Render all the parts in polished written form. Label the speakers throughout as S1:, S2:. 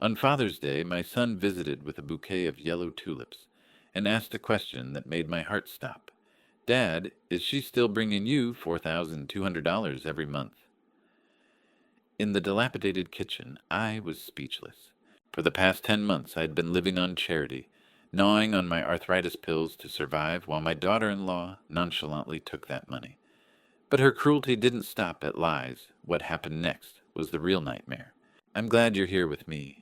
S1: On Father's Day, my son visited with a bouquet of yellow tulips and asked a question that made my heart stop. Dad, is she still bringing you $4,200 every month? In the dilapidated kitchen, I was speechless. For the past 10 months, I had been living on charity, gnawing on my arthritis pills to survive while my daughter-in-law nonchalantly took that money. But her cruelty didn't stop at lies. What happened next was the real nightmare. I'm glad you're here with me.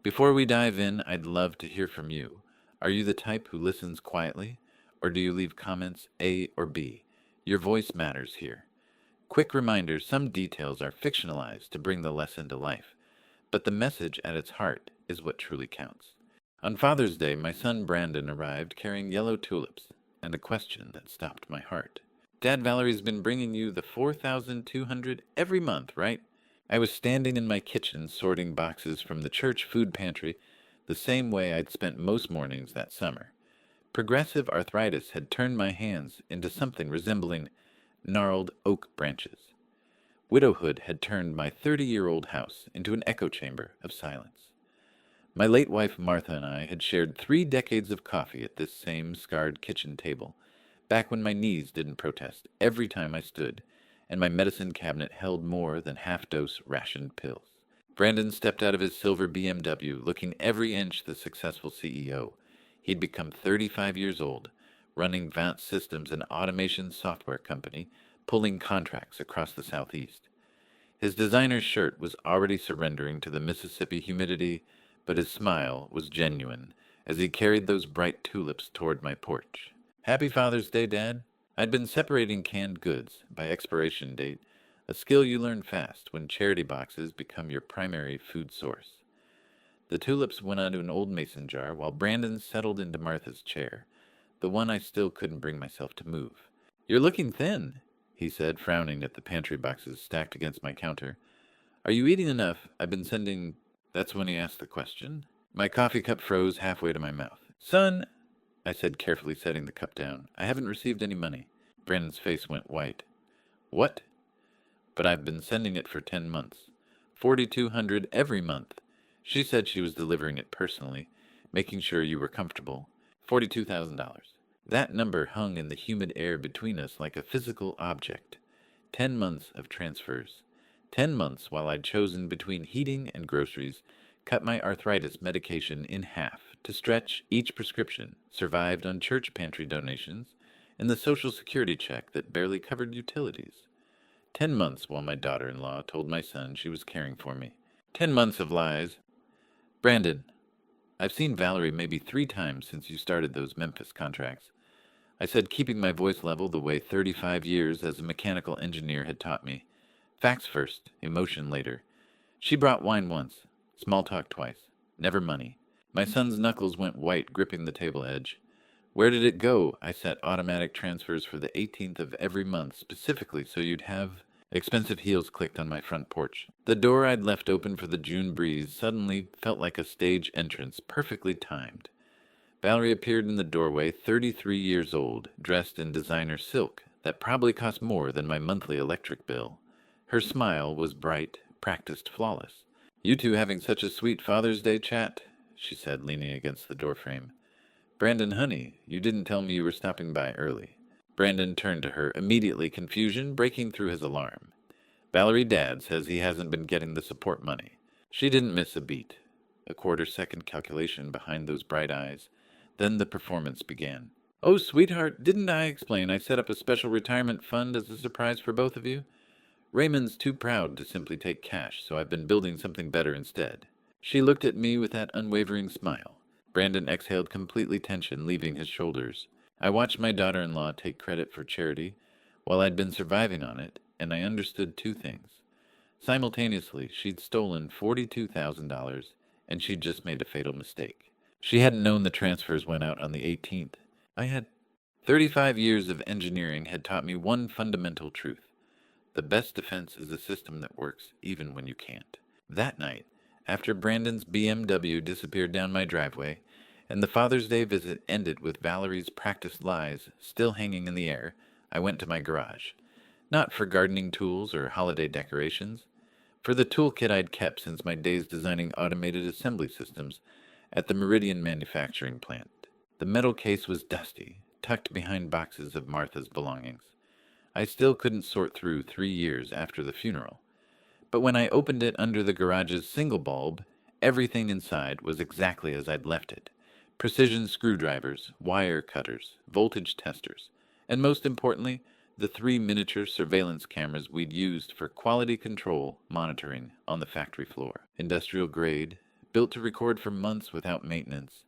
S1: Before we dive in, I'd love to hear from you. Are you the type who listens quietly, or do you leave comments A or B? Your voice matters here. Quick reminder, some details are fictionalized to bring the lesson to life, but the message at its heart is what truly counts. On Father's Day, my son Brandon arrived carrying yellow tulips and a question that stopped my heart. Dad, Valerie's been bringing you the 4,200 every month, right? I was standing in my kitchen sorting boxes from the church food pantry the same way I'd spent most mornings that summer. Progressive arthritis had turned my hands into something resembling gnarled oak branches. Widowhood had turned my 30-year-old house into an echo chamber of silence. My late wife Martha and I had shared 3 decades of coffee at this same scarred kitchen table, back when my knees didn't protest every time I stood, and my medicine cabinet held more than half-dose rationed pills. Brandon stepped out of his silver BMW, looking every inch the successful CEO. He'd become 35 years old, running Advanced Systems, an automation software company, pulling contracts across the Southeast. His designer's shirt was already surrendering to the Mississippi humidity, but his smile was genuine as he carried those bright tulips toward my porch. Happy Father's Day, Dad. I'd been separating canned goods by expiration date, a skill you learn fast when charity boxes become your primary food source. The tulips went onto an old mason jar while Brandon settled into Martha's chair, the one I still couldn't bring myself to move. You're looking thin, he said, frowning at the pantry boxes stacked against my counter. Are you eating enough? I've been sending... That's when he asked the question. My coffee cup froze halfway to my mouth. Son, I said, carefully setting the cup down, I haven't received any money. Brandon's face went white. What? But I've been sending it for 10 months. 4,200 every month. She said she was delivering it personally, making sure you were comfortable. $42,000. That number hung in the humid air between us like a physical object. 10 months of transfers. 10 months while I'd chosen between heating and groceries, cut my arthritis medication in half to stretch each prescription, survived on church pantry donations, and the Social Security check that barely covered utilities. 10 months while my daughter-in-law told my son she was caring for me. 10 months of lies. Brandon, I've seen Valerie maybe 3 times since you started those Memphis contracts. I said, keeping my voice level the way 35 years as a mechanical engineer had taught me. Facts first, emotion later. She brought wine once, small talk twice, never money. My son's knuckles went white, gripping the table edge. Where did it go? I set automatic transfers for the 18th of every month, specifically so you'd have... Expensive heels clicked on my front porch. The door I'd left open for the June breeze suddenly felt like a stage entrance, perfectly timed. Valerie appeared in the doorway, 33 years old, dressed in designer silk that probably cost more than my monthly electric bill. Her smile was bright, practiced flawless. You two having such a sweet Father's Day chat, she said, leaning against the doorframe. Brandon, honey, you didn't tell me you were stopping by early. Brandon turned to her, immediately confusion breaking through his alarm. Valerie, Dad says he hasn't been getting the support money. She didn't miss a beat. A quarter-second calculation behind those bright eyes. Then the performance began. Oh, sweetheart, didn't I explain I set up a special retirement fund as a surprise for both of you? Raymond's too proud to simply take cash, so I've been building something better instead. She looked at me with that unwavering smile. Brandon exhaled completely tension, leaving his shoulders. I watched my daughter-in-law take credit for charity while I'd been surviving on it, and I understood 2 things. Simultaneously, she'd stolen $42,000, and she'd just made a fatal mistake. She hadn't known the transfers went out on the 18th. I had 35 years of engineering had taught me one fundamental truth. The best defense is a system that works even when you can't. That night, after Brandon's BMW disappeared down my driveway, and the Father's Day visit ended with Valerie's practiced lies still hanging in the air, I went to my garage. Not for gardening tools or holiday decorations. for the toolkit I'd kept since my days designing automated assembly systems at the Meridian manufacturing plant. The metal case was dusty, tucked behind boxes of Martha's belongings. I still couldn't sort through 3 years after the funeral. But when I opened it under the garage's single bulb, everything inside was exactly as I'd left it. Precision screwdrivers, wire cutters, voltage testers, and most importantly, the 3 miniature surveillance cameras we'd used for quality control monitoring on the factory floor. Industrial grade, built to record for months without maintenance,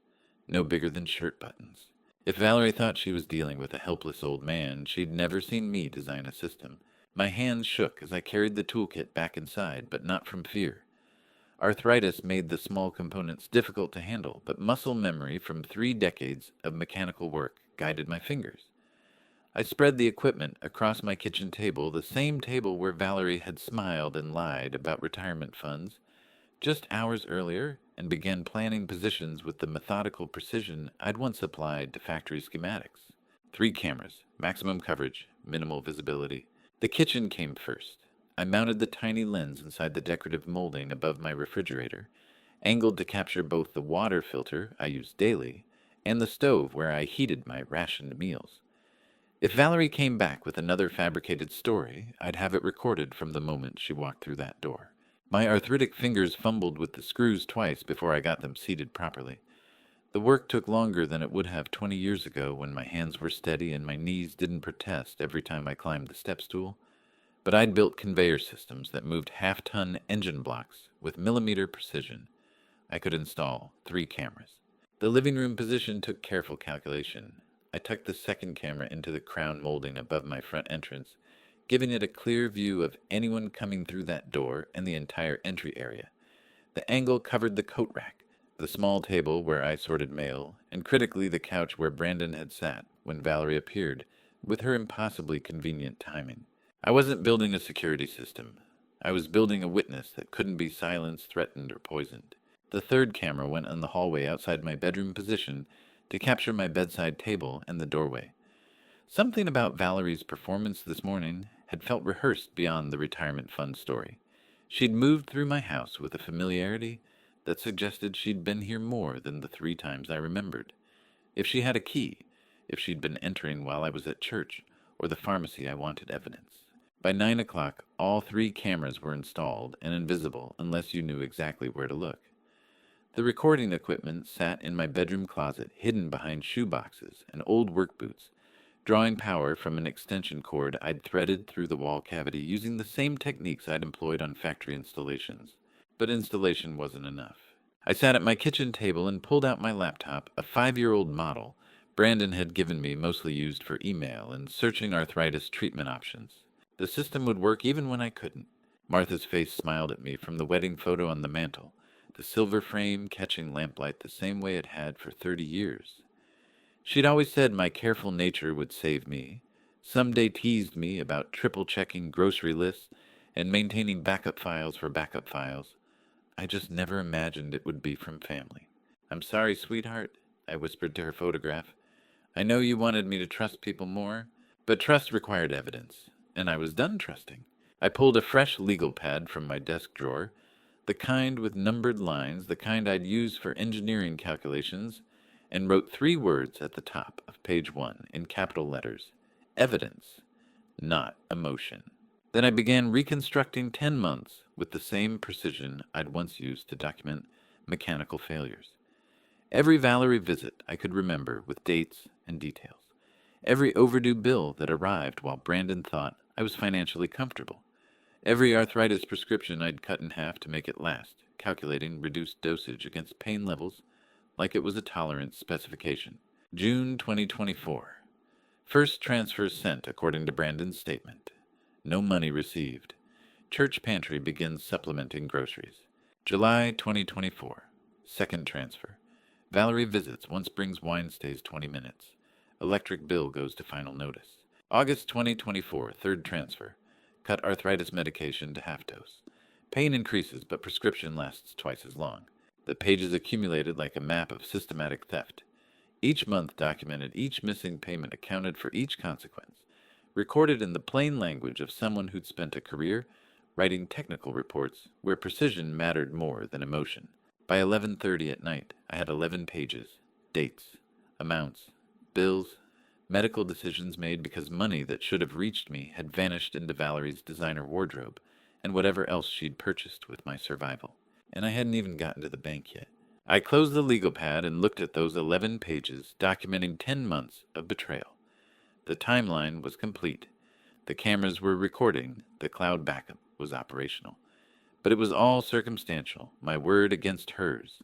S1: no bigger than shirt buttons. If Valerie thought she was dealing with a helpless old man, she'd never seen me design a system. My hands shook as I carried the toolkit back inside, but not from fear. Arthritis made the small components difficult to handle, but muscle memory from 3 decades of mechanical work guided my fingers. I spread the equipment across my kitchen table, the same table where Valerie had smiled and lied about retirement funds, just hours earlier, and began planning positions with the methodical precision I'd once applied to factory schematics. 3 cameras, maximum coverage, minimal visibility. The kitchen came first. I mounted the tiny lens inside the decorative molding above my refrigerator, angled to capture both the water filter I use daily and the stove where I heated my rationed meals. If Valerie came back with another fabricated story, I'd have it recorded from the moment she walked through that door. My arthritic fingers fumbled with the screws twice before I got them seated properly. The work took longer than it would have 20 years ago when my hands were steady and my knees didn't protest every time I climbed the step stool. But I'd built conveyor systems that moved half-ton engine blocks with millimeter precision. I could install 3 cameras. The living room position took careful calculation. I tucked the second camera into the crown molding above my front entrance, giving it a clear view of anyone coming through that door and the entire entry area. The angle covered the coat rack, the small table where I sorted mail, and critically the couch where Brandon had sat when Valerie appeared, with her impossibly convenient timing. I wasn't building a security system. I was building a witness that couldn't be silenced, threatened, or poisoned. The third camera went in the hallway outside my bedroom position to capture my bedside table and the doorway. Something about Valerie's performance this morning had felt rehearsed beyond the retirement fund story. She'd moved through my house with a familiarity that suggested she'd been here more than the 3 times I remembered. If she had a key, if she'd been entering while I was at church or the pharmacy I wanted evidence. By 9 o'clock, all 3 cameras were installed and invisible unless you knew exactly where to look. The recording equipment sat in my bedroom closet, hidden behind shoe boxes and old work boots, drawing power from an extension cord I'd threaded through the wall cavity using the same techniques I'd employed on factory installations. But installation wasn't enough. I sat at my kitchen table and pulled out my laptop, a 5-year-old model Brandon had given me, mostly used for email and searching arthritis treatment options. The system would work even when I couldn't. Martha's face smiled at me from the wedding photo on the mantel, the silver frame catching lamplight the same way it had for 30 years. She'd always said my careful nature would save me, someday teased me about triple-checking grocery lists and maintaining backup files for backup files. I just never imagined it would be from family. "I'm sorry, sweetheart," I whispered to her photograph. "I know you wanted me to trust people more, but trust required evidence, and I was done trusting." I pulled a fresh legal pad from my desk drawer, the kind with numbered lines, the kind I'd use for engineering calculations, and wrote 3 words at the top of page 1 in capital letters: evidence, not emotion. Then I began reconstructing 10 months with the same precision I'd once used to document mechanical failures. Every Valerie visit I could remember with dates and details. Every overdue bill that arrived while Brandon thought I was financially comfortable. Every arthritis prescription I'd cut in half to make it last, calculating reduced dosage against pain levels like it was a tolerance specification. June 2024. First transfer sent according to Brandon's statement. No money received. Church pantry begins supplementing groceries. July 2024. Second transfer. Valerie visits, once brings wine, stays 20 minutes. Electric bill goes to final notice. August 2024. Third transfer. Cut arthritis medication to half dose. Pain increases, but prescription lasts twice as long. The pages accumulated like a map of systematic theft. Each month documented, each missing payment accounted for each consequence, recorded in the plain language of someone who'd spent a career writing technical reports where precision mattered more than emotion. By 11:30 at night, I had 11 pages, dates, amounts, bills, medical decisions made because money that should have reached me had vanished into Valerie's designer wardrobe and whatever else she'd purchased with my survival. And I hadn't even gotten to the bank yet. I closed the legal pad and looked at those 11 pages documenting 10 months of betrayal. The timeline was complete. The cameras were recording. The cloud backup was operational. But it was all circumstantial, my word against hers,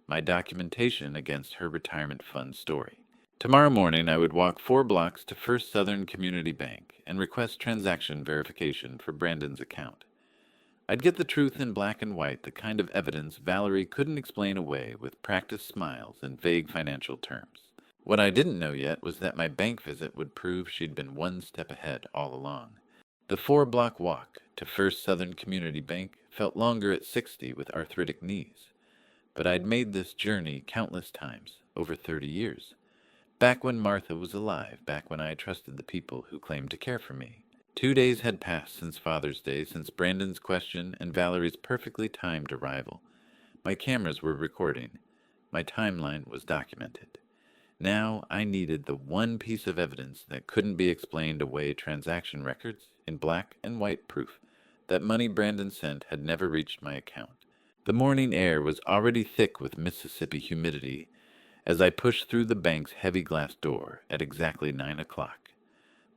S1: my documentation against her retirement fund story. Tomorrow morning I would walk 4 blocks to First Southern Community Bank and request transaction verification for Brandon's account. I'd get the truth in black and white, the kind of evidence Valerie couldn't explain away with practiced smiles and vague financial terms. What I didn't know yet was that my bank visit would prove she'd been one step ahead all along. The 4-block walk to First Southern Community Bank felt longer at 60 with arthritic knees, but I'd made this journey countless times, over 30 years. Back when Martha was alive, back when I trusted the people who claimed to care for me. 2 days had passed since Father's Day, since Brandon's question and Valerie's perfectly timed arrival. My cameras were recording. My timeline was documented. Now I needed the one piece of evidence that couldn't be explained away: transaction records in black and white proof that money Brandon sent had never reached my account. The morning air was already thick with Mississippi humidity as I pushed through the bank's heavy glass door at exactly 9 o'clock.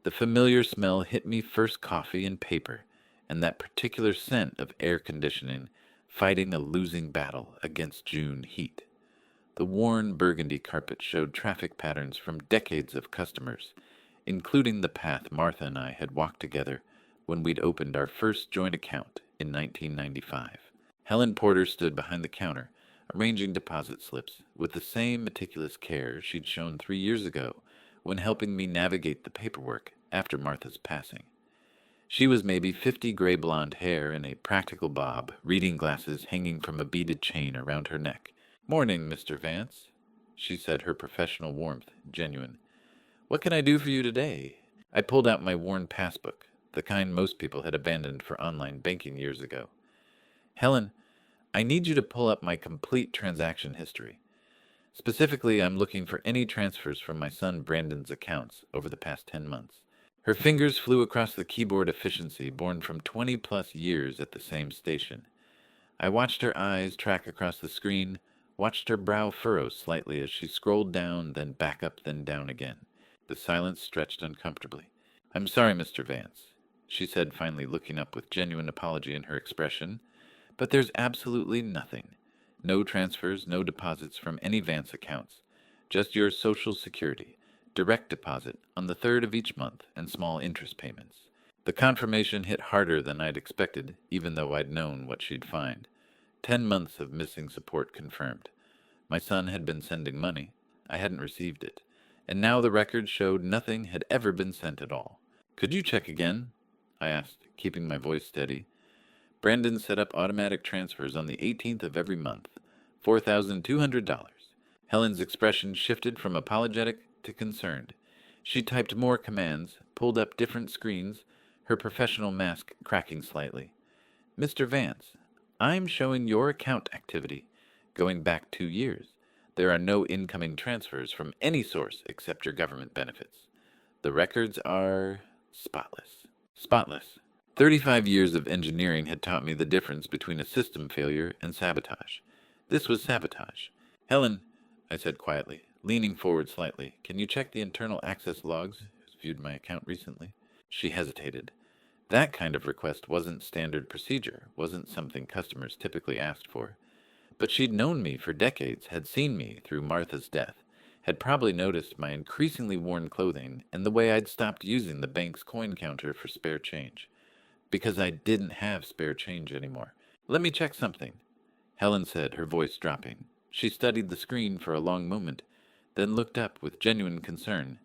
S1: The familiar smell hit me: first coffee and paper, and that particular scent of air conditioning fighting a losing battle against June heat. The worn burgundy carpet showed traffic patterns from decades of customers, including the path Martha and I had walked together when we'd opened our first joint account in 1995. Helen Porter stood behind the counter, arranging deposit slips with the same meticulous care she'd shown 3 years ago when helping me navigate the paperwork after Martha's passing. She was maybe 50, gray blonde hair in a practical bob, reading glasses hanging from a beaded chain around her neck. "Morning, Mr. Vance," she said, her professional warmth genuine. "What can I do for you today?" I pulled out my worn passbook, the kind most people had abandoned for online banking years ago. "Helen, I need you to pull up my complete transaction history. Specifically, I'm looking for any transfers from my son Brandon's accounts over the past 10 months. Her fingers flew across the keyboard efficiency born from 20-plus years at the same station. I watched her eyes track across the screen, watched her brow furrow slightly as she scrolled down, then back up, then down again. The silence stretched uncomfortably. "I'm sorry, Mr. Vance," she said, finally looking up with genuine apology in her expression, "but there's absolutely nothing. No transfers, no deposits from any Vance accounts. Just your Social Security, direct deposit on the 3rd of each month, and small interest payments." The confirmation hit harder than I'd expected, even though I'd known what she'd find. 10 months of missing support confirmed. My son had been sending money. I hadn't received it. And now the records showed nothing had ever been sent at all. "Could you check again?" I asked, keeping my voice steady. "Brandon set up automatic transfers on the 18th of every month. $4,200. Helen's expression shifted from apologetic to concerned. She typed more commands, pulled up different screens, her professional mask cracking slightly. "Mr. Vance, I'm showing your account activity, going back 2 years. There are no incoming transfers from any source except your government benefits. The records are spotless." Spotless. 35 years of engineering had taught me the difference between a system failure and sabotage. This was sabotage. "Helen," I said quietly, leaning forward slightly, "can you check the internal access logs? Who's viewed my account recently?" She hesitated. That kind of request wasn't standard procedure, wasn't something customers typically asked for. But she'd known me for decades, had seen me through Martha's death, had probably noticed my increasingly worn clothing and the way I'd stopped using the bank's coin counter for spare change. Because I didn't have spare change anymore. "Let me check something," Helen said, her voice dropping. She studied the screen for a long moment, then looked up with genuine concern.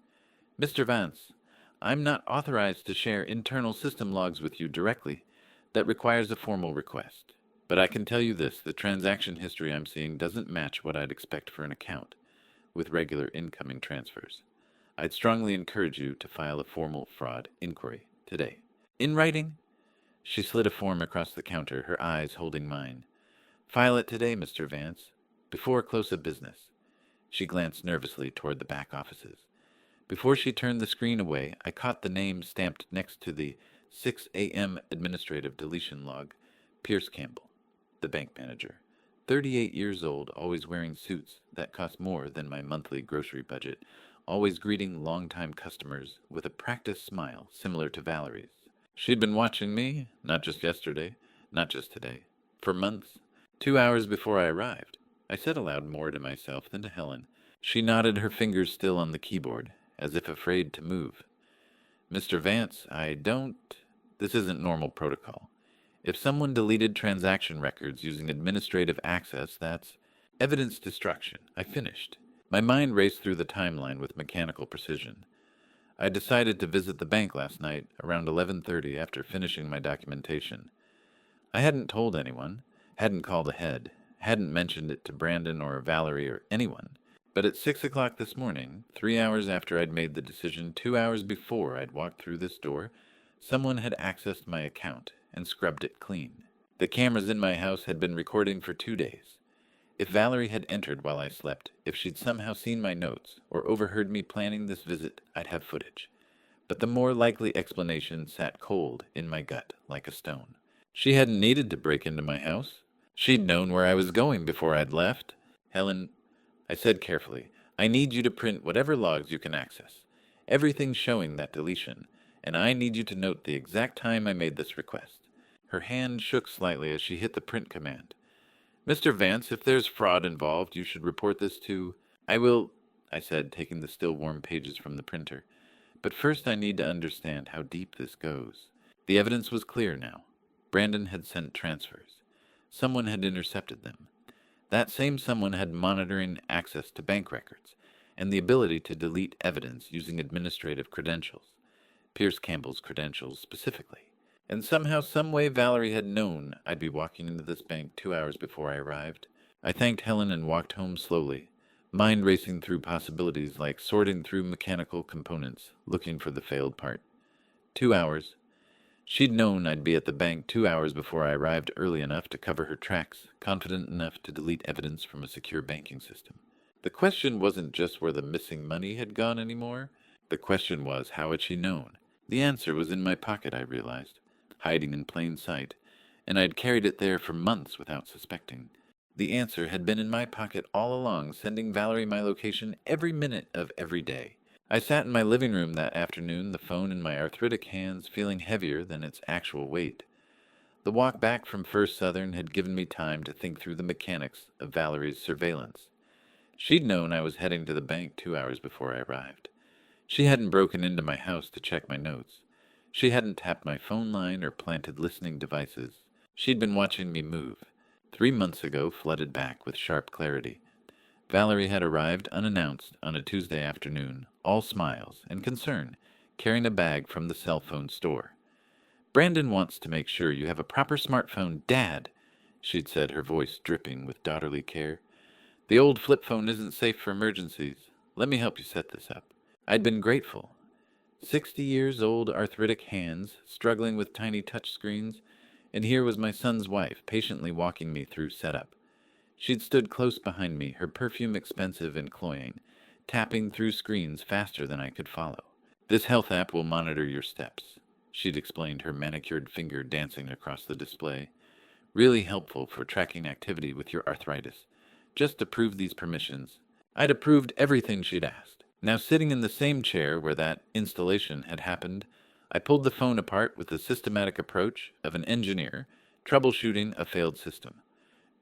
S1: "Mr. Vance, I'm not authorized to share internal system logs with you directly. That requires a formal request. But I can tell you this: the transaction history I'm seeing doesn't match what I'd expect for an account with regular incoming transfers. I'd strongly encourage you to file a formal fraud inquiry today." "In writing?" She slid a form across the counter, her eyes holding mine. "File it today, Mr. Vance. Before close of business." She glanced nervously toward the back offices. Before she turned the screen away, I caught the name stamped next to the 6 a.m. administrative deletion log. Pierce Campbell, the bank manager. 38 years old, always wearing suits that cost more than my monthly grocery budget, always greeting longtime customers with a practiced smile similar to Valerie's. She'd been watching me, not just yesterday, not just today, for months. 2 hours before I arrived, I said aloud more to myself than to Helen. She nodded, her fingers still on the keyboard, as if afraid to move. "Mr. Vance, this isn't normal protocol. If someone deleted transaction records using administrative access, that's evidence destruction." I finished. My mind raced through the timeline with mechanical precision. I decided to visit the bank last night around 11:30 after finishing my documentation. I hadn't told anyone, hadn't called ahead, hadn't mentioned it to Brandon or Valerie or anyone. But at 6 o'clock this morning, 3 hours after I'd made the decision, 2 hours before I'd walked through this door, someone had accessed my account and scrubbed it clean. The cameras in my house had been recording for 2 days. If Valerie had entered while I slept, if she'd somehow seen my notes, or overheard me planning this visit, I'd have footage. But the more likely explanation sat cold in my gut like a stone. She hadn't needed to break into my house. She'd known where I was going before I'd left. "Helen," I said carefully, "I need you to print whatever logs you can access. Everything showing that deletion, and I need you to note the exact time I made this request." Her hand shook slightly as she hit the print command. "Mr. Vance, if there's fraud involved, you should report this to—" "I will," I said, taking the still warm pages from the printer. "But first I need to understand how deep this goes." The evidence was clear now. Brandon had sent transfers. Someone had intercepted them. That same someone had monitoring access to bank records, and the ability to delete evidence using administrative credentials. Pierce Campbell's credentials specifically. And somehow, some way, Valerie had known I'd be walking into this bank 2 hours before I arrived. I thanked Helen and walked home slowly, mind racing through possibilities like sorting through mechanical components, looking for the failed part. 2 hours. She'd known I'd be at the bank 2 hours before I arrived early enough to cover her tracks, confident enough to delete evidence from a secure banking system. The question wasn't just where the missing money had gone anymore. The question was, how had she known? The answer was in my pocket, I realized, hiding in plain sight, and I'd carried it there for months without suspecting. The answer had been in my pocket all along, sending Valerie my location every minute of every day. I sat in my living room that afternoon, the phone in my arthritic hands feeling heavier than its actual weight. The walk back from First Southern had given me time to think through the mechanics of Valerie's surveillance. She'd known I was heading to the bank 2 hours before I arrived. She hadn't broken into my house to check my notes. She hadn't tapped my phone line or planted listening devices. She'd been watching me move. 3 months ago, flooded back with sharp clarity. Valerie had arrived unannounced on a Tuesday afternoon, all smiles and concern, carrying a bag from the cell phone store. "Brandon wants to make sure you have a proper smartphone, Dad," she'd said, her voice dripping with daughterly care. "The old flip phone isn't safe for emergencies. Let me help you set this up." I'd been grateful. 60 years old arthritic hands, struggling with tiny touch screens, and here was my son's wife, patiently walking me through setup. She'd stood close behind me, her perfume expensive and cloying, tapping through screens faster than I could follow. "This health app will monitor your steps," she'd explained, her manicured finger dancing across the display. "Really helpful for tracking activity with your arthritis. Just approve these permissions." I'd approved everything she'd asked. Now, sitting in the same chair where that installation had happened, I pulled the phone apart with the systematic approach of an engineer troubleshooting a failed system.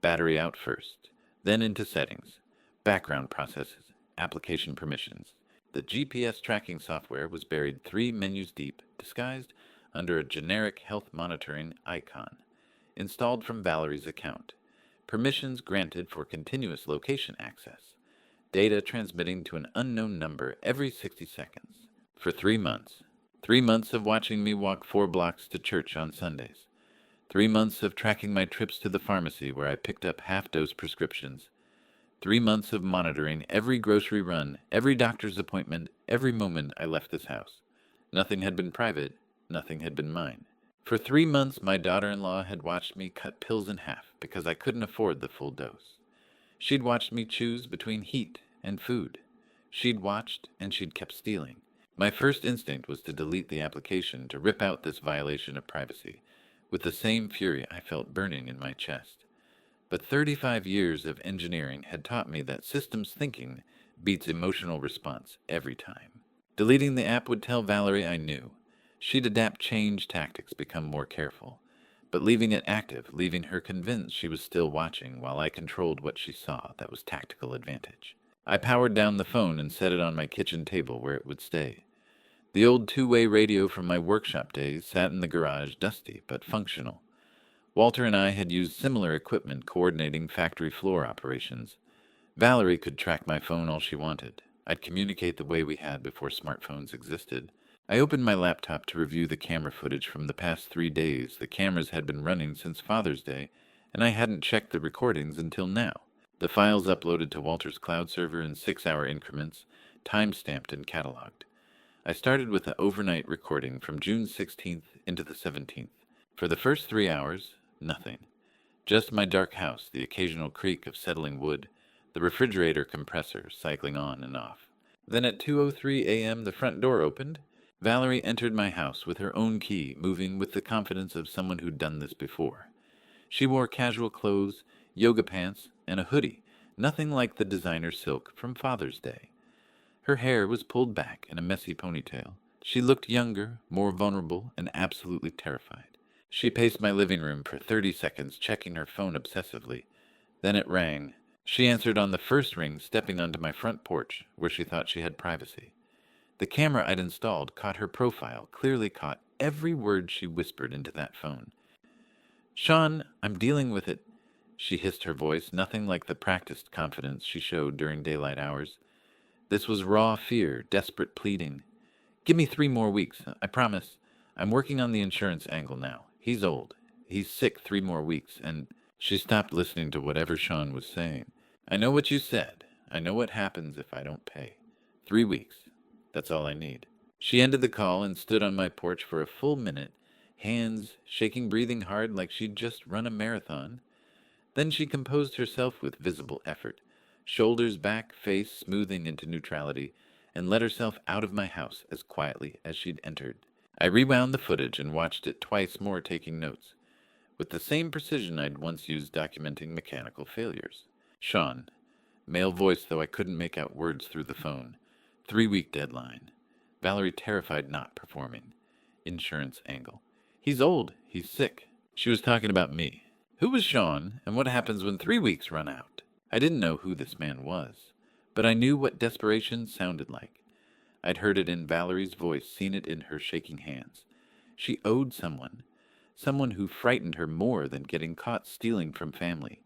S1: Battery out first, then into settings, background processes, application permissions. The GPS tracking software was buried 3 menus deep, disguised under a generic health monitoring icon, installed from Valerie's account. Permissions granted for continuous location access. Data transmitting to an unknown number every 60 seconds. For 3 months. 3 months of watching me walk 4 blocks to church on Sundays. 3 months of tracking my trips to the pharmacy where I picked up half-dose prescriptions. 3 months of monitoring every grocery run, every doctor's appointment, every moment I left this house. Nothing had been private, nothing had been mine. For 3 months, my daughter-in-law had watched me cut pills in half because I couldn't afford the full dose. She'd watched me choose between heat and food. She'd watched, and she'd kept stealing. My first instinct was to delete the application, to rip out this violation of privacy, with the same fury I felt burning in my chest. But 35 years of engineering had taught me that systems thinking beats emotional response every time. Deleting the app would tell Valerie I knew. She'd adapt change tactics, become more careful. But leaving it active, leaving her convinced she was still watching while I controlled what she saw, that was tactical advantage. I powered down the phone and set it on my kitchen table where it would stay. The old two-way radio from my workshop days sat in the garage, dusty but functional. Walter and I had used similar equipment coordinating factory floor operations. Valerie could track my phone all she wanted. I'd communicate the way we had before smartphones existed. I opened my laptop to review the camera footage from the past 3 days. The cameras had been running since Father's Day, and I hadn't checked the recordings until now. The files uploaded to Walter's cloud server in 6-hour increments, time-stamped and cataloged. I started with the overnight recording from June 16th into the 17th. For the first 3 hours, nothing. Just my dark house, the occasional creak of settling wood, the refrigerator compressor cycling on and off. Then at 2:03 a.m. the front door opened. Valerie entered my house with her own key, moving with the confidence of someone who'd done this before. She wore casual clothes, yoga pants, and a hoodie, nothing like the designer silk from Father's Day. Her hair was pulled back in a messy ponytail. She looked younger, more vulnerable, and absolutely terrified. She paced my living room for 30 seconds, checking her phone obsessively. Then it rang. She answered on the first ring, stepping onto my front porch, where she thought she had privacy. The camera I'd installed caught her profile, clearly caught every word she whispered into that phone. "Sean, I'm dealing with it," she hissed, her voice nothing like the practiced confidence she showed during daylight hours. This was raw fear, desperate pleading. "Give me 3 more weeks, I promise. I'm working on the insurance angle now. He's old. He's sick 3 more weeks, and—" She stopped listening to whatever Sean was saying. "I know what you said. I know what happens if I don't pay. 3 weeks. That's all I need." She ended the call and stood on my porch for a full minute, hands shaking, breathing hard like she'd just run a marathon. Then she composed herself with visible effort, shoulders back, face smoothing into neutrality, and let herself out of my house as quietly as she'd entered. I rewound the footage and watched it twice more, taking notes, with the same precision I'd once used documenting mechanical failures. Sean. Male voice, though I couldn't make out words through the phone. 3-week deadline. Valerie terrified not performing. Insurance angle. He's old. He's sick. She was talking about me. Who was Sean, and what happens when 3 weeks run out? I didn't know who this man was, but I knew what desperation sounded like. I'd heard it in Valerie's voice, seen it in her shaking hands. She owed someone who frightened her more than getting caught stealing from family,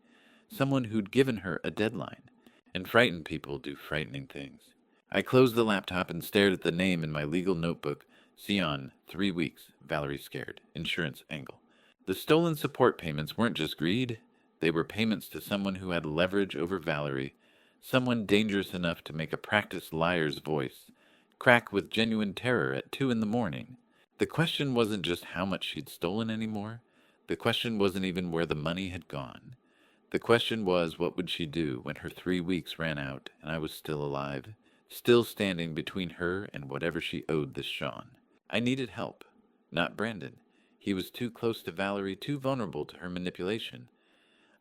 S1: someone who'd given her a deadline, and frightened people do frightening things. I closed the laptop and stared at the name in my legal notebook. Sion, 3 weeks, Valerie scared, insurance angle. The stolen support payments weren't just greed, they were payments to someone who had leverage over Valerie, someone dangerous enough to make a practiced liar's voice crack with genuine terror at 2 in the morning. The question wasn't just how much she'd stolen anymore. The question wasn't even where the money had gone. The question was, what would she do when her 3 weeks ran out and I was still alive, still standing between her and whatever she owed this Sean? I needed help, not Brandon. He was too close to Valerie, too vulnerable to her manipulation.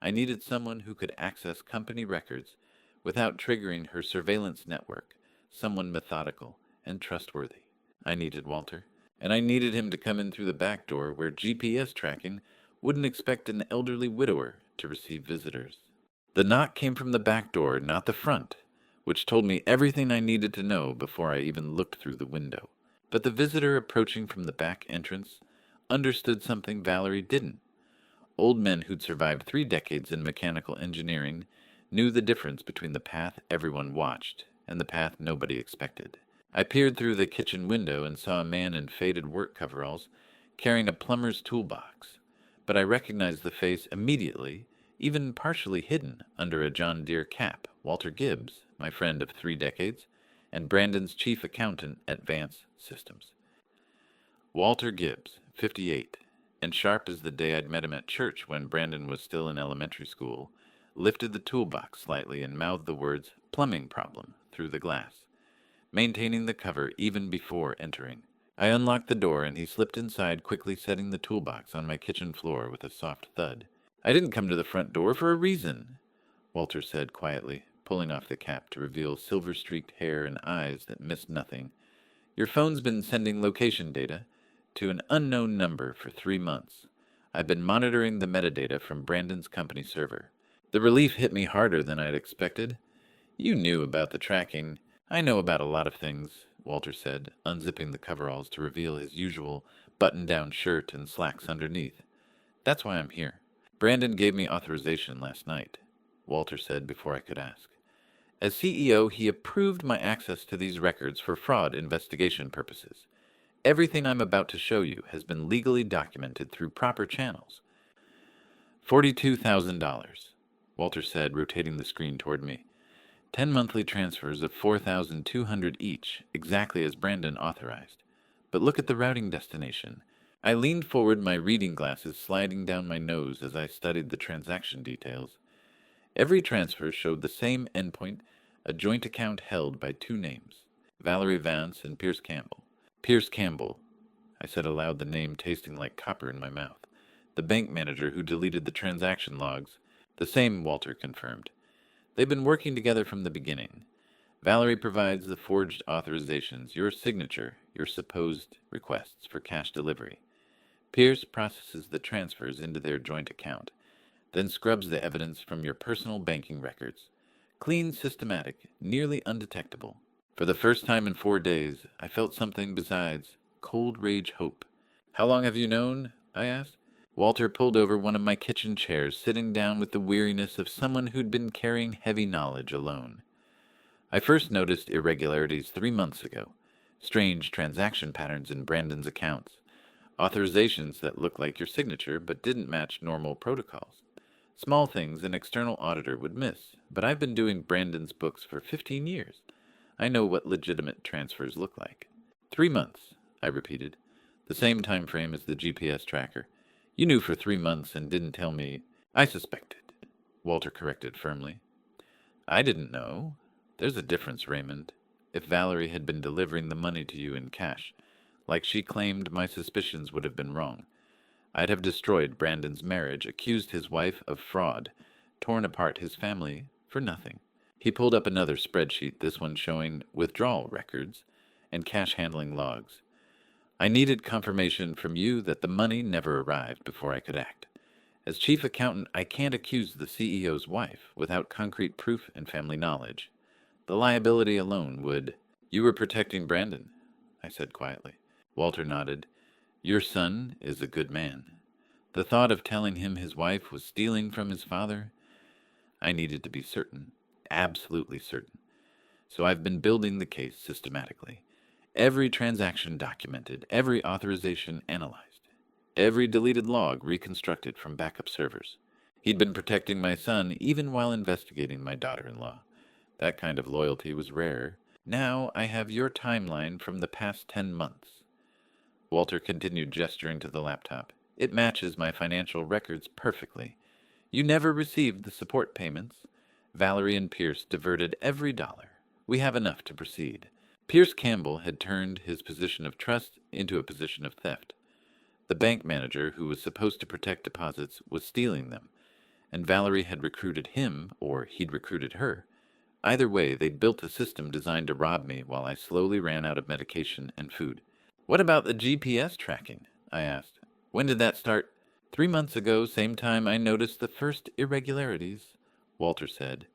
S1: I needed someone who could access company records without triggering her surveillance network, someone methodical and trustworthy. I needed Walter, and I needed him to come in through the back door where GPS tracking wouldn't expect an elderly widower to receive visitors. The knock came from the back door, not the front, which told me everything I needed to know before I even looked through the window. But the visitor approaching from the back entrance understood something Valerie didn't. Old men who'd survived 3 decades in mechanical engineering knew the difference between the path everyone watched and the path nobody expected. I peered through the kitchen window and saw a man in faded work coveralls carrying a plumber's toolbox, but I recognized the face immediately, even partially hidden under a John Deere cap. Walter Gibbs, my friend of 3 decades, and Brandon's chief accountant at Vance Systems. Walter Gibbs, 58, and sharp as the day I'd met him at church when Brandon was still in elementary school, lifted the toolbox slightly and mouthed the words "plumbing problem" through the glass, maintaining the cover even before entering. I unlocked the door and he slipped inside, quickly setting the toolbox on my kitchen floor with a soft thud. "I didn't come to the front door for a reason," Walter said quietly, pulling off the cap to reveal silver-streaked hair and eyes that missed nothing. "Your phone's been sending location data to an unknown number for 3 months. I've been monitoring the metadata from Brandon's company server." The relief hit me harder than I'd expected. "You knew about the tracking." "I know about a lot of things," Walter said, unzipping the coveralls to reveal his usual button-down shirt and slacks underneath. "That's why I'm here." "Brandon gave me authorization last night," Walter said before I could ask. "As CEO, he approved my access to these records for fraud investigation purposes. Everything I'm about to show you has been legally documented through proper channels." $42,000, Walter said, rotating the screen toward me. 10 monthly transfers of $4,200 each, exactly as Brandon authorized. But look at the routing destination. I leaned forward, my reading glasses sliding down my nose as I studied the transaction details. Every transfer showed the same endpoint, a joint account held by 2 names, Valerie Vance and Pierce Campbell. "Pierce Campbell," I said aloud, the name tasting like copper in my mouth. "The bank manager who deleted the transaction logs." "The same," Walter confirmed. "They've been working together from the beginning. Valerie provides the forged authorizations, your signature, your supposed requests for cash delivery. Pierce processes the transfers into their joint account, then scrubs the evidence from your personal banking records. Clean, systematic, nearly undetectable." For the first time in 4 days, I felt something besides cold rage hope. "How long have you known?" I asked. Walter pulled over one of my kitchen chairs, sitting down with the weariness of someone who'd been carrying heavy knowledge alone. "I first noticed irregularities 3 months ago. Strange transaction patterns in Brandon's accounts. Authorizations that looked like your signature but didn't match normal protocols. Small things an external auditor would miss, but I've been doing Brandon's books for 15 years. I know what legitimate transfers look like." 3 months, I repeated. "The same time frame as the GPS tracker. You knew for 3 months and didn't tell me." "I suspected," Walter corrected firmly. "I didn't know. There's a difference, Raymond. If Valerie had been delivering the money to you in cash, like she claimed, my suspicions would have been wrong. I'd have destroyed Brandon's marriage, accused his wife of fraud, torn apart his family for nothing." He pulled up another spreadsheet, this one showing withdrawal records and cash handling logs. "I needed confirmation from you that the money never arrived before I could act. As chief accountant, I can't accuse the CEO's wife without concrete proof and family knowledge. The liability alone would—" "You were protecting Brandon," I said quietly. Walter nodded. "Your son is a good man. The thought of telling him his wife was stealing from his father—" I needed to be certain, absolutely certain. So I've been building the case systematically. Every transaction documented, every authorization analyzed, every deleted log reconstructed from backup servers. He'd been protecting my son even while investigating my daughter-in-law. That kind of loyalty was rare. Now I have your timeline from the past 10 months. Walter continued, gesturing to the laptop. "It matches my financial records perfectly. You never received the support payments. Valerie and Pierce diverted every dollar. We have enough to proceed." Pierce Campbell had turned his position of trust into a position of theft. The bank manager, who was supposed to protect deposits, was stealing them, and Valerie had recruited him, or he'd recruited her. Either way, they'd built a system designed to rob me while I slowly ran out of medication and food. "What about the GPS tracking?" I asked. "When did that start?" 3 months ago, same time I noticed the first irregularities," Walter said.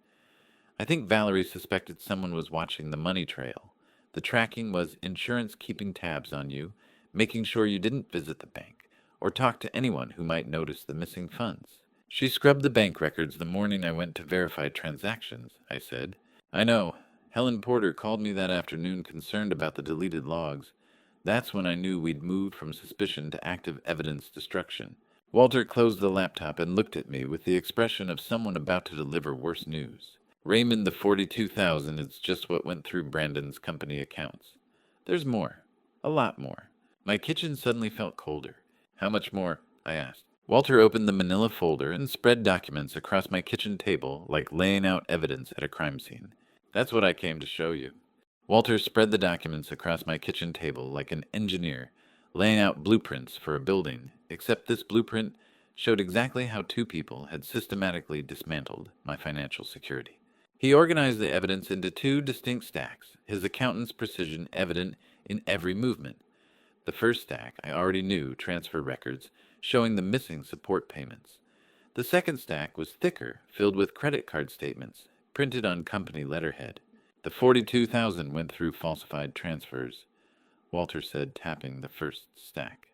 S1: "I think Valerie suspected someone was watching the money trail. The tracking was insurance keeping tabs on you, making sure you didn't visit the bank or talk to anyone who might notice the missing funds." "She scrubbed the bank records the morning I went to verify transactions," I said. "I know. Helen Porter called me that afternoon, concerned about the deleted logs. That's when I knew we'd moved from suspicion to active evidence destruction." Walter closed the laptop and looked at me with the expression of someone about to deliver worse news. "Raymond, the 42,000 is just what went through Brandon's company accounts. There's more. A lot more." My kitchen suddenly felt colder. "How much more?" I asked. Walter opened the manila folder and spread documents across my kitchen table like laying out evidence at a crime scene. That's what I came to show you. Walter spread the documents across my kitchen table like an engineer, laying out blueprints for a building, except this blueprint showed exactly how two people had systematically dismantled my financial security. He organized the evidence into two distinct stacks, his accountant's precision evident in every movement. The first stack I already knew transfer records showing the missing support payments. The second stack was thicker, filled with credit card statements, printed on company letterhead. The 42,000 went through falsified transfers, Walter said, tapping the first stack.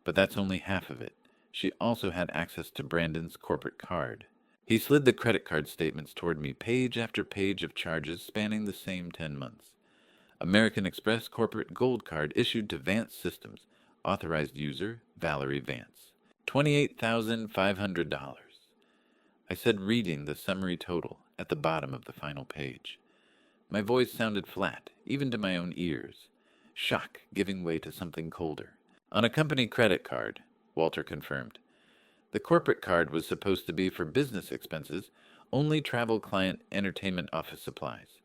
S1: But that's only half of it. She also had access to Brandon's corporate card. He slid the credit card statements toward me, page after page of charges spanning the same 10 months. American Express corporate gold card issued to Vance Systems. Authorized user, Valerie Vance. $28,500. I said, reading the summary total at the bottom of the final page. My voice sounded flat, even to my own ears. Shock giving way to something colder. On a company credit card, Walter confirmed. The corporate card was supposed to be for business expenses, only travel client entertainment office supplies.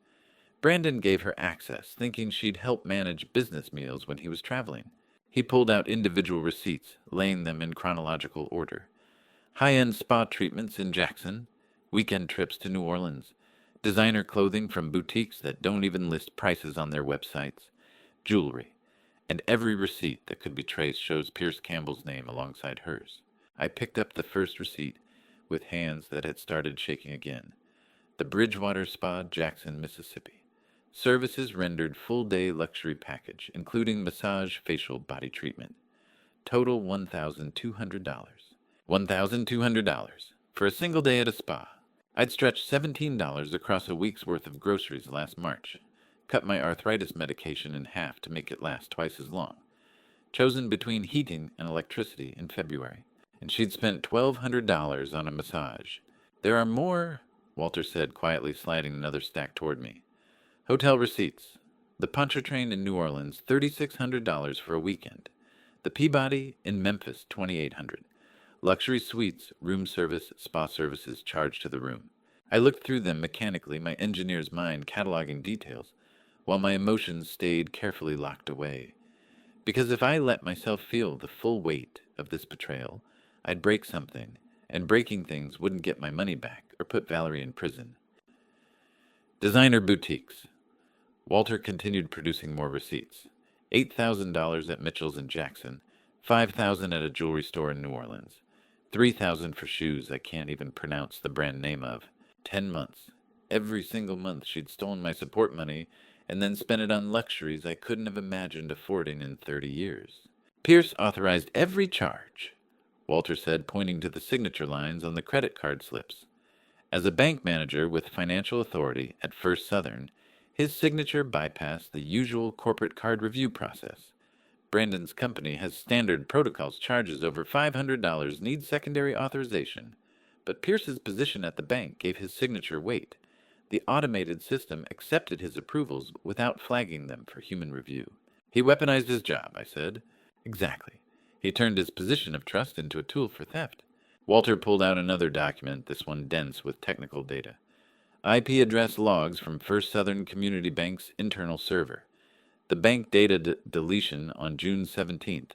S1: Brandon gave her access, thinking she'd help manage business meals when he was traveling. He pulled out individual receipts, laying them in chronological order. High-end spa treatments in Jackson, weekend trips to New Orleans, designer clothing from boutiques that don't even list prices on their websites, jewelry, and every receipt that could be traced shows Pierce Campbell's name alongside hers. I picked up the first receipt with hands that had started shaking again. The Bridgewater Spa, Jackson, Mississippi. Services rendered full-day luxury package, including massage, facial, body treatment. Total $1,200. $1,200 for a single day at a spa. I'd stretched $17 across a week's worth of groceries last March. Cut my arthritis medication in half to make it last twice as long. Chosen between heating and electricity in February. And she'd spent $1,200 on a massage. There are more, Walter said, quietly sliding another stack toward me. Hotel receipts. The Pontchartrain in New Orleans, $3,600 for a weekend. The Peabody in Memphis, $2,800. Luxury suites, room service, spa services charged to the room. I looked through them mechanically, my engineer's mind cataloging details, while my emotions stayed carefully locked away. Because if I let myself feel the full weight of this betrayal, I'd break something, and breaking things wouldn't get my money back or put Valerie in prison. Designer boutiques. Walter continued producing more receipts. $8,000 at Mitchell's in Jackson, $5,000 at a jewelry store in New Orleans, $3,000 for shoes I can't even pronounce the brand name of. 10 months. Every single month she'd stolen my support money and then spent it on luxuries I couldn't have imagined affording in 30 years. Pierce authorized every charge, Walter said, pointing to the signature lines on the credit card slips. As a bank manager with financial authority at First Southern, his signature bypassed the usual corporate card review process. Brandon's company has standard protocols. Charges over $500 need secondary authorization, but Pierce's position at the bank gave his signature weight. The automated system accepted his approvals without flagging them for human review. He weaponized his job, I said. Exactly. He turned his position of trust into a tool for theft. Walter pulled out another document, this one dense with technical data. IP address logs from First Southern Community Bank's internal server. The bank data deletion on June 17th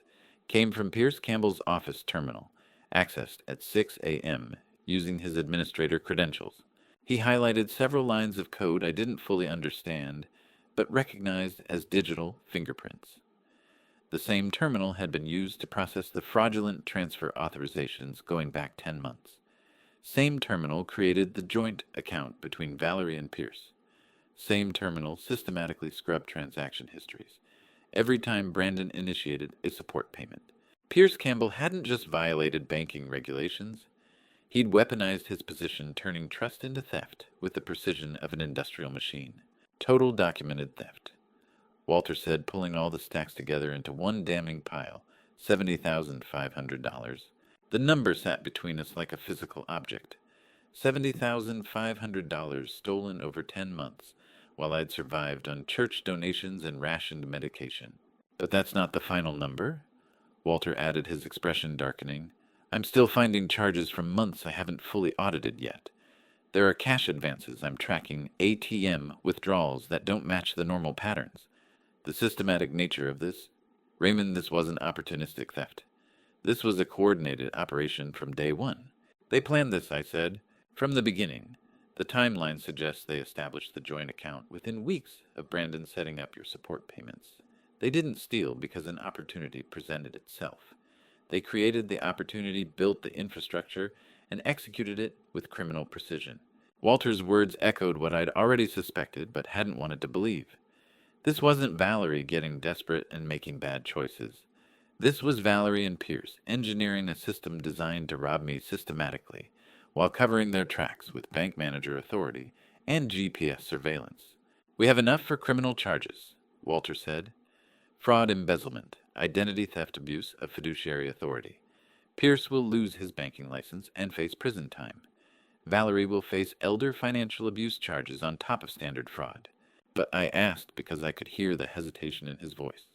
S1: came from Pierce Campbell's office terminal, accessed at 6 a.m. using his administrator credentials. He highlighted several lines of code I didn't fully understand, but recognized as digital fingerprints. The same terminal had been used to process the fraudulent transfer authorizations going back 10 months. Same terminal created the joint account between Valerie and Pierce. Same terminal systematically scrubbed transaction histories every time Brandon initiated a support payment. Pierce Campbell hadn't just violated banking regulations. He'd weaponized his position, turning trust into theft with the precision of an industrial machine. Total documented theft, Walter said, pulling all the stacks together into one damning pile. $70,500. The number sat between us like a physical object. $70,500 stolen over 10 months, while I'd survived on church donations and rationed medication. But that's not the final number, Walter added, his expression darkening. I'm still finding charges from months I haven't fully audited yet. There are cash advances I'm tracking, ATM withdrawals that don't match the normal patterns. The systematic nature of this, Raymond, this wasn't opportunistic theft. This was a coordinated operation from day one. They planned this, I said, from the beginning. The timeline suggests they established the joint account within weeks of Brandon setting up your support payments. They didn't steal because an opportunity presented itself. They created the opportunity, built the infrastructure, and executed it with criminal precision. Walter's words echoed what I'd already suspected but hadn't wanted to believe. This wasn't Valerie getting desperate and making bad choices. This was Valerie and Pierce engineering a system designed to rob me systematically, while covering their tracks with bank manager authority and GPS surveillance. We have enough for criminal charges, Walter said. Fraud, embezzlement, identity theft, abuse of fiduciary authority. Pierce will lose his banking license and face prison time. Valerie will face elder financial abuse charges on top of standard fraud. But I asked because I could hear the hesitation in his voice.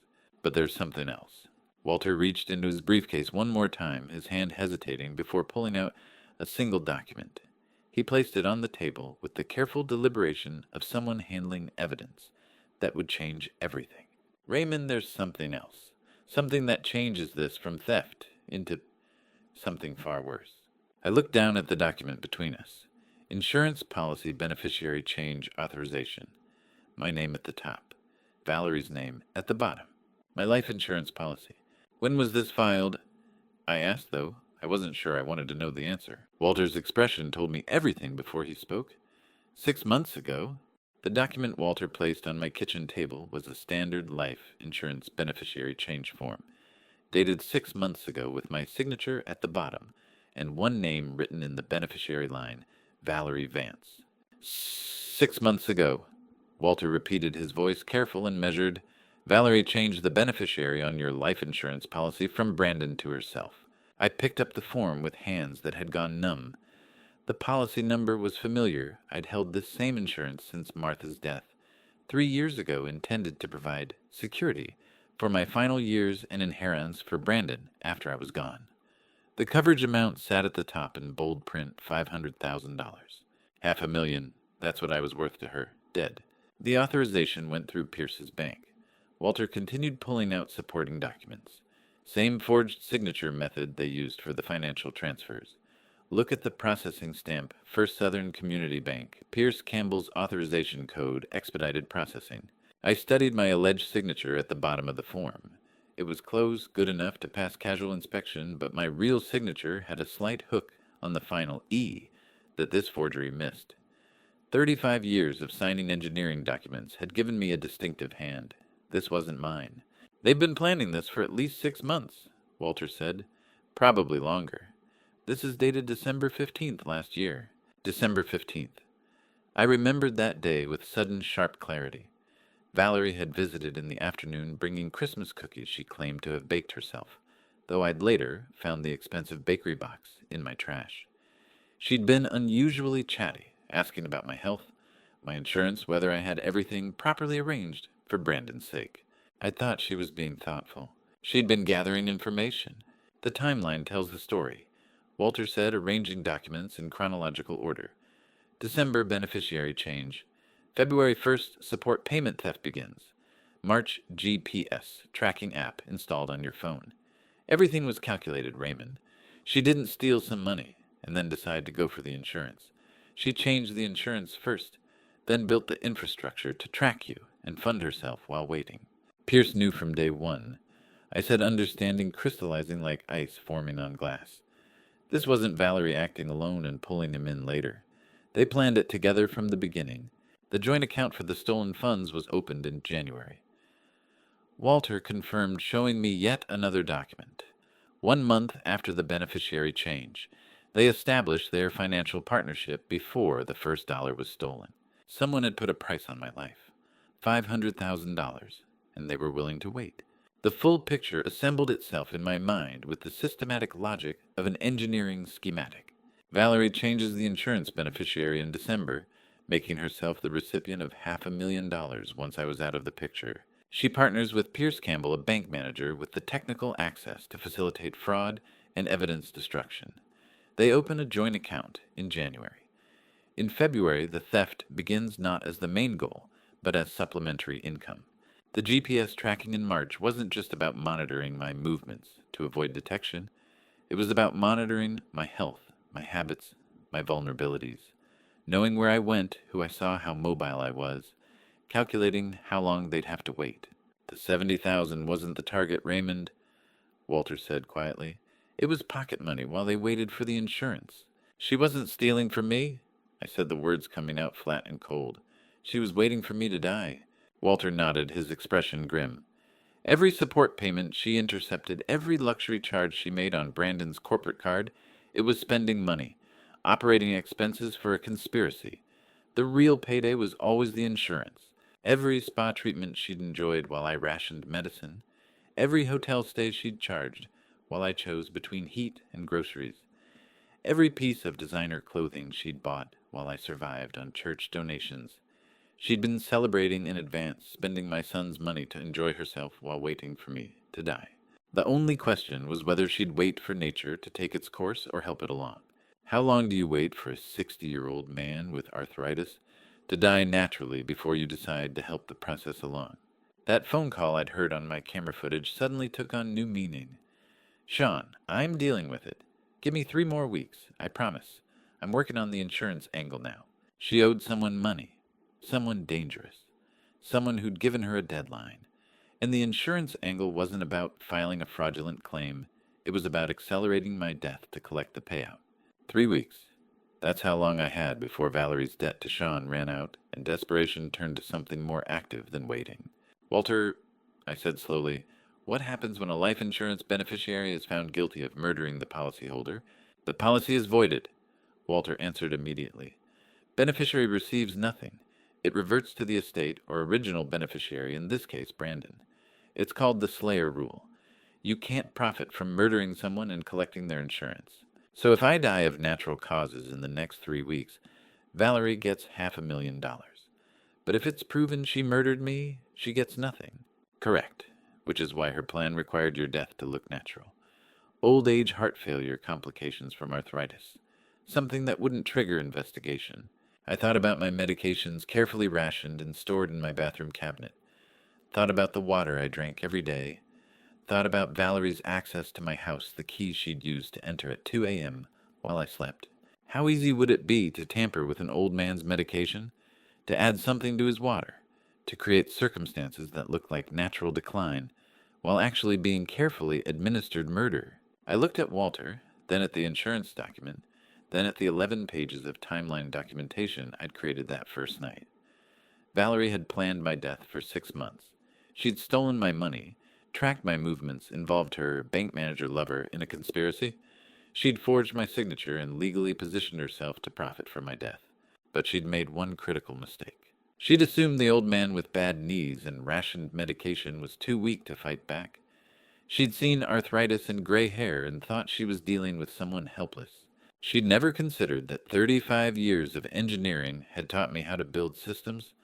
S1: But there's something else. Walter reached into his briefcase one more time, his hand hesitating before pulling out a single document. He placed it on the table with the careful deliberation of someone handling evidence that would change everything. Raymond, there's something else. Something that changes this from theft into something far worse. I looked down at the document between us. Insurance policy beneficiary change authorization. My name at the top. Valerie's name at the bottom. My life insurance policy. When was this filed? I asked, though. I wasn't sure I wanted to know the answer. Walter's expression told me everything before he spoke. 6 months ago. The document Walter placed on my kitchen table was a standard life insurance beneficiary change form, dated 6 months ago with my signature at the bottom and one name written in the beneficiary line, Valerie Vance. 6 months ago, Walter repeated, his voice careful and measured. Valerie changed the beneficiary on your life insurance policy from Brandon to herself. I picked up the form with hands that had gone numb. The policy number was familiar. I'd held this same insurance since Martha's death, 3 years ago, intended to provide security for my final years and inheritance for Brandon after I was gone. The coverage amount sat at the top in bold print, $500,000. $500,000, that's what I was worth to her, dead. The authorization went through Pierce's bank. Walter continued pulling out supporting documents. Same forged signature method they used for the financial transfers. Look at the processing stamp, First Southern Community Bank, Pierce Campbell's authorization code, expedited processing. I studied my alleged signature at the bottom of the form. It was close, good enough to pass casual inspection, but my real signature had a slight hook on the final E that this forgery missed. 35 years of signing engineering documents had given me a distinctive hand. This wasn't mine. They've been planning this for at least 6 months, Walter said. Probably longer. This is dated December 15th last year. December 15th. I remembered that day with sudden, sharp clarity. Valerie had visited in the afternoon bringing Christmas cookies she claimed to have baked herself, though I'd later found the expensive bakery box in my trash. She'd been unusually chatty, asking about my health, my insurance, whether I had everything properly arranged for Brandon's sake. I thought she was being thoughtful. She'd been gathering information. The timeline tells the story. Walter said, arranging documents in chronological order. December, beneficiary change. February 1st, support payment theft begins. March, GPS, tracking app installed on your phone. Everything was calculated, Raymond. She didn't steal some money and then decide to go for the insurance. She changed the insurance first, then built the infrastructure to track you and fund herself while waiting. Pierce knew from day one. I said, understanding crystallizing like ice forming on glass. This wasn't Valerie acting alone and pulling him in later. They planned it together from the beginning. The joint account for the stolen funds was opened in January. Walter confirmed, showing me yet another document. 1 month after the beneficiary change, they established their financial partnership before the first dollar was stolen. Someone had put a price on my life, $500,000, and they were willing to wait. The full picture assembled itself in my mind with the systematic logic of an engineering schematic. Valerie changes the insurance beneficiary in December, making herself the recipient of $500,000 once I was out of the picture. She partners with Pierce Campbell, a bank manager, with the technical access to facilitate fraud and evidence destruction. They open a joint account in January. In February, the theft begins not as the main goal, but as supplementary income. The GPS tracking in March wasn't just about monitoring my movements to avoid detection. It was about monitoring my health, my habits, my vulnerabilities. Knowing where I went, who I saw, how mobile I was, calculating how long they'd have to wait. The 70,000 wasn't the target, Raymond, Walter said quietly. It was pocket money while they waited for the insurance. She wasn't stealing from me, I said, the words coming out flat and cold. She was waiting for me to die. Walter nodded, his expression grim. Every support payment she intercepted, every luxury charge she made on Brandon's corporate card, it was spending money, operating expenses for a conspiracy. The real payday was always the insurance. Every spa treatment she'd enjoyed while I rationed medicine, every hotel stay she'd charged while I chose between heat and groceries, every piece of designer clothing she'd bought while I survived on church donations. She'd been celebrating in advance, spending my son's money to enjoy herself while waiting for me to die. The only question was whether she'd wait for nature to take its course or help it along. How long do you wait for a 60-year-old man with arthritis to die naturally before you decide to help the process along? That phone call I'd heard on my camera footage suddenly took on new meaning. Sean, I'm dealing with it. Give me 3 more weeks, I promise. I'm working on the insurance angle now. She owed someone money. Someone dangerous. Someone who'd given her a deadline. And the insurance angle wasn't about filing a fraudulent claim. It was about accelerating my death to collect the payout. 3 weeks. That's how long I had before Valerie's debt to Sean ran out and desperation turned to something more active than waiting. Walter, I said slowly, what happens when a life insurance beneficiary is found guilty of murdering the policyholder? The policy is voided, Walter answered immediately. Beneficiary receives nothing. It reverts to the estate or original beneficiary, in this case Brandon. It's called the Slayer Rule. You can't profit from murdering someone and collecting their insurance. So if I die of natural causes in the next 3 weeks, Valerie gets $500,000. But if it's proven she murdered me, she gets nothing. Correct, which is why her plan required your death to look natural. Old age heart failure complications from arthritis. Something that wouldn't trigger investigation. I thought about my medications carefully rationed and stored in my bathroom cabinet. Thought about the water I drank every day. Thought about Valerie's access to my house, the keys she'd used to enter at 2 a.m. while I slept. How easy would it be to tamper with an old man's medication? To add something to his water? To create circumstances that looked like natural decline, while actually being carefully administered murder? I looked at Walter, then at the insurance document, then at the 11 pages of timeline documentation I'd created that first night. Valerie had planned my death for 6 months. She'd stolen my money, tracked my movements, involved her bank manager lover in a conspiracy. She'd forged my signature and legally positioned herself to profit from my death. But she'd made one critical mistake. She'd assumed the old man with bad knees and rationed medication was too weak to fight back. She'd seen arthritis and gray hair and thought she was dealing with someone helpless. She'd never considered that 35 years of engineering had taught me how to build systems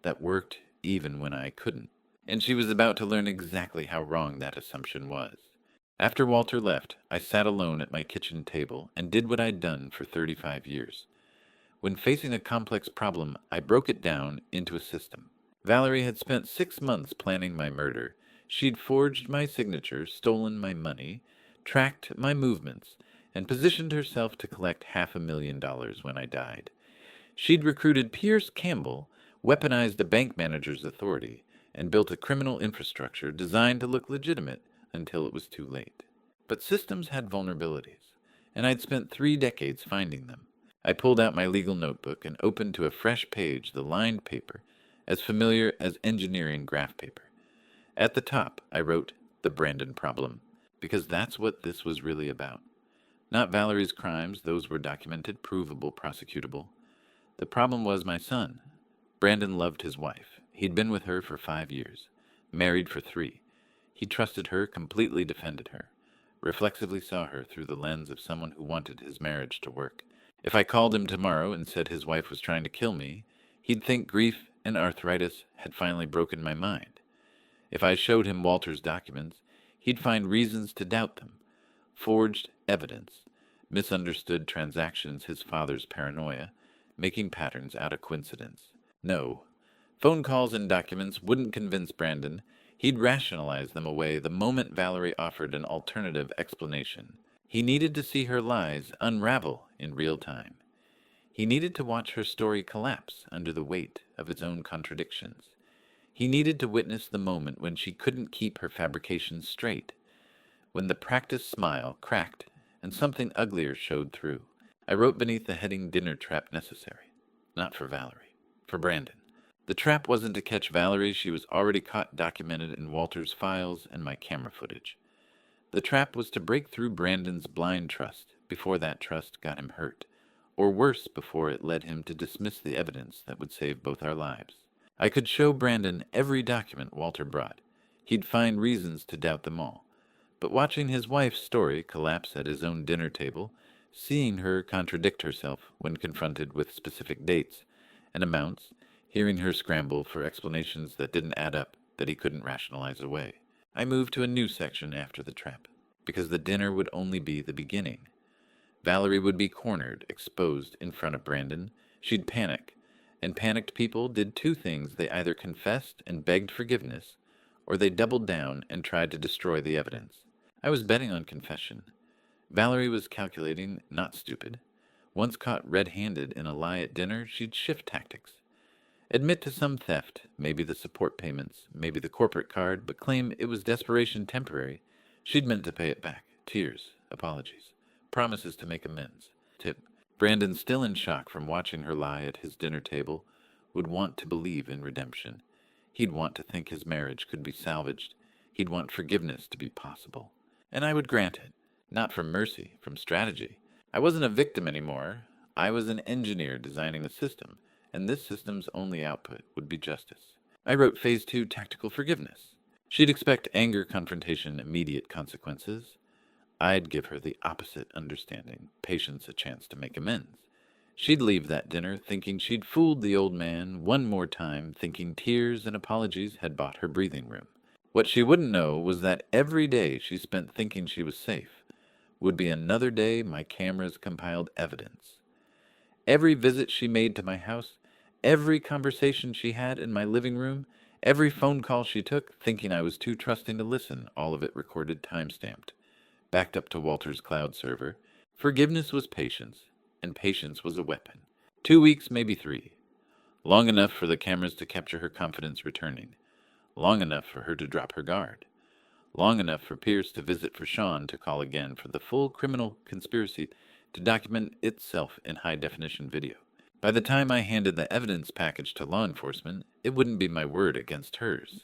S1: that worked even when I couldn't. And she was about to learn exactly how wrong that assumption was. After Walter left, I sat alone at my kitchen table and did what I'd done for 35 years. When facing a complex problem, I broke it down into a system. Valerie had spent 6 months planning my murder. She'd forged my signature, stolen my money, tracked my movements, and positioned herself to collect $500,000 when I died. She'd recruited Pierce Campbell, weaponized a bank manager's authority, and built a criminal infrastructure designed to look legitimate until it was too late. But systems had vulnerabilities, and I'd spent 3 decades finding them. I pulled out my legal notebook and opened to a fresh page the lined paper, as familiar as engineering graph paper. At the top, I wrote, "The Brandon Problem," because that's what this was really about. Not Valerie's crimes, those were documented, provable, prosecutable. The problem was my son. Brandon loved his wife. He'd been with her for 5 years, married for 3. He trusted her, completely defended her, reflexively saw her through the lens of someone who wanted his marriage to work. If I called him tomorrow and said his wife was trying to kill me, he'd think grief and arthritis had finally broken my mind. If I showed him Walter's documents, he'd find reasons to doubt them. forged evidence, misunderstood transactions, his father's paranoia, making patterns out of coincidence. No, phone calls and documents wouldn't convince Brandon. He'd rationalize them away the moment Valerie offered an alternative explanation. He needed to see her lies unravel in real time. He needed to watch her story collapse under the weight of its own contradictions. He needed to witness the moment when she couldn't keep her fabrications straight, when the practiced smile cracked and something uglier showed through. I wrote beneath the heading "Dinner Trap Necessary." Not for Valerie, for Brandon. The trap wasn't to catch Valerie. She was already caught, documented in Walter's files and my camera footage. The trap was to break through Brandon's blind trust before that trust got him hurt, or worse, before it led him to dismiss the evidence that would save both our lives. I could show Brandon every document Walter brought. He'd find reasons to doubt them all. But watching his wife's story collapse at his own dinner table, seeing her contradict herself when confronted with specific dates and amounts, hearing her scramble for explanations that didn't add up, that he couldn't rationalize away, I moved to a new section after the trap, because the dinner would only be the beginning. Valerie would be cornered, exposed in front of Brandon. She'd panic, and panicked people did two things. They either confessed and begged forgiveness, or they doubled down and tried to destroy the evidence. I was betting on confession. Valerie was calculating, not stupid. Once caught red-handed in a lie at dinner, she'd shift tactics. Admit to some theft, maybe the support payments, maybe the corporate card, but claim it was desperation temporary. She'd meant to pay it back. Tears, apologies, promises to make amends. Tip: Brandon, still in shock from watching her lie at his dinner table, would want to believe in redemption. He'd want to think his marriage could be salvaged. He'd want forgiveness to be possible. And I would grant it. Not from mercy, from strategy. I wasn't a victim anymore. I was an engineer designing a system, and this system's only output would be justice. I wrote Phase 2 tactical forgiveness. She'd expect anger, confrontation, immediate consequences. I'd give her the opposite understanding, patience, a chance to make amends. She'd leave that dinner thinking she'd fooled the old man one more time, thinking tears and apologies had bought her breathing room. What she wouldn't know was that every day she spent thinking she was safe would be another day my cameras compiled evidence. Every visit she made to my house, every conversation she had in my living room, every phone call she took, thinking I was too trusting to listen, all of it recorded, time-stamped, backed up to Walter's cloud server. Forgiveness was patience, and patience was a weapon. 2 weeks, maybe 3. Long enough for the cameras to capture her confidence returning. Long enough for her to drop her guard. Long enough for Pierce to visit, for Sean to call again, for the full criminal conspiracy to document itself in high-definition video. By the time I handed the evidence package to law enforcement, it wouldn't be my word against hers.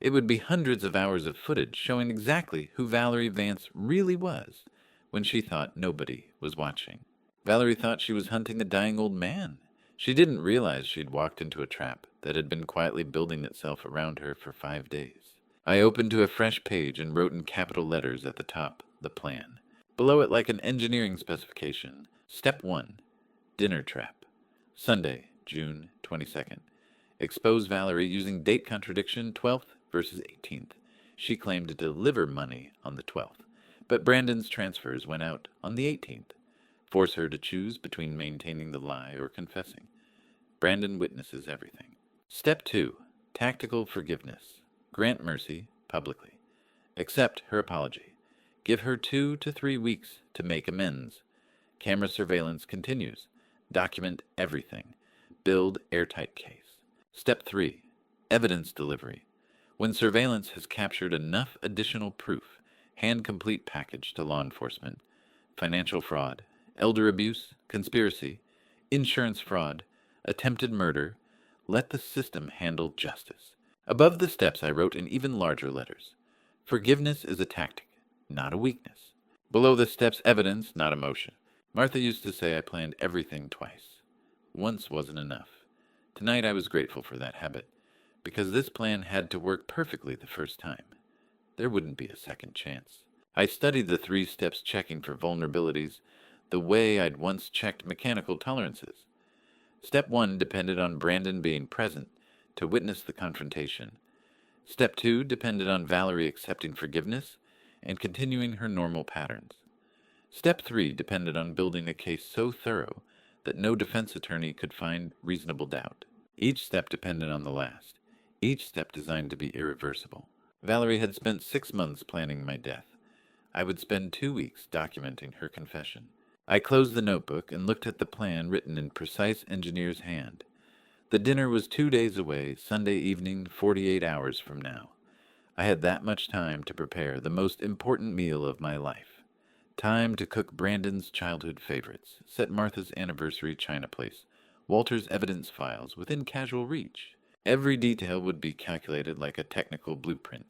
S1: It would be hundreds of hours of footage showing exactly who Valerie Vance really was when she thought nobody was watching. Valerie thought she was hunting a dying old man. She didn't realize she'd walked into a trap that had been quietly building itself around her for 5 days. I opened to a fresh page and wrote in capital letters at the top, the plan. Below it, like an engineering specification, Step 1, Dinner Trap. Sunday, June 22nd. Expose Valerie using date contradiction, 12th versus 18th. She claimed to deliver money on the 12th, but Brandon's transfers went out on the 18th. Force her to choose between maintaining the lie or confessing. Brandon witnesses everything. Step 2, Tactical Forgiveness. Grant mercy publicly. Accept her apology. Give her 2 to 3 weeks to make amends. Camera surveillance continues. Document everything. Build airtight case. Step 3, Evidence delivery. When surveillance has captured enough additional proof, hand complete package to law enforcement. Financial fraud, elder abuse, conspiracy, insurance fraud, attempted murder. Let the system handle justice. Above the steps I wrote in even larger letters. Forgiveness is a tactic, not a weakness. Below the steps, evidence, not emotion. Martha used to say I planned everything twice. Once wasn't enough. Tonight I was grateful for that habit, because this plan had to work perfectly the first time. There wouldn't be a second chance. I studied the 3 steps checking for vulnerabilities the way I'd once checked mechanical tolerances. Step 1 depended on Brandon being present to witness the confrontation. Step 2 depended on Valerie accepting forgiveness, and continuing her normal patterns. Step 3 depended on building a case so thorough that no defense attorney could find reasonable doubt. Each step depended on the last, each step designed to be irreversible. Valerie had spent 6 months planning my death. I would spend 2 weeks documenting her confession. I closed the notebook and looked at the plan written in precise engineer's hand. The dinner was 2 days away, Sunday evening, 48 hours from now. I had that much time to prepare the most important meal of my life. Time to cook Brandon's childhood favorites, set Martha's anniversary china place, Walter's evidence files within casual reach. Every detail would be calculated like a technical blueprint,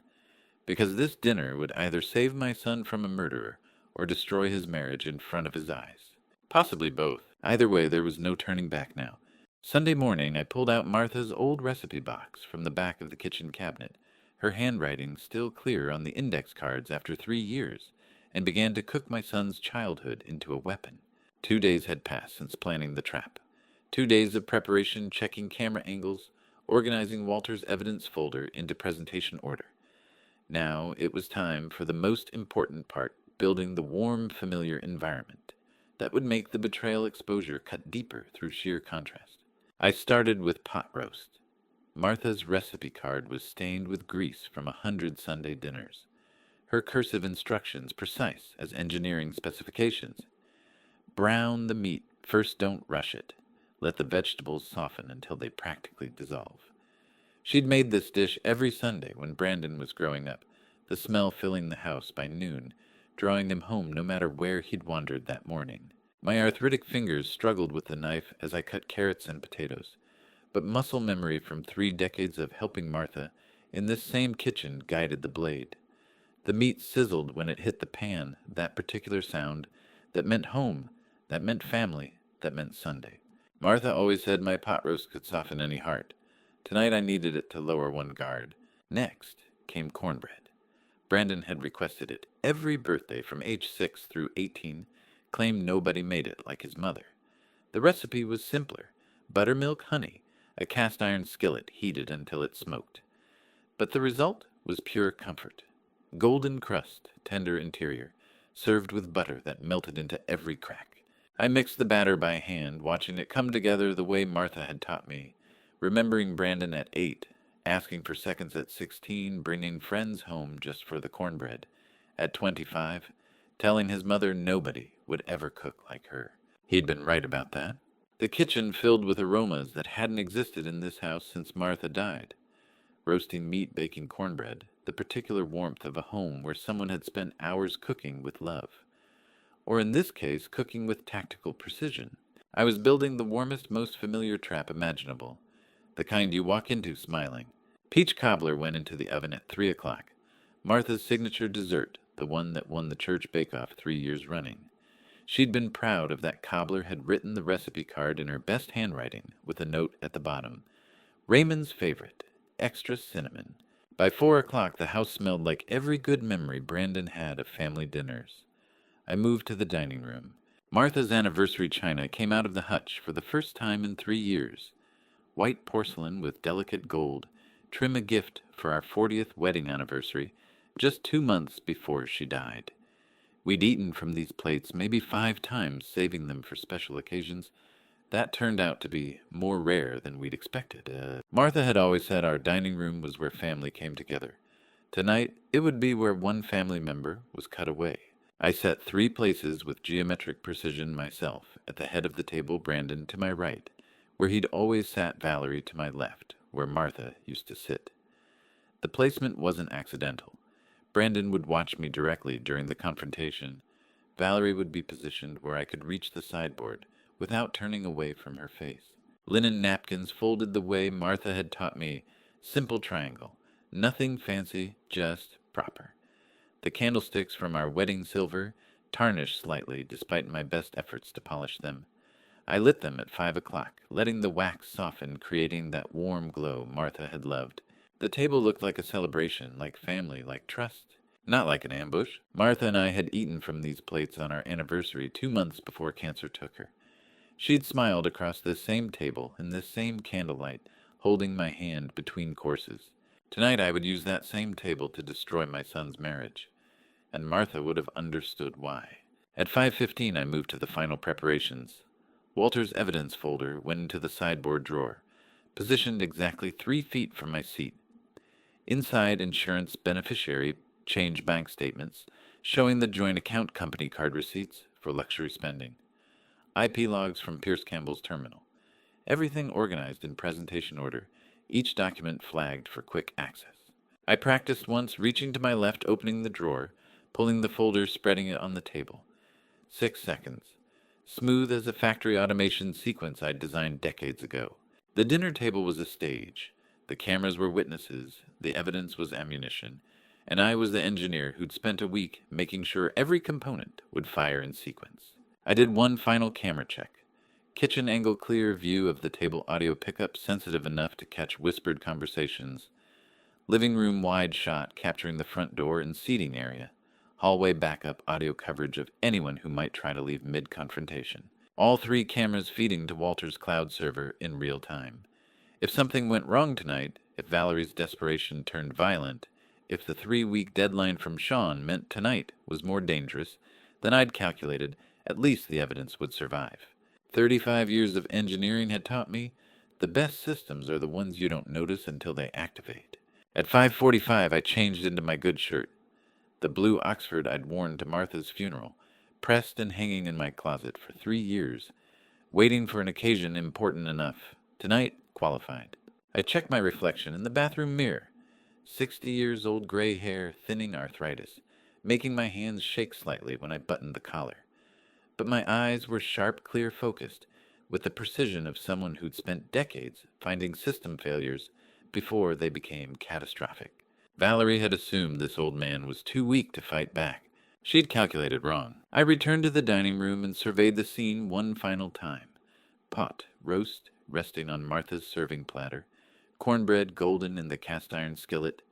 S1: because this dinner would either save my son from a murderer or destroy his marriage in front of his eyes. Possibly both. Either way, there was no turning back now. Sunday morning, I pulled out Martha's old recipe box from the back of the kitchen cabinet, her handwriting still clear on the index cards after 3 years, and began to cook my son's childhood into a weapon. 2 days had passed since planning the trap. 2 days of preparation, checking camera angles, organizing Walter's evidence folder into presentation order. Now it was time for the most important part, building the warm, familiar environment that would make the betrayal exposure cut deeper through sheer contrast. I started with pot roast. Martha's recipe card was stained with grease from 100 Sunday dinners. Her cursive instructions precise as engineering specifications. Brown the meat, first don't rush it. Let the vegetables soften until they practically dissolve. She'd made this dish every Sunday when Brandon was growing up, the smell filling the house by noon, drawing him home no matter where he'd wandered that morning. My arthritic fingers struggled with the knife as I cut carrots and potatoes, but muscle memory from 3 decades of helping Martha in this same kitchen guided the blade. The meat sizzled when it hit the pan, that particular sound that meant home, that meant family, that meant Sunday. Martha always said my pot roast could soften any heart. Tonight I needed it to lower one guard. Next came cornbread. Brandon had requested it every birthday from age 6 through 18, claimed nobody made it like his mother. The recipe was simpler: buttermilk, honey, a cast iron skillet heated until it smoked. But the result was pure comfort. Golden crust, tender interior, served with butter that melted into every crack. I mixed the batter by hand, watching it come together the way Martha had taught me, remembering Brandon at 8, asking for seconds at 16, bringing friends home just for the cornbread. At 25, telling his mother nobody would ever cook like her. He'd been right about that. The kitchen filled with aromas that hadn't existed in this house since Martha died. Roasting meat, baking cornbread, the particular warmth of a home where someone had spent hours cooking with love. Or in this case, cooking with tactical precision. I was building the warmest, most familiar trap imaginable, the kind you walk into smiling. Peach cobbler went into the oven at 3 o'clock. Martha's signature dessert, the one that won the church bake-off 3 years running. She'd been proud of that. Cobbler had written the recipe card in her best handwriting with a note at the bottom. Raymond's favorite, extra cinnamon. By 4 o'clock, the house smelled like every good memory Brandon had of family dinners. I moved to the dining room. Martha's anniversary china came out of the hutch for the first time in 3 years. White porcelain with delicate gold, trim a gift for our 40th wedding anniversary, just 2 months before she died. We'd eaten from these plates maybe 5 times, saving them for special occasions. That turned out to be more rare than we'd expected. Martha had always said our dining room was where family came together. Tonight, it would be where one family member was cut away. I set 3 places with geometric precision myself, at the head of the table Brandon to my right, where he'd always sat Valerie to my left, where Martha used to sit. The placement wasn't accidental. Brandon would watch me directly during the confrontation. Valerie would be positioned where I could reach the sideboard without turning away from her face. Linen napkins folded the way Martha had taught me. Simple triangle. Nothing fancy, just proper. The candlesticks from our wedding silver, tarnished slightly despite my best efforts to polish them. I lit them at 5 o'clock, letting the wax soften, creating that warm glow Martha had loved. The table looked like a celebration, like family, like trust. Not like an ambush. Martha and I had eaten from these plates on our anniversary 2 months before cancer took her. She'd smiled across this same table in this same candlelight, holding my hand between courses. Tonight I would use that same table to destroy my son's marriage. and Martha would have understood why. At 5:15, I moved to the final preparations. Walter's evidence folder went into the sideboard drawer, positioned exactly 3 feet from my seat. Inside, insurance beneficiary change bank statements showing the joint account company card receipts for luxury spending. IP logs from Pierce Campbell's terminal. Everything organized in presentation order, each document flagged for quick access. I practiced once reaching to my left, opening the drawer, pulling the folder, spreading it on the table. 6 seconds. Smooth as a factory automation sequence I'd designed decades ago. The dinner table was a stage. The cameras were witnesses, the evidence was ammunition, and I was the engineer who'd spent a week making sure every component would fire in sequence. I did one final camera check. Kitchen angle clear view of the table audio pickup sensitive enough to catch whispered conversations. Living room wide shot capturing the front door and seating area. Hallway backup audio coverage of anyone who might try to leave mid-confrontation. All 3 cameras feeding to Walter's cloud server in real time. If something went wrong tonight, if Valerie's desperation turned violent, if the 3-week deadline from Sean meant tonight was more dangerous, then I'd calculated at least the evidence would survive. 35 years of engineering had taught me the best systems are the ones you don't notice until they activate. At 5:45, I changed into my good shirt. The blue Oxford I'd worn to Martha's funeral, pressed and hanging in my closet for 3 years, waiting for an occasion important enough. Tonight, qualified. I checked my reflection in the bathroom mirror. 60 years old gray hair, thinning arthritis, making my hands shake slightly when I buttoned the collar. But my eyes were sharp, clear focused, with the precision of someone who'd spent decades finding system failures before they became catastrophic. Valerie had assumed this old man was too weak to fight back. She'd calculated wrong. I returned to the dining room and surveyed the scene one final time. Pot, roast, resting on Martha's serving platter, cornbread golden in the cast-iron skillet,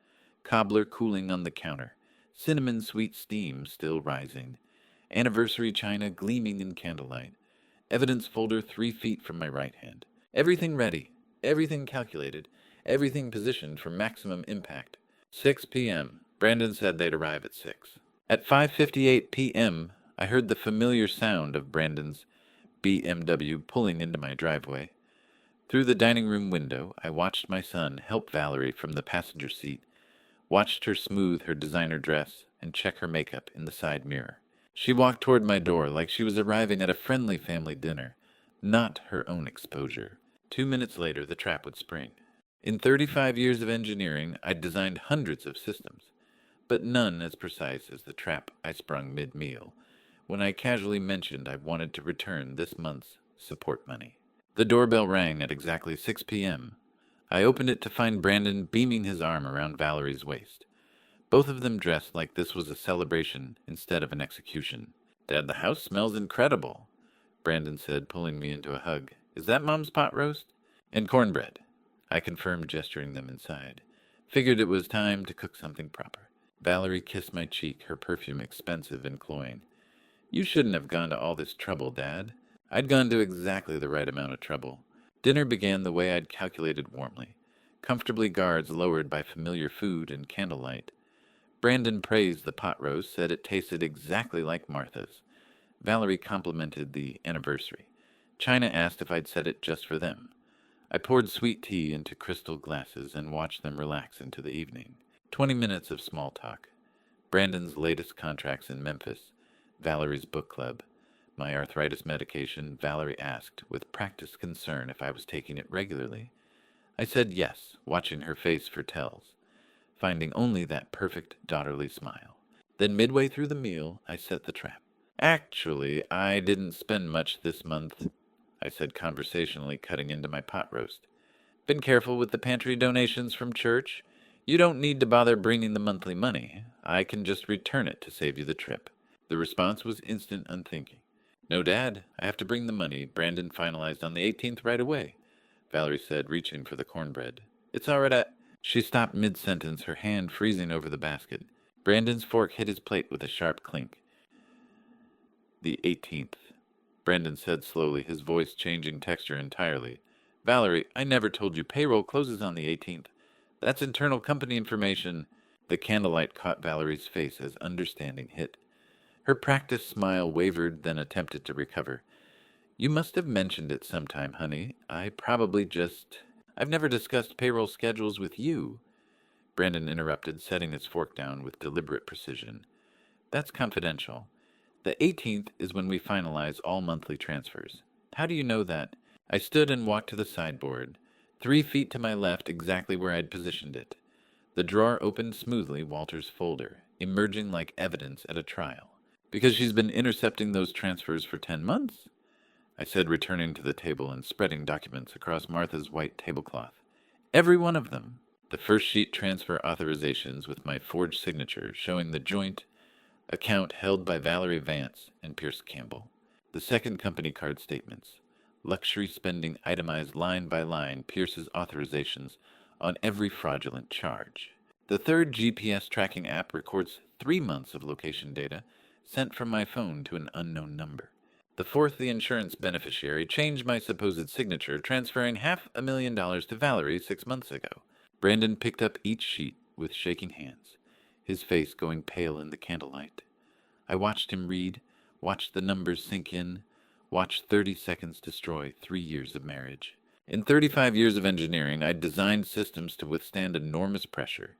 S1: cobbler cooling on the counter, cinnamon-sweet steam still rising, anniversary china gleaming in candlelight, evidence folder 3 feet from my right hand. Everything ready, everything calculated, everything positioned for maximum impact. 6 p.m. Brandon said they'd arrive at 6. At 5:58 p.m., I heard the familiar sound of Brandon's BMW pulling into my driveway. Through the dining room window, I watched my son help Valerie from the passenger seat, watched her smooth her designer dress and check her makeup in the side mirror. She walked toward my door like she was arriving at a friendly family dinner, not her own exposure. 2 minutes later, the trap would spring. In 35 years of engineering, I'd designed hundreds of systems, but none as precise as the trap I sprung mid-meal, when I casually mentioned I wanted to return this month's support money. The doorbell rang at exactly 6 p.m. I opened it to find Brandon beaming his arm around Valerie's waist. Both of them dressed like this was a celebration instead of an execution. "Dad, the house smells incredible," Brandon said, pulling me into a hug. "Is that Mom's pot roast?" "And cornbread," I confirmed, gesturing them inside. Figured it was time to cook something proper. Valerie kissed my cheek, her perfume expensive and cloying. "You shouldn't have gone to all this trouble, Dad." I'd gone to exactly the right amount of trouble. Dinner began the way I'd calculated warmly. Comfortably guards lowered by familiar food and candlelight. Brandon praised the pot roast, said it tasted exactly like Martha's. Valerie complimented the anniversary. China asked if I'd set it just for them. I poured sweet tea into crystal glasses and watched them relax into the evening. 20 minutes of small talk. Brandon's latest contracts in Memphis. Valerie's book club. My arthritis medication, Valerie asked, with practiced concern if I was taking it regularly. I said yes, watching her face for tells, finding only that perfect daughterly smile. Then midway through the meal, I set the trap. "Actually, I didn't spend much this month," I said conversationally, cutting into my pot roast. "Been careful with the pantry donations from church. You don't need to bother bringing the monthly money. I can just return it to save you the trip." The response was instant unthinking. "No, Dad, I have to bring the money. Brandon finalized on the 18th right away," Valerie said, reaching for the cornbread. "It's all right, She stopped mid-sentence, her hand freezing over the basket. Brandon's fork hit his plate with a sharp clink. "The 18th, Brandon said slowly, his voice changing texture entirely. "Valerie, I never told you payroll closes on the 18th. That's internal company information." The candlelight caught Valerie's face as understanding hit. Her practiced smile wavered, then attempted to recover. You must have mentioned it sometime, honey. I've never discussed payroll schedules with you. Brandon interrupted, setting his fork down with deliberate precision. That's confidential. The 18th is when we finalize all monthly transfers. How do you know that? I stood and walked to the sideboard, 3 feet to my left, exactly where I'd positioned it. The drawer opened smoothly, Walter's folder, emerging like evidence at a trial. Because she's been intercepting those transfers for 10 months? I said, returning to the table and spreading documents across Martha's white tablecloth. Every one of them. The first sheet transfer authorizations with my forged signature showing the joint account held by Valerie Vance and Pierce Campbell. The second company card statements. Luxury spending itemized line by line Pierce's authorizations on every fraudulent charge. The third GPS tracking app records 3 months of location data sent from my phone to an unknown number. The fourth, the insurance beneficiary, changed my supposed signature, transferring $500,000 to Valerie 6 months ago. Brandon picked up each sheet with shaking hands, his face going pale in the candlelight. I watched him read, watched the numbers sink in, watched 30 seconds destroy 3 years of marriage. In 35 years of engineering, I'd designed systems to withstand enormous pressure.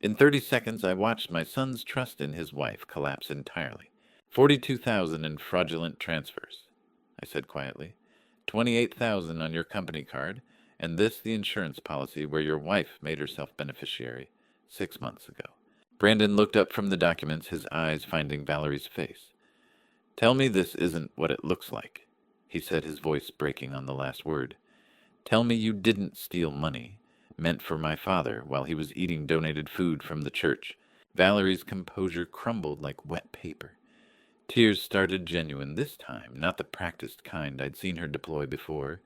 S1: In 30 seconds, I watched my son's trust in his wife collapse entirely. 42,000 in fraudulent transfers, I said quietly. 28,000 on your company card, and this the insurance policy where your wife made herself beneficiary 6 months ago. Brandon looked up from the documents, his eyes finding Valerie's face. Tell me this isn't what it looks like, he said, his voice breaking on the last word. Tell me you didn't steal money meant for my father while he was eating donated food from the church. Valerie's composure crumbled like wet paper. Tears started genuine this time, not the practiced kind I'd seen her deploy before.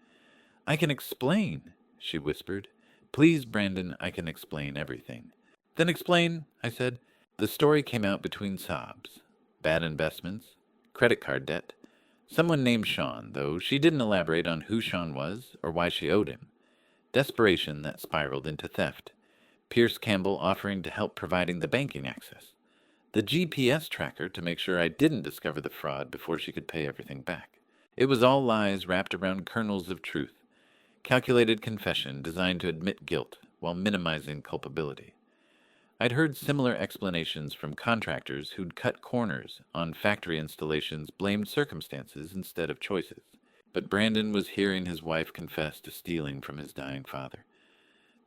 S1: I can explain, she whispered. Please, Brandon, I can explain everything. Then explain, I said. The story came out between sobs. Bad investments, credit card debt. Someone named Sean, though she didn't elaborate on who Sean was or why she owed him. Desperation that spiraled into theft. Pierce Campbell offering to help providing the banking access. The GPS tracker to make sure I didn't discover the fraud before she could pay everything back. It was all lies wrapped around kernels of truth. Calculated confession designed to admit guilt while minimizing culpability. I'd heard similar explanations from contractors who'd cut corners on factory installations, blamed circumstances instead of choices. But Brandon was hearing his wife confess to stealing from his dying father.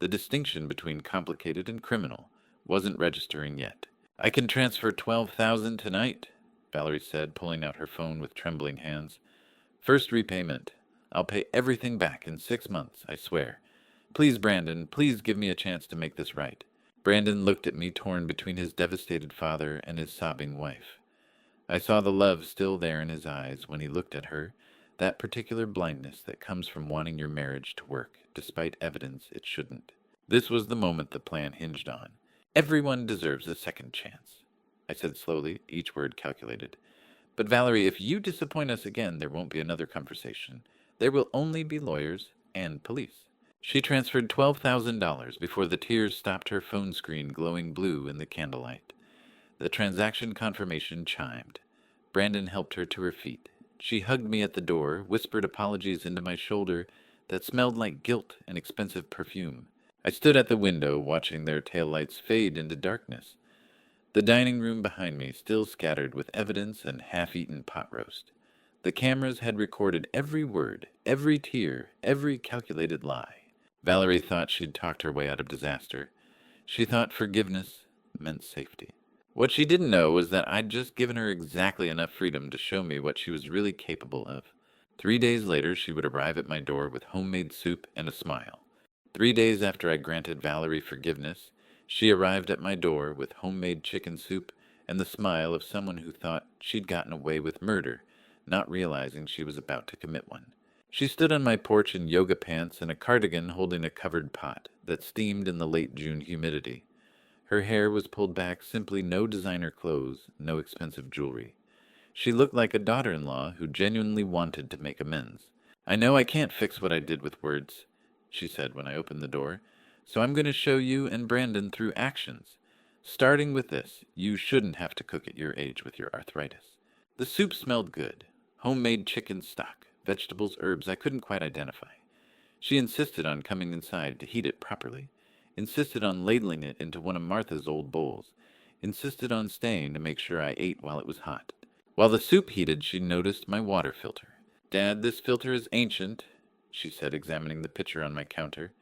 S1: The distinction between complicated and criminal wasn't registering yet. I can transfer 12,000 tonight, Valerie said, pulling out her phone with trembling hands. First repayment. I'll pay everything back in 6 months, I swear. Please, Brandon, please give me a chance to make this right. Brandon looked at me, torn between his devastated father and his sobbing wife. I saw the love still there in his eyes when he looked at her, that particular blindness that comes from wanting your marriage to work, despite evidence it shouldn't. This was the moment the plan hinged on. Everyone deserves a second chance, I said slowly, each word calculated. But Valerie, if you disappoint us again, there won't be another conversation. There will only be lawyers and police. She transferred $12,000 before the tears stopped her phone screen glowing blue in the candlelight. The transaction confirmation chimed. Brandon helped her to her feet. She hugged me at the door, whispered apologies into my shoulder that smelled like guilt and expensive perfume. I stood at the window, watching their taillights fade into darkness. The dining room behind me still scattered with evidence and half-eaten pot roast. The cameras had recorded every word, every tear, every calculated lie. Valerie thought she'd talked her way out of disaster. She thought forgiveness meant safety. What she didn't know was that I'd just given her exactly enough freedom to show me what she was really capable of. 3 days later, she would arrive at my door with homemade soup and a smile. 3 days after I granted Valerie forgiveness, she arrived at my door with homemade chicken soup and the smile of someone who thought she'd gotten away with murder, not realizing she was about to commit one. She stood on my porch in yoga pants and a cardigan holding a covered pot that steamed in the late June humidity. Her hair was pulled back, simply no designer clothes, no expensive jewelry. She looked like a daughter-in-law who genuinely wanted to make amends. I know I can't fix what I did with words, she said when I opened the door, so I'm going to show you and Brandon through actions. Starting with this, you shouldn't have to cook at your age with your arthritis. The soup smelled good. Homemade chicken stock, vegetables, herbs I couldn't quite identify. She insisted on coming inside to heat it properly, insisted on ladling it into one of Martha's old bowls, insisted on staying to make sure I ate while it was hot. While the soup heated, she noticed my water filter. "Dad, this filter is ancient," she said, examining the pitcher on my counter.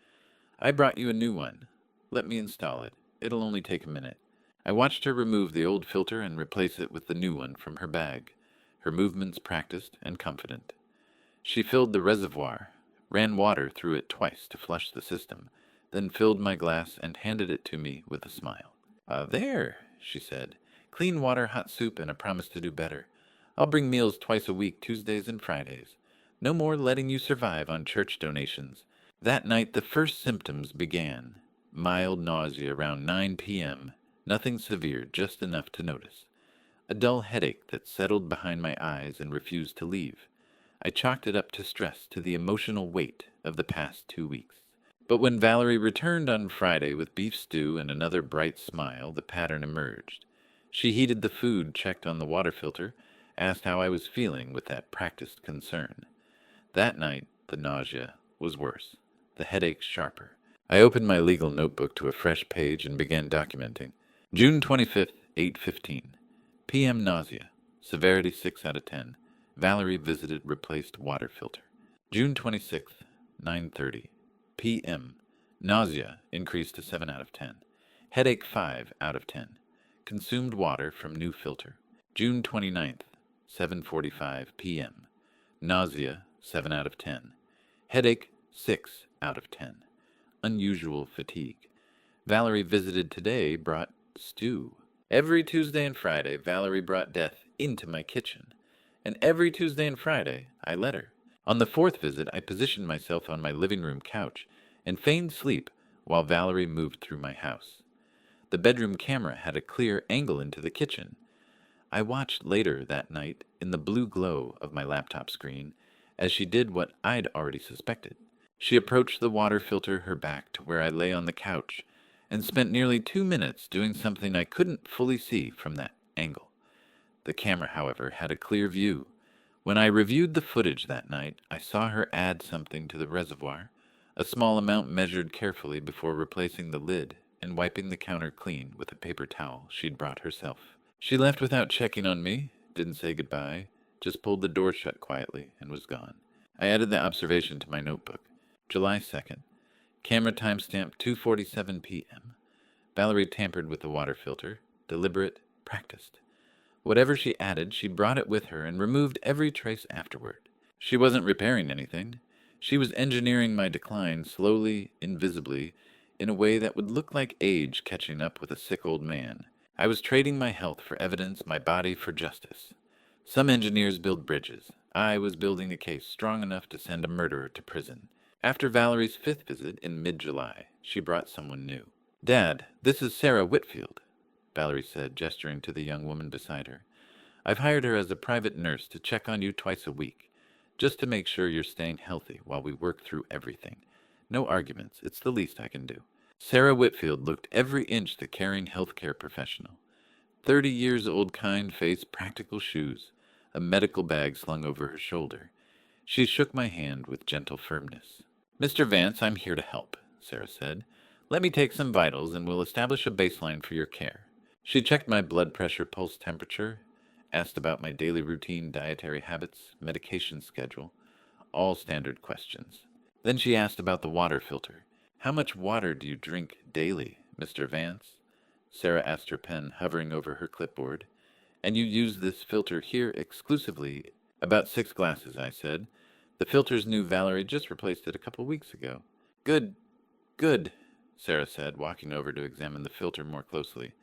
S1: "I brought you a new one. Let me install it. It'll only take a minute." I watched her remove the old filter and replace it with the new one from her bag, her movements practiced and confident. She filled the reservoir, ran water through it twice to flush the system, then filled my glass and handed it to me with a smile. "There," she said. "Clean water, hot soup, and a promise to do better. I'll bring meals twice a week, Tuesdays and Fridays. No more letting you survive on church donations." That night the first symptoms began. Mild nausea around 9 p.m., nothing severe, just enough to notice. A dull headache that settled behind my eyes and refused to leave. I chalked it up to stress, to the emotional weight of the past 2 weeks. But when Valerie returned on Friday with beef stew and another bright smile, the pattern emerged. She heated the food, checked on the water filter, asked how I was feeling with that practiced concern. That night, the nausea was worse, the headache sharper. I opened my legal notebook to a fresh page and began documenting. June 25th, 8:15. p.m. nausea. Severity 6 out of 10. Valerie visited replaced water filter. June 26th, 9:30. p.m. Nausea increased to 7 out of 10. Headache 5 out of 10. Consumed water from new filter. June 29th, 7:45 p.m. Nausea 7 out of 10. Headache 6 out of 10. Unusual fatigue. Valerie visited today, brought stew. Every Tuesday and Friday, Valerie brought death into my kitchen. And every Tuesday and Friday, I let her. On the fourth visit, I positioned myself on my living room couch and feigned sleep while Valerie moved through my house. The bedroom camera had a clear angle into the kitchen. I watched later that night in the blue glow of my laptop screen as she did what I'd already suspected. She approached the water filter, her back to where I lay on the couch, and spent nearly 2 minutes doing something I couldn't fully see from that angle. The camera, however, had a clear view. When I reviewed the footage that night, I saw her add something to the reservoir, a small amount measured carefully before replacing the lid and wiping the counter clean with a paper towel she'd brought herself. She left without checking on me, didn't say goodbye, just pulled the door shut quietly and was gone. I added the observation to my notebook. July 2nd. Camera timestamp 2:47 p.m. Valerie tampered with the water filter. Deliberate, practiced. Whatever she added, she brought it with her and removed every trace afterward. She wasn't repairing anything. She was engineering my decline slowly, invisibly, in a way that would look like age catching up with a sick old man. I was trading my health for evidence, my body for justice. Some engineers build bridges. I was building a case strong enough to send a murderer to prison. After Valerie's fifth visit in mid-July, she brought someone new. "Dad, this is Sarah Whitfield," Valerie said, gesturing to the young woman beside her. "I've hired her as a private nurse to check on you twice a week, just to make sure you're staying healthy while we work through everything. No arguments, it's the least I can do." Sarah Whitfield looked every inch the caring healthcare professional. 30 years old, kind face, practical shoes, a medical bag slung over her shoulder. She shook my hand with gentle firmness. "Mr. Vance, I'm here to help," Sarah said. "Let me take some vitals and we'll establish a baseline for your care." She checked my blood pressure, pulse temperature, asked about my daily routine, dietary habits, medication schedule, all standard questions. Then she asked about the water filter. "How much water do you drink daily, Mr. Vance?" Sarah asked, her pen hovering over her clipboard. "And you use this filter here exclusively?" "About 6 glasses," I said. "The filter's new. Valerie just replaced it a couple weeks ago." Good, Sarah said, walking over to examine the filter more closely.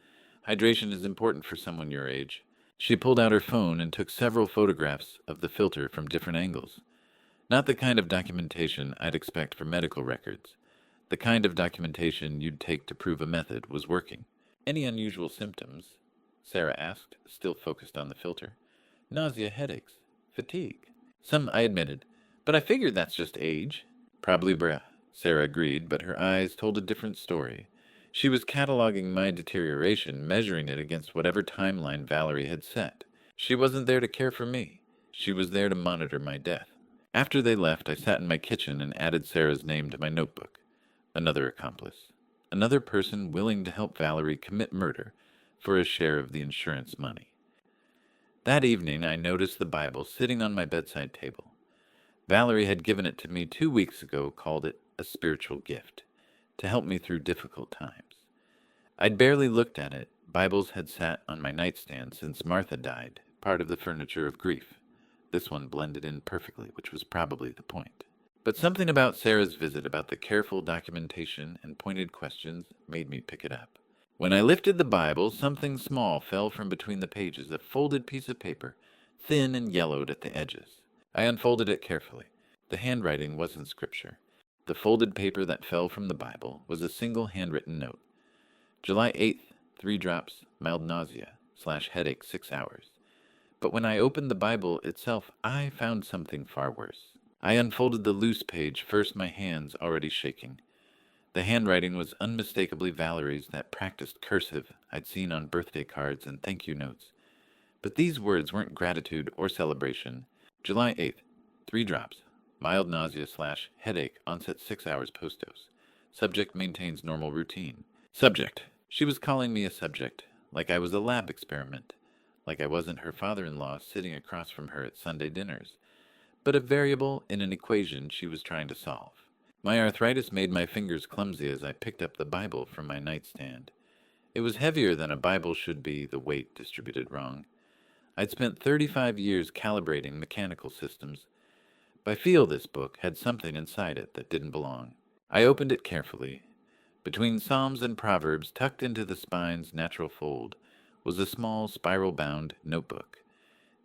S1: "Hydration is important for someone your age." She pulled out her phone and took several photographs of the filter from different angles. Not the kind of documentation I'd expect for medical records. The kind of documentation you'd take to prove a method was working. "Any unusual symptoms?" Sarah asked, still focused on the filter. "Nausea, headaches, fatigue." "Some," I admitted, "but I figured that's just age." "Probably Sarah agreed, but her eyes told a different story. She was cataloging my deterioration, measuring it against whatever timeline Valerie had set. She wasn't there to care for me. She was there to monitor my death. After they left, I sat in my kitchen and added Sarah's name to my notebook. Another accomplice. Another person willing to help Valerie commit murder for a share of the insurance money. That evening, I noticed the Bible sitting on my bedside table. Valerie had given it to me 2 weeks ago, called it a spiritual gift, to help me through difficult times. I'd barely looked at it. Bibles had sat on my nightstand since Martha died, part of the furniture of grief. This one blended in perfectly, which was probably the point. But something about Sarah's visit, about the careful documentation and pointed questions, made me pick it up. When I lifted the Bible, something small fell from between the pages, a folded piece of paper, thin and yellowed at the edges. I unfolded it carefully. The handwriting wasn't scripture. The folded paper that fell from the Bible was a single handwritten note. July 8th, 3 drops, mild nausea / headache 6 hours. But when I opened the Bible itself, I found something far worse. I unfolded the loose page, first my hands already shaking. The handwriting was unmistakably Valerie's, that practiced cursive I'd seen on birthday cards and thank you notes. But these words weren't gratitude or celebration. July 8th, 3 drops, mild nausea / headache, onset 6 hours post-dose. Subject maintains normal routine. Subject. She was calling me a subject, like I was a lab experiment, like I wasn't her father-in-law sitting across from her at Sunday dinners, but a variable in an equation she was trying to solve. My arthritis made my fingers clumsy as I picked up the Bible from my nightstand. It was heavier than a Bible should be, the weight distributed wrong. I'd spent 35 years calibrating mechanical systems, but I feel this book had something inside it that didn't belong. I opened it carefully. Between Psalms and Proverbs, tucked into the spine's natural fold, was a small spiral-bound notebook,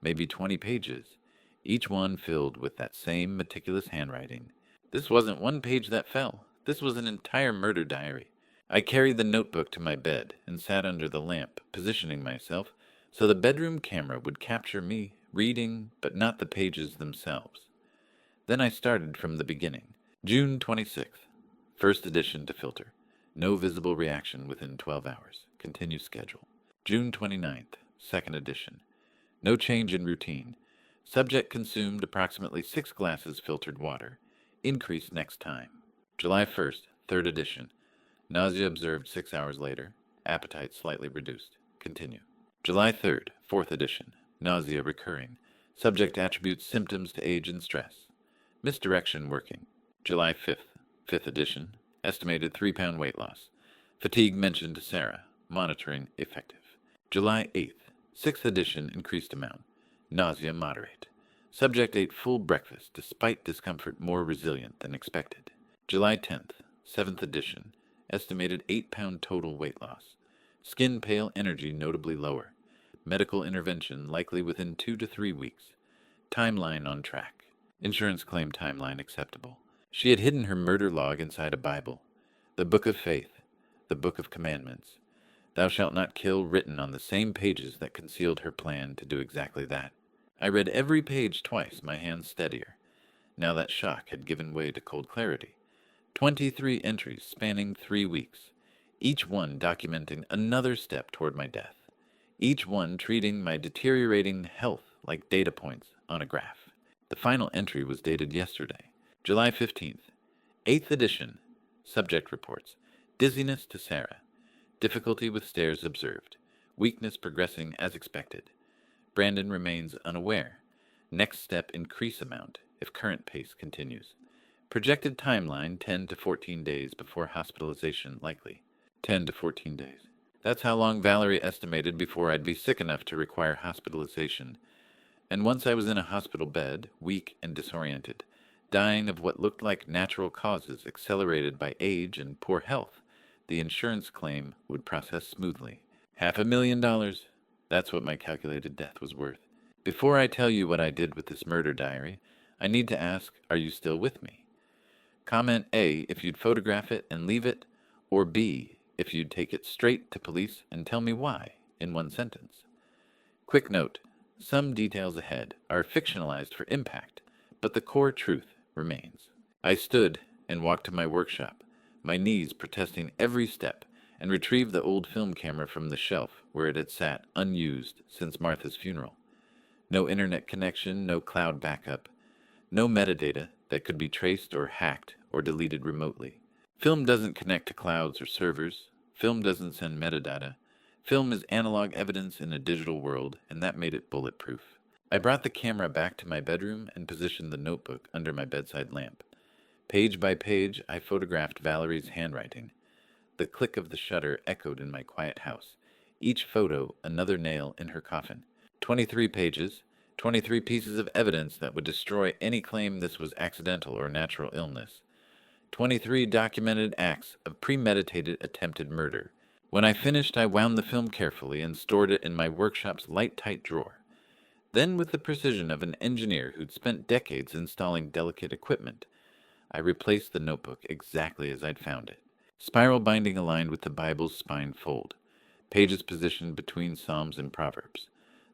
S1: maybe 20 pages, each one filled with that same meticulous handwriting. This wasn't one page that fell. This was an entire murder diary. I carried the notebook to my bed and sat under the lamp, positioning myself so the bedroom camera would capture me reading, but not the pages themselves. Then I started from the beginning. June 26th. First edition to filter. No visible reaction within 12 hours. Continue schedule. June 29th. Second edition. No change in routine. Subject consumed approximately 6 glasses filtered water. Increase next time. July 1st. Third edition. Nausea observed 6 hours later. Appetite slightly reduced. Continue. July 3rd. Fourth edition. Nausea recurring. Subject attributes symptoms to age and stress. Misdirection working. July 5th. Fifth edition. Estimated 3-pound weight loss. Fatigue mentioned to Sarah. Monitoring effective. July 8th. Sixth edition. Increased amount. Nausea moderate. Subject ate full breakfast, despite discomfort more resilient than expected. July 10th. Seventh edition. Estimated 8-pound total weight loss. Skin pale, energy notably lower. Medical intervention likely within 2 to 3 weeks. Timeline on track. Insurance claim timeline acceptable. She had hidden her murder log inside a Bible. The Book of Faith. The Book of Commandments. Thou shalt not kill written on the same pages that concealed her plan to do exactly that. I read every page twice, my hands steadier. Now that shock had given way to cold clarity. 23 entries spanning 3 weeks, each one documenting another step toward my death, each one treating my deteriorating health like data points on a graph. The final entry was dated yesterday, July 15th. 8th edition. Subject reports. Dizziness to Sarah. Difficulty with stairs observed. Weakness progressing as expected. Brandon remains unaware. Next step increase amount if current pace continues. Projected timeline 10 to 14 days before hospitalization likely. 10 to 14 days. That's how long Valerie estimated before I'd be sick enough to require hospitalization. And once I was in a hospital bed, weak and disoriented, dying of what looked like natural causes accelerated by age and poor health, the insurance claim would process smoothly. $500,000. That's what my calculated death was worth. Before I tell you what I did with this murder diary, I need to ask, are you still with me? Comment A if you'd photograph it and leave it, or B if you'd take it straight to police and tell me why, in one sentence. Quick note, some details ahead are fictionalized for impact, but the core truth remains. I stood and walked to my workshop, my knees protesting every step, and retrieved the old film camera from the shelf where it had sat unused since Martha's funeral. No internet connection, no cloud backup, no metadata that could be traced or hacked or deleted remotely. Film doesn't connect to clouds or servers. Film doesn't send metadata. Film is analog evidence in a digital world, and that made it bulletproof. I brought the camera back to my bedroom and positioned the notebook under my bedside lamp. Page by page, I photographed Valerie's handwriting. The click of the shutter echoed in my quiet house. Each photo, another nail in her coffin. 23 pages, 23 pieces of evidence that would destroy any claim this was accidental or natural illness. 23 documented acts of premeditated attempted murder. When I finished, I wound the film carefully and stored it in my workshop's light-tight drawer. Then, with the precision of an engineer who'd spent decades installing delicate equipment, I replaced the notebook exactly as I'd found it. Spiral binding aligned with the Bible's spine fold. Pages positioned between Psalms and Proverbs.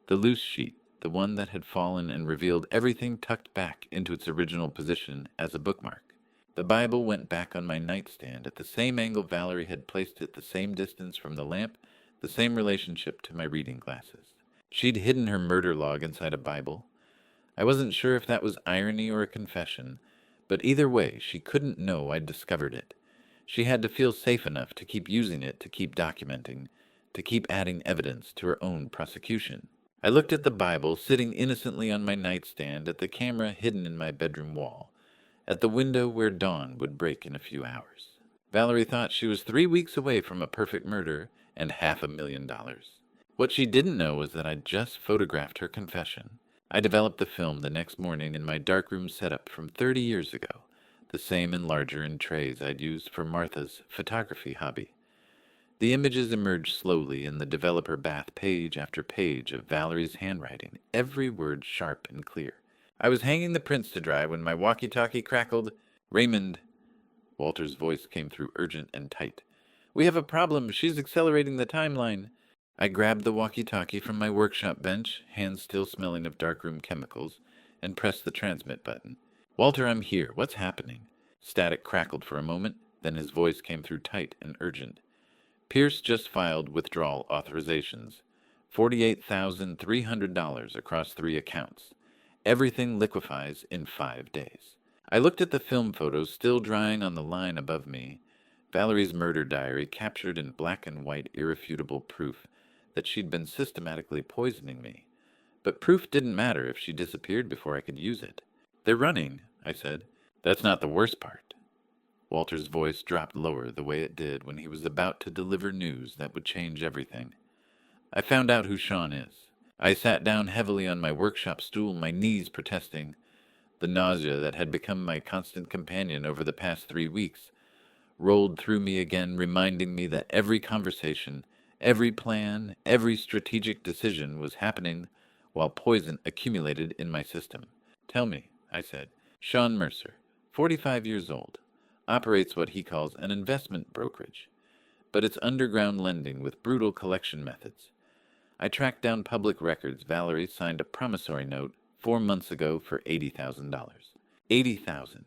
S1: The loose sheet, the one that had fallen and revealed everything, tucked back into its original position as a bookmark. The Bible went back on my nightstand at the same angle Valerie had placed it, the same distance from the lamp, the same relationship to my reading glasses. She'd hidden her murder log inside a Bible. I wasn't sure if that was irony or a confession, but either way, she couldn't know I'd discovered it. She had to feel safe enough to keep using it, to keep documenting, to keep adding evidence to her own prosecution. I looked at the Bible sitting innocently on my nightstand, at the camera hidden in my bedroom wall, at the window where dawn would break in a few hours. Valerie thought she was 3 weeks away from a perfect murder and $500,000. What she didn't know was that I'd just photographed her confession. I developed the film the next morning in my darkroom setup from 30 years ago, the same and larger in trays I'd used for Martha's photography hobby. The images emerged slowly in the developer bath, page after page of Valerie's handwriting, every word sharp and clear. I was hanging the prints to dry when my walkie-talkie crackled. "Raymond," Walter's voice came through urgent and tight. "We have a problem. She's accelerating the timeline." I grabbed the walkie-talkie from my workshop bench, hands still smelling of darkroom chemicals, and pressed the transmit button. "Walter, I'm here. What's happening?" Static crackled for a moment, then his voice came through tight and urgent. "Pierce just filed withdrawal authorizations. $48,300 across 3 accounts. Everything liquefies in 5 days." I looked at the film photos still drying on the line above me. Valerie's murder diary captured in black and white irrefutable proof that she'd been systematically poisoning me. But proof didn't matter if she disappeared before I could use it. "They're running," I said. "That's not the worst part." Walter's voice dropped lower the way it did when he was about to deliver news that would change everything. "I found out who Sean is." I sat down heavily on my workshop stool, my knees protesting. The nausea that had become my constant companion over the past 3 weeks rolled through me again, reminding me that every conversation, every plan, every strategic decision was happening while poison accumulated in my system. "Tell me," I said. "Sean Mercer, 45 years old, operates what he calls an investment brokerage, but it's underground lending with brutal collection methods. I tracked down public records. Valerie signed a promissory note 4 months ago for $80,000. $80,000.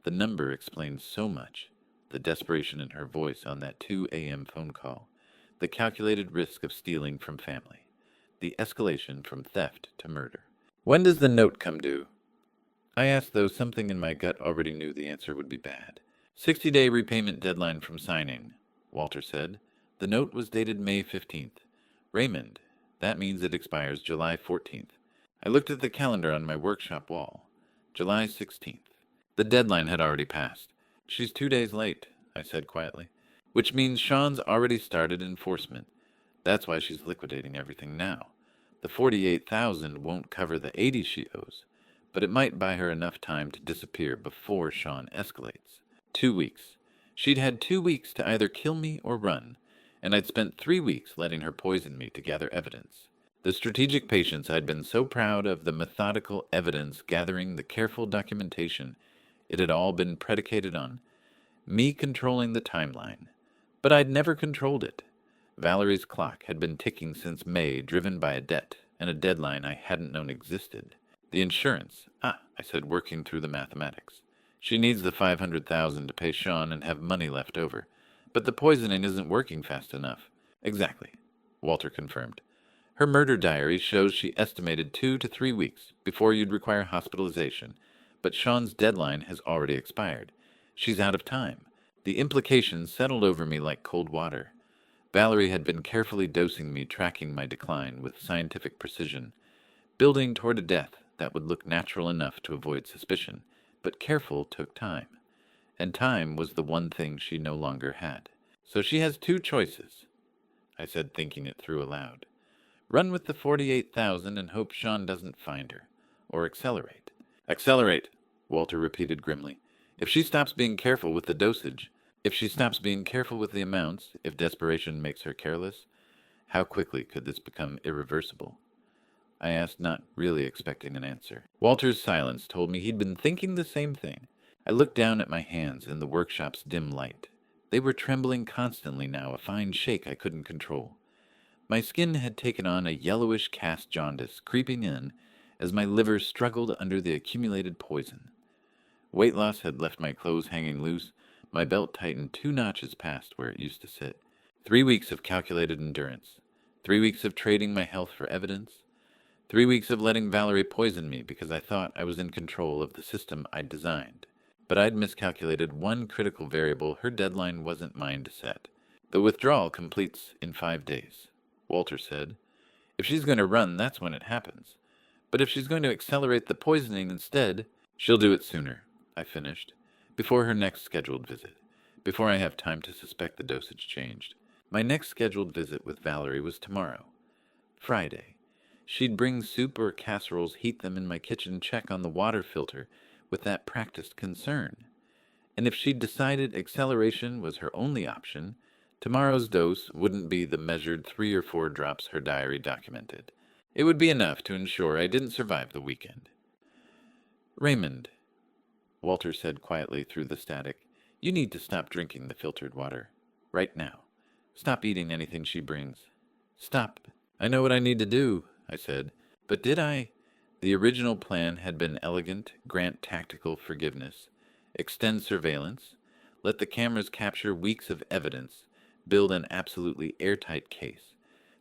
S1: The number explained so much. The desperation in her voice on that 2 a.m. phone call. The calculated risk of stealing from family. The escalation from theft to murder. "When does the note come due?" I asked, though something in my gut already knew the answer would be bad. 60-day repayment deadline from signing," Walter said. The note was dated May 15th. "Raymond, that means it expires July 14th. I looked at the calendar on my workshop wall. July 16th. The deadline had already passed. "She's 2 days late," I said quietly. "Which means Sean's already started enforcement. That's why she's liquidating everything now. The $48,000 won't cover the 80 she owes, but it might buy her enough time to disappear before Sean escalates. 2 weeks. She'd had 2 weeks to either kill me or run, and I'd spent 3 weeks letting her poison me to gather evidence. The strategic patience I'd been so proud of, the methodical evidence gathering, the careful documentation, it had all been predicated on me controlling the timeline. But I'd never controlled it. Valerie's clock had been ticking since May, driven by a debt and a deadline I hadn't known existed. The insurance. I said, working through the mathematics. She needs the $500,000 to pay Sean and have money left over. But the poisoning isn't working fast enough. Exactly, Walter confirmed. Her murder diary shows she estimated 2 to 3 weeks before you'd require hospitalization, but Sean's deadline has already expired. She's out of time. The implications settled over me like cold water. Valerie had been carefully dosing me, tracking my decline with scientific precision, building toward a death that would look natural enough to avoid suspicion, but careful took time. And time was the one thing she no longer had. So she has 2 choices, I said, thinking it through aloud. Run with the 48,000 and hope Sean doesn't find her. Or accelerate. Accelerate, Walter repeated grimly. If she stops being careful with the dosage, if she stops being careful with the amounts, if desperation makes her careless, how quickly could this become irreversible? I asked, not really expecting an answer. Walter's silence told me he'd been thinking the same thing. I looked down at my hands in the workshop's dim light. They were trembling constantly now, a fine shake I couldn't control. My skin had taken on a yellowish cast jaundice, creeping in as my liver struggled under the accumulated poison. Weight loss had left my clothes hanging loose, my belt tightened 2 notches past where it used to sit. 3 weeks of calculated endurance. 3 weeks of trading my health for evidence. 3 weeks of letting Valerie poison me because I thought I was in control of the system I'd designed. But I'd miscalculated one critical variable. Her deadline wasn't mine to set. The withdrawal completes in 5 days, Walter said. If she's going to run, that's when it happens. But if she's going to accelerate the poisoning instead, she'll do it sooner, I finished, before her next scheduled visit, before I have time to suspect the dosage changed. My next scheduled visit with Valerie was tomorrow, Friday. She'd bring soup or casseroles, heat them in my kitchen, check on the water filter with that practiced concern. And if she'd decided acceleration was her only option, tomorrow's dose wouldn't be the measured 3 or 4 drops her diary documented. It would be enough to ensure I didn't survive the weekend. Raymond, Walter said quietly through the static, you need to stop drinking the filtered water. Right now. Stop eating anything she brings. Stop. I know what I need to do, I said. But did I? The original plan had been elegant, grant tactical forgiveness, extend surveillance, let the cameras capture weeks of evidence, build an absolutely airtight case,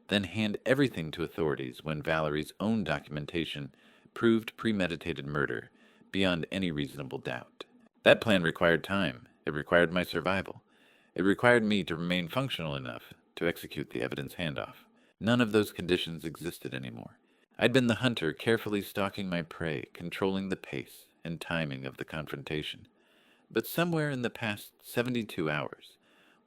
S1: then hand everything to authorities when Valerie's own documentation proved premeditated murder beyond any reasonable doubt. That plan required time. It required my survival. It required me to remain functional enough to execute the evidence handoff. None of those conditions existed anymore. I'd been the hunter, carefully stalking my prey, controlling the pace and timing of the confrontation. But somewhere in the past 72 hours,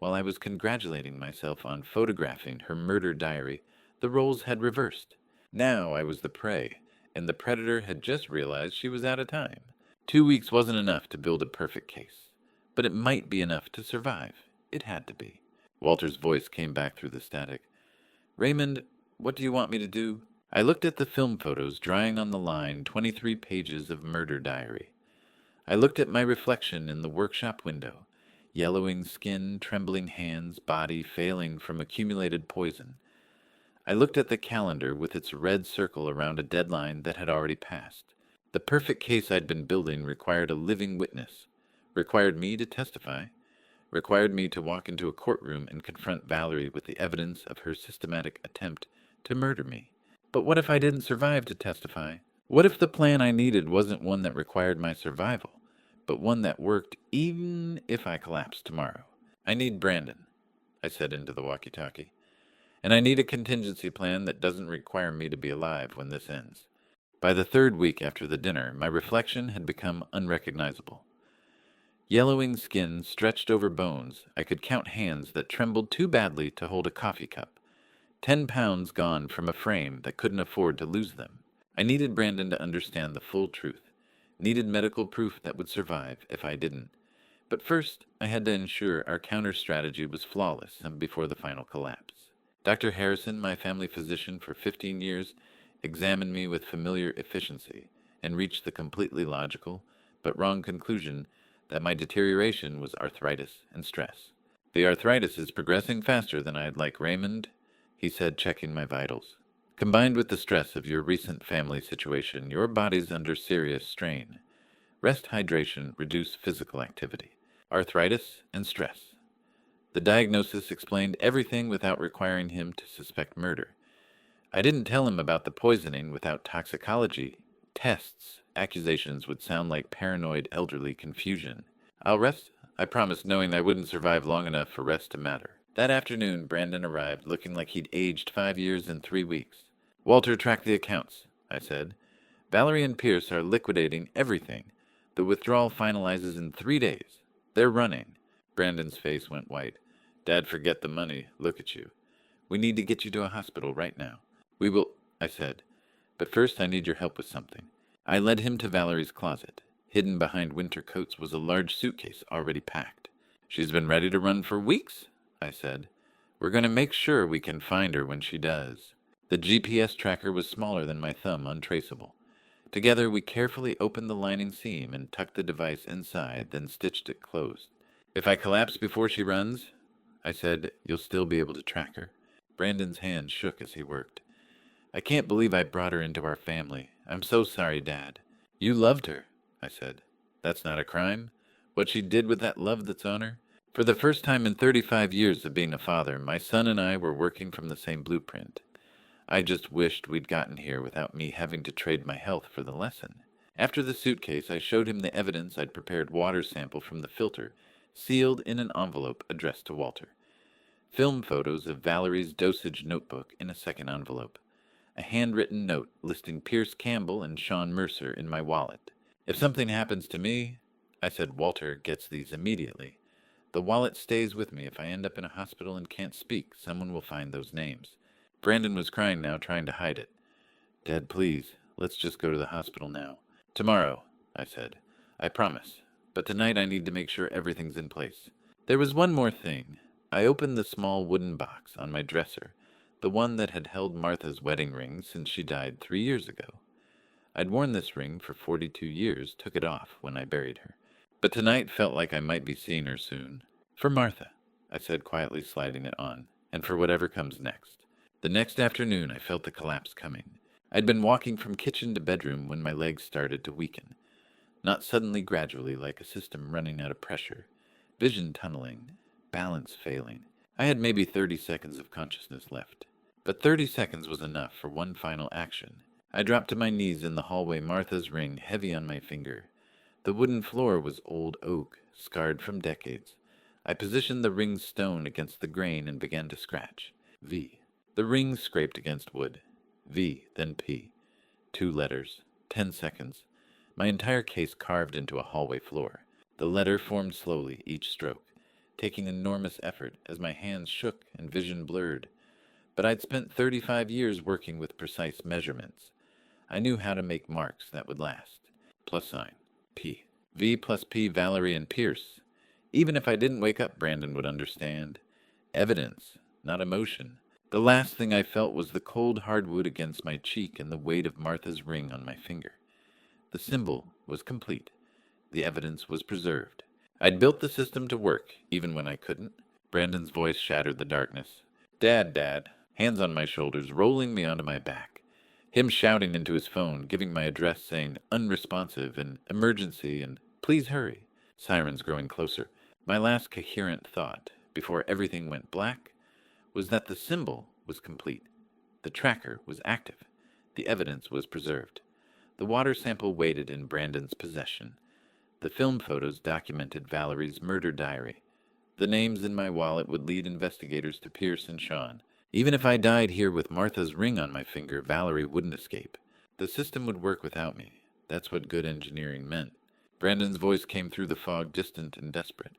S1: while I was congratulating myself on photographing her murder diary, the roles had reversed. Now I was the prey, and the predator had just realized she was out of time. 2 weeks wasn't enough to build a perfect case, but it might be enough to survive. It had to be. Walter's voice came back through the static. Raymond, what do you want me to do? I looked at the film photos drying on the line, 23 pages of murder diary. I looked at my reflection in the workshop window, yellowing skin, trembling hands, body failing from accumulated poison. I looked at the calendar with its red circle around a deadline that had already passed. The perfect case I'd been building required a living witness, required me to testify, required me to walk into a courtroom and confront Valerie with the evidence of her systematic attempt to murder me. But what if I didn't survive to testify? What if the plan I needed wasn't one that required my survival, but one that worked even if I collapsed tomorrow? I need Brandon, I said into the walkie-talkie. And I need a contingency plan that doesn't require me to be alive when this ends. By the 3rd week after the dinner, my reflection had become unrecognizable. Yellowing skin stretched over bones, I could count hands that trembled too badly to hold a coffee cup. 10 pounds gone from a frame that couldn't afford to lose them. I needed Brandon to understand the full truth. Needed medical proof that would survive if I didn't. But first, I had to ensure our counter-strategy was flawless before the final collapse. Dr. Harrison, my family physician for 15 years, examined me with familiar efficiency and reached the completely logical, but wrong conclusion that my deterioration was arthritis and stress. The arthritis is progressing faster than I'd like, Raymond, he said, checking my vitals. Combined with the stress of your recent family situation, your body's under serious strain. Rest, hydration, reduce physical activity. Arthritis and stress. The diagnosis explained everything without requiring him to suspect murder. I didn't tell him about the poisoning without toxicology tests. Accusations would sound like paranoid elderly confusion. I'll rest, I promised, knowing I wouldn't survive long enough for rest to matter. That afternoon, Brandon arrived, looking like he'd aged 5 years in 3 weeks. Walter, track the accounts, I said. Valerie and Pierce are liquidating everything. The withdrawal finalizes in 3 days. They're running. Brandon's face went white. Dad, forget the money. Look at you. We need to get you to a hospital right now. We will, I said. But first I need your help with something. I led him to Valerie's closet. Hidden behind winter coats was a large suitcase already packed. She's been ready to run for weeks, I said. We're going to make sure we can find her when she does. The GPS tracker was smaller than my thumb, untraceable. Together we carefully opened the lining seam and tucked the device inside, then stitched it closed. If I collapse before she runs, I said, you'll still be able to track her. Brandon's hand shook as he worked. I can't believe I brought her into our family. I'm so sorry, Dad. You loved her, I said. That's not a crime. What she did with that love that's on her? For the first time in 35 years of being a father, my son and I were working from the same blueprint. I just wished we'd gotten here without me having to trade my health for the lesson. After the suitcase, I showed him the evidence I'd prepared water sample from the filter, sealed in an envelope addressed to Walter. Film photos of Valerie's dosage notebook in a second envelope. A handwritten note listing Pierce Campbell and Sean Mercer in my wallet. If something happens to me, I said, Walter gets these immediately. The wallet stays with me. If I end up in a hospital and can't speak, someone will find those names. Brandon was crying now, trying to hide it. Dad, please, let's just go to the hospital now. Tomorrow, I said. I promise. But tonight I need to make sure everything's in place. There was one more thing. I opened the small wooden box on my dresser, the one that had held Martha's wedding ring since she died 3 years ago. I'd worn this ring for 42 years, took it off when I buried her. But tonight felt like I might be seeing her soon. For Martha, I said, quietly sliding it on, and for whatever comes next. The next afternoon I felt the collapse coming. I'd been walking from kitchen to bedroom when my legs started to weaken. Not suddenly, gradually, like a system running out of pressure. Vision tunneling, balance failing. I had maybe 30 seconds of consciousness left. But 30 seconds was enough for one final action. I dropped to my knees in the hallway, Martha's ring heavy on my finger. The wooden floor was old oak, scarred from decades. I positioned the ring's stone against the grain and began to scratch. V. The ring scraped against wood. V, then P. 2 letters. 10 seconds. My entire case carved into a hallway floor. The letter formed slowly, each stroke, taking enormous effort as my hands shook and vision blurred. But I'd spent 35 years working with precise measurements. I knew how to make marks that would last. Plus sign. P. V plus P, Valerie and Pierce. Even if I didn't wake up, Brandon would understand. Evidence, not emotion. The last thing I felt was the cold hardwood against my cheek and the weight of Martha's ring on my finger. The symbol was complete. The evidence was preserved. I'd built the system to work, even when I couldn't. Brandon's voice shattered the darkness. Dad, hands on my shoulders, rolling me onto my back. Him shouting into his phone, giving my address, saying unresponsive and emergency and please hurry. Sirens growing closer. My last coherent thought, before everything went black, was that the symbol was complete. The tracker was active. The evidence was preserved. The water sample waited in Brandon's possession. The film photos documented Valerie's murder diary. The names in my wallet would lead investigators to Pierce and Sean. Even if I died here with Martha's ring on my finger, Valerie wouldn't escape. The system would work without me. That's what good engineering meant. Brandon's voice came through the fog, distant and desperate.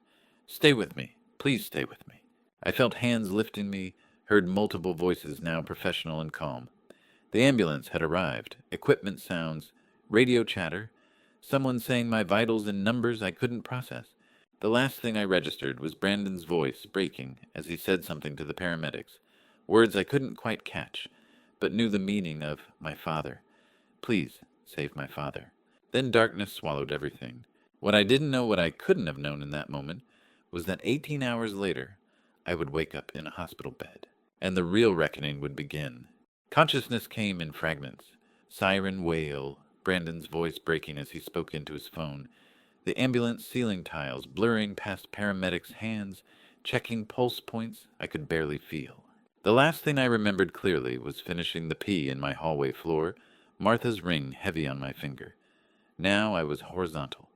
S1: Stay with me. Please stay with me. I felt hands lifting me, heard multiple voices, now professional and calm. The ambulance had arrived. Equipment sounds, radio chatter, someone saying my vitals in numbers I couldn't process. The last thing I registered was Brandon's voice breaking as he said something to the paramedics. Words I couldn't quite catch, but knew the meaning of my father. Please save my father. Then darkness swallowed everything. What I didn't know, what I couldn't have known in that moment, was that 18 hours later, I would wake up in a hospital bed, and the real reckoning would begin. Consciousness came in fragments. Siren wail, Brandon's voice breaking as he spoke into his phone. The ambulance ceiling tiles blurring past paramedics' hands, checking pulse points I could barely feel. The last thing I remembered clearly was finishing the pee in my hallway floor, Martha's ring heavy on my finger. Now I was horizontal,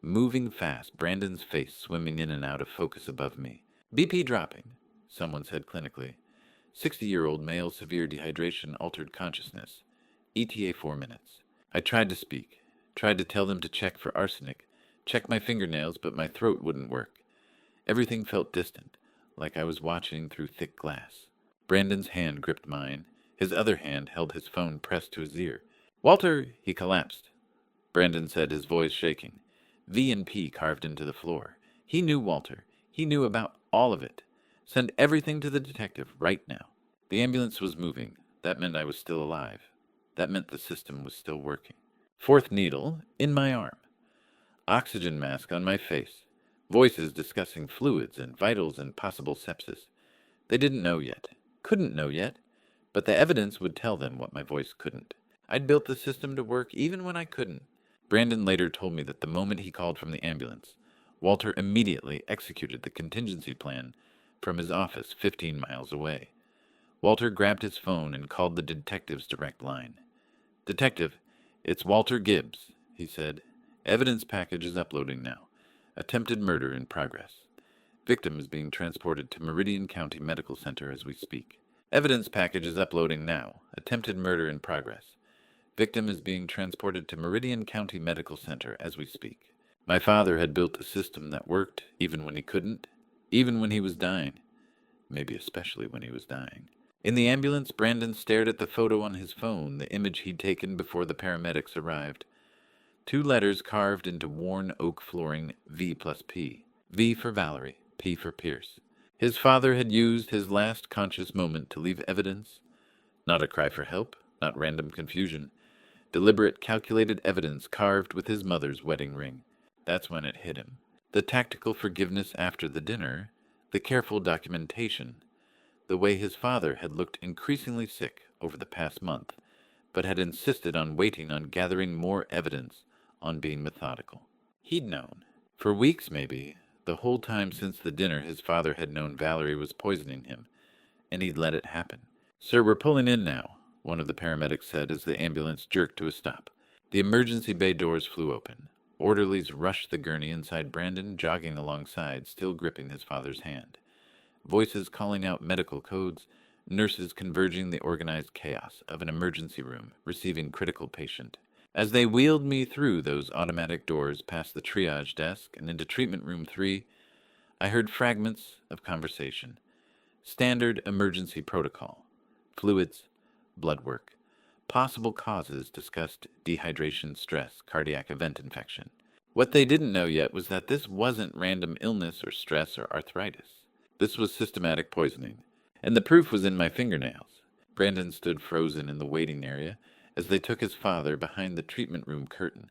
S1: moving fast, Brandon's face swimming in and out of focus above me. BP dropping, someone said clinically. 60-year-old male, severe dehydration, altered consciousness. ETA 4 minutes. I tried to speak, tried to tell them to check for arsenic, check my fingernails, but my throat wouldn't work. Everything felt distant, like I was watching through thick glass. Brandon's hand gripped mine. His other hand held his phone pressed to his ear. "Walter!" He collapsed. Brandon said, his voice shaking. V and P carved into the floor. He knew Walter. He knew about all of it. Send everything to the detective right now. The ambulance was moving. That meant I was still alive. That meant the system was still working. Fourth needle in my arm. Oxygen mask on my face. Voices discussing fluids and vitals and possible sepsis. They didn't know yet. Couldn't know yet. But the evidence would tell them what my voice couldn't. I'd built the system to work even when I couldn't. Brandon later told me that the moment he called from the ambulance, Walter immediately executed the contingency plan from his office 15 miles away. Walter grabbed his phone and called the detective's direct line. "Detective, it's Walter Gibbs," he said. "Evidence package is uploading now. Attempted murder in progress. Victim is being transported to Meridian County Medical Center as we speak. Evidence package is uploading now. Attempted murder in progress. Victim is being transported to Meridian County Medical Center as we speak." My father had built a system that worked even when he couldn't, even when he was dying. Maybe especially when he was dying. In the ambulance, Brandon stared at the photo on his phone, the image he'd taken before the paramedics arrived. 2 letters carved into worn oak flooring, V plus P. V for Valerie, P for Pierce. His father had used his last conscious moment to leave evidence. Not a cry for help, not random confusion. Deliberate, calculated evidence carved with his mother's wedding ring. That's when it hit him. The tactical forgiveness after the dinner, the careful documentation, the way his father had looked increasingly sick over the past month, but had insisted on waiting on gathering more evidence, on being methodical. He'd known. For weeks, maybe, the whole time since the dinner, his father had known Valerie was poisoning him, and he'd let it happen. "Sir, we're pulling in now," one of the paramedics said as the ambulance jerked to a stop. The emergency bay doors flew open. Orderlies rushed the gurney inside Brandon, jogging alongside, still gripping his father's hand. Voices calling out medical codes, nurses converging the organized chaos of an emergency room receiving critical patient. As they wheeled me through those automatic doors past the triage desk and into treatment room 3, I heard fragments of conversation. Standard emergency protocol. Fluids, blood work. Possible causes discussed: dehydration, stress, cardiac event infection. What they didn't know yet was that this wasn't random illness or stress or arthritis. This was systematic poisoning, and the proof was in my fingernails. Brandon stood frozen in the waiting area as they took his father behind the treatment room curtain.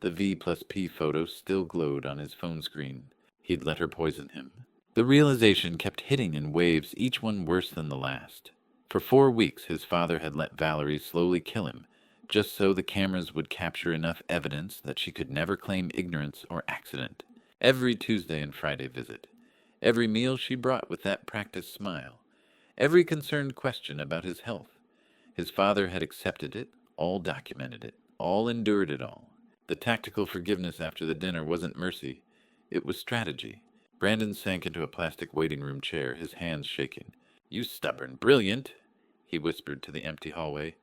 S1: The V plus P photo still glowed on his phone screen. He'd let her poison him. The realization kept hitting in waves, each one worse than the last. For 4 weeks, his father had let Valerie slowly kill him, just so the cameras would capture enough evidence that she could never claim ignorance or accident. Every Tuesday and Friday visit. Every meal she brought with that practiced smile. Every concerned question about his health. His father had accepted it, all documented it, all endured it all. The tactical forgiveness after the dinner wasn't mercy. It was strategy. Brandon sank into a plastic waiting room chair, his hands shaking. "You stubborn brilliant," he whispered to the empty hallway.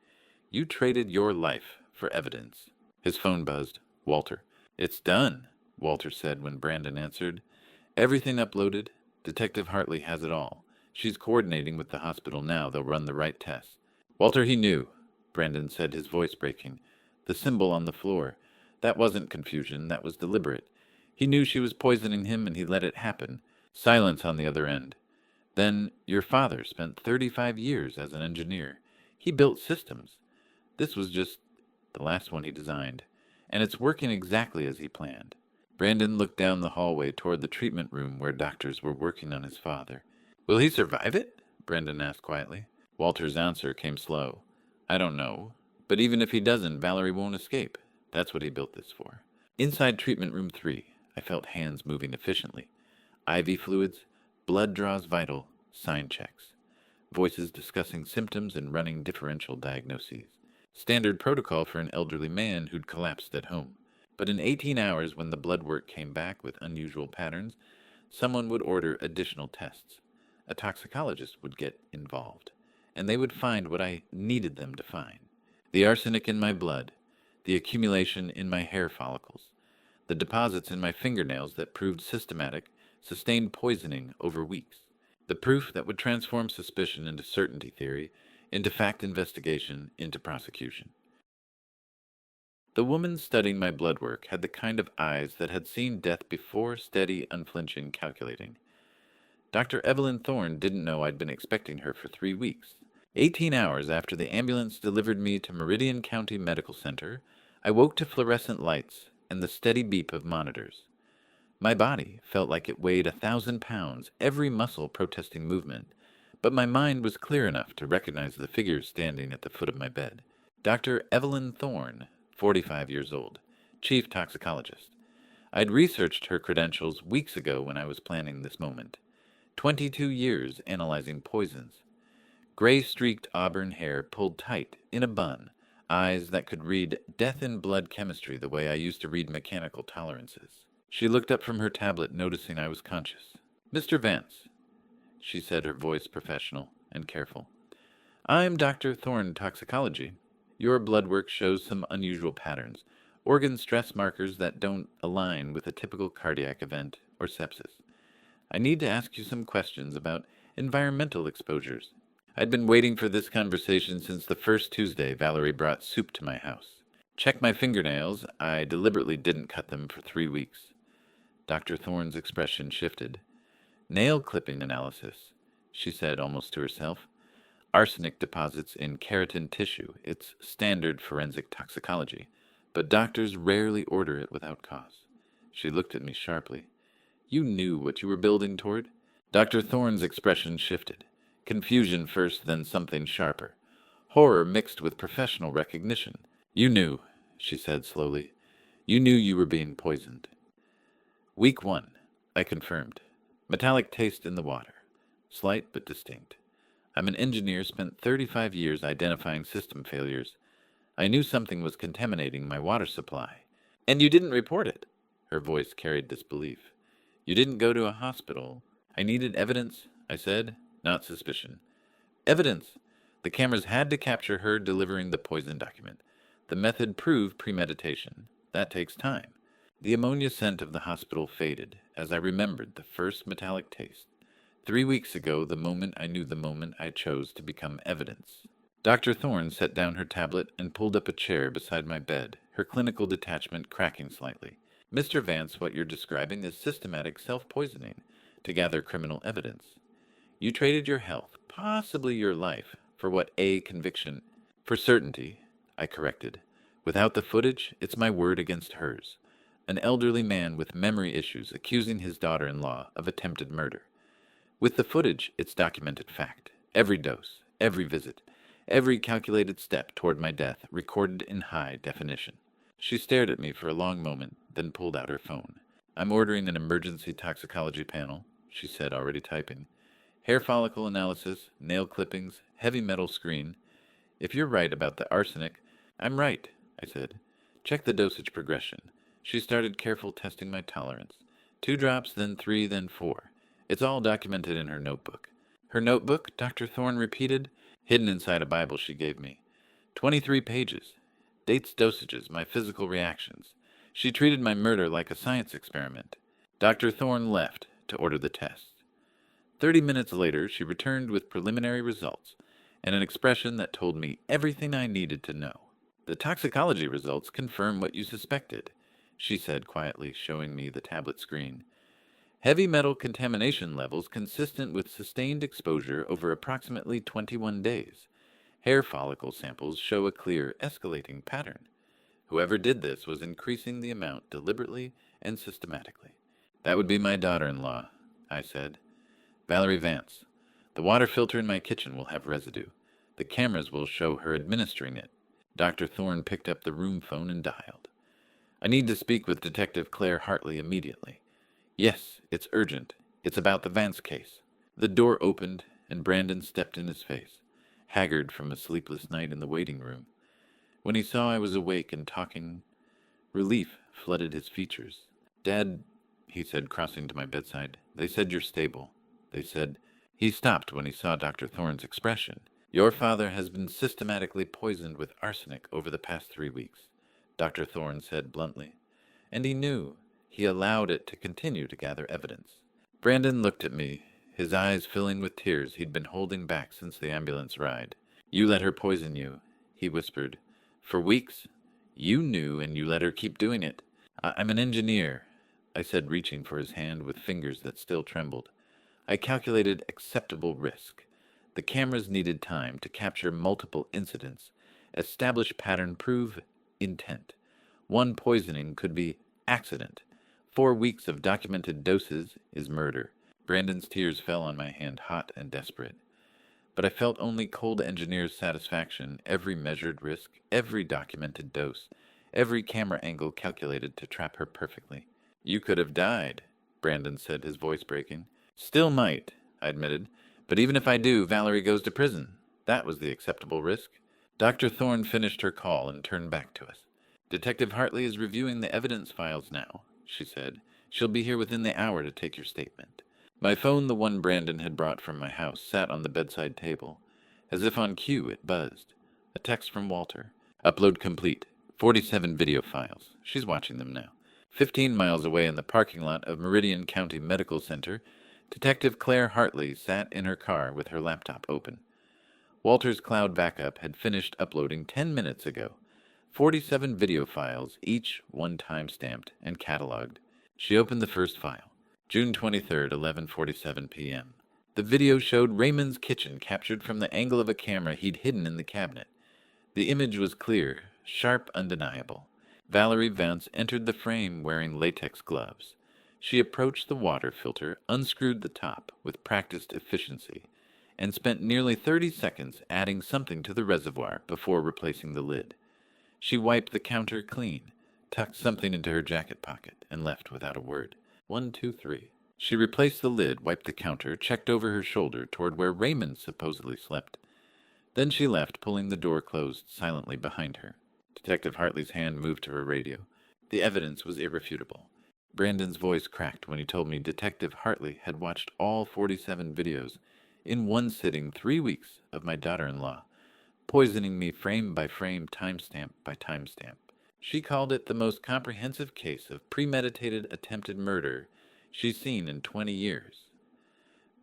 S1: "You traded your life for evidence." His phone buzzed. "Walter." "It's done," Walter said when Brandon answered. "Everything uploaded. Detective Hartley has it all. She's coordinating with the hospital now. They'll run the right tests." "Walter, he knew," Brandon said, his voice breaking. "The symbol on the floor. That wasn't confusion. That was deliberate. He knew she was poisoning him, and he let it happen." Silence on the other end. "Then your father spent 35 years as an engineer. He built systems. This was just the last one he designed, and it's working exactly as he planned." Brandon looked down the hallway toward the treatment room where doctors were working on his father. "Will he survive it?" Brandon asked quietly. Walter's answer came slow. "I don't know. But even if he doesn't, Valerie won't escape. That's what he built this for." Inside treatment room 3, I felt hands moving efficiently. IV fluids, blood draws vital, sign checks. Voices discussing symptoms and running differential diagnoses. Standard protocol for an elderly man who'd collapsed at home. But in 18 hours, when the blood work came back with unusual patterns, someone would order additional tests. A toxicologist would get involved, and they would find what I needed them to find. The arsenic in my blood, the accumulation in my hair follicles, the deposits in my fingernails that proved systematic, sustained poisoning over weeks. The proof that would transform suspicion into certainty theory, into fact investigation, into prosecution. The woman studying my blood work had the kind of eyes that had seen death before, steady, unflinching, calculating. Dr. Evelyn Thorne didn't know I'd been expecting her for 3 weeks. 18 hours after the ambulance delivered me to Meridian County Medical Center, I woke to fluorescent lights and the steady beep of monitors. My body felt like it weighed 1,000 pounds, every muscle protesting movement, but my mind was clear enough to recognize the figure standing at the foot of my bed. Dr. Evelyn Thorne, 45 years old, chief toxicologist. I'd researched her credentials weeks ago when I was planning this moment. 22 years analyzing poisons. Gray-streaked auburn hair pulled tight, in a bun, eyes that could read death in blood chemistry the way I used to read mechanical tolerances. She looked up from her tablet, noticing I was conscious. "Mr. Vance," she said, her voice professional and careful. "I'm Dr. Thorne Toxicology. Your blood work shows some unusual patterns, organ stress markers that don't align with a typical cardiac event or sepsis. I need to ask you some questions about environmental exposures." I'd been waiting for this conversation since the first Tuesday Valerie brought soup to my house. Check my fingernails. I deliberately didn't cut them for 3 weeks. Dr. Thorne's expression shifted. "Nail clipping analysis," she said almost to herself. "Arsenic deposits in keratin tissue. It's standard forensic toxicology, but doctors rarely order it without cause." She looked at me sharply. "You knew what you were building toward?" Dr. Thorne's expression shifted. Confusion first, then something sharper. Horror mixed with professional recognition. "You knew," she said slowly. "You knew you were being poisoned." "Week 1, I confirmed. Metallic taste in the water. Slight but distinct. I'm an engineer, spent 35 years identifying system failures. I knew something was contaminating my water supply." "And you didn't report it?" Her voice carried disbelief. "You didn't go to a hospital." "I needed evidence," I said, "not suspicion." "Evidence." The cameras had to capture her delivering the poison document. The method proved premeditation. That takes time. The ammonia scent of the hospital faded as I remembered the first metallic taste. 3 weeks ago, the moment I chose to become evidence. Dr. Thorne set down her tablet and pulled up a chair beside my bed, her clinical detachment cracking slightly. "Mr. Vance, what you're describing is systematic self-poisoning to gather criminal evidence. You traded your health, possibly your life, for what a conviction." "For certainty," I corrected. "Without the footage, it's my word against hers. An elderly man with memory issues accusing his daughter-in-law of attempted murder. With the footage, it's documented fact. Every dose, every visit, every calculated step toward my death recorded in high definition." She stared at me for a long moment, then pulled out her phone. "I'm ordering an emergency toxicology panel," she said, already typing. "Hair follicle analysis, nail clippings, heavy metal screen. If you're right about the arsenic..." "I'm right," I said. "Check the dosage progression." She started careful testing my tolerance. 2 drops, then 3, then 4. It's all documented in her notebook. "Her notebook?" Dr. Thorne repeated, hidden inside a Bible she gave me. 23 pages. Dates, dosages, my physical reactions. She treated my murder like a science experiment. Dr. Thorne left to order the test. 30 minutes later, she returned with preliminary results and an expression that told me everything I needed to know. "The toxicology results confirm what you suspected," she said quietly, showing me the tablet screen. "Heavy metal contamination levels consistent with sustained exposure over approximately 21 days. Hair follicle samples show a clear escalating pattern. Whoever did this was increasing the amount deliberately and systematically." "That would be my daughter-in-law," I said. "Valerie Vance. The water filter in my kitchen will have residue. The cameras will show her administering it." Dr. Thorne picked up the room phone and dialed. "I need to speak with Detective Claire Hartley immediately." "Yes, it's urgent. It's about the Vance case. The door opened, and Brandon stepped in his face, haggard from a sleepless night in the waiting room. When he saw I was awake and talking, relief flooded his features. "Dad," he said, crossing to my bedside, "they said you're stable. They said—" He stopped when he saw Dr. Thorne's expression. "Your father has been systematically poisoned with arsenic over the past 3 weeks," Dr. Thorne said bluntly. "And he knew. He allowed it to continue to gather evidence." Brandon looked at me, his eyes filling with tears he'd been holding back since the ambulance ride. "You let her poison you," he whispered. "For weeks? You knew, and you let her keep doing it." "I'm an engineer," I said, reaching for his hand with fingers that still trembled. "I calculated acceptable risk. The cameras needed time to capture multiple incidents, establish pattern, prove intent. One poisoning could be accident. 4 weeks of documented doses is murder." Brandon's tears fell on my hand, hot and desperate. But I felt only cold engineer's satisfaction, every measured risk, every documented dose, every camera angle calculated to trap her perfectly. "You could have died," Brandon said, his voice breaking. "Still might," I admitted. "But even if I do, Valerie goes to prison. That was the acceptable risk." Dr. Thorne finished her call and turned back to us. "Detective Hartley is reviewing the evidence files now," she said. "She'll be here within the hour to take your statement." My phone, the one Brandon had brought from my house, sat on the bedside table. As if on cue, it buzzed. A text from Walter. "Upload complete. 47 video files." She's watching them now. 15 miles away in the parking lot of Meridian County Medical Center, Detective Claire Hartley sat in her car with her laptop open. Walter's cloud backup had finished uploading 10 minutes ago. 47 video files, each one time-stamped and cataloged. She opened the first file. June 23rd, 11:47 p.m. The video showed Raymond's kitchen captured from the angle of a camera he'd hidden in the cabinet. The image was clear, sharp, undeniable. Valerie Vance entered the frame wearing latex gloves. She approached the water filter, unscrewed the top with practiced efficiency, and spent nearly 30 seconds adding something to the reservoir before replacing the lid. She wiped the counter clean, tucked something into her jacket pocket, and left without a word. 1, 2, 3. She replaced the lid, wiped the counter, checked over her shoulder toward where Raymond supposedly slept. Then she left, pulling the door closed silently behind her. Detective Hartley's hand moved to her radio. The evidence was irrefutable. Brandon's voice cracked when he told me Detective Hartley had watched all 47 videos in one sitting 3 weeks of my daughter-in-law, poisoning me frame by frame, timestamp by timestamp. She called it the most comprehensive case of premeditated attempted murder she's seen in 20 years.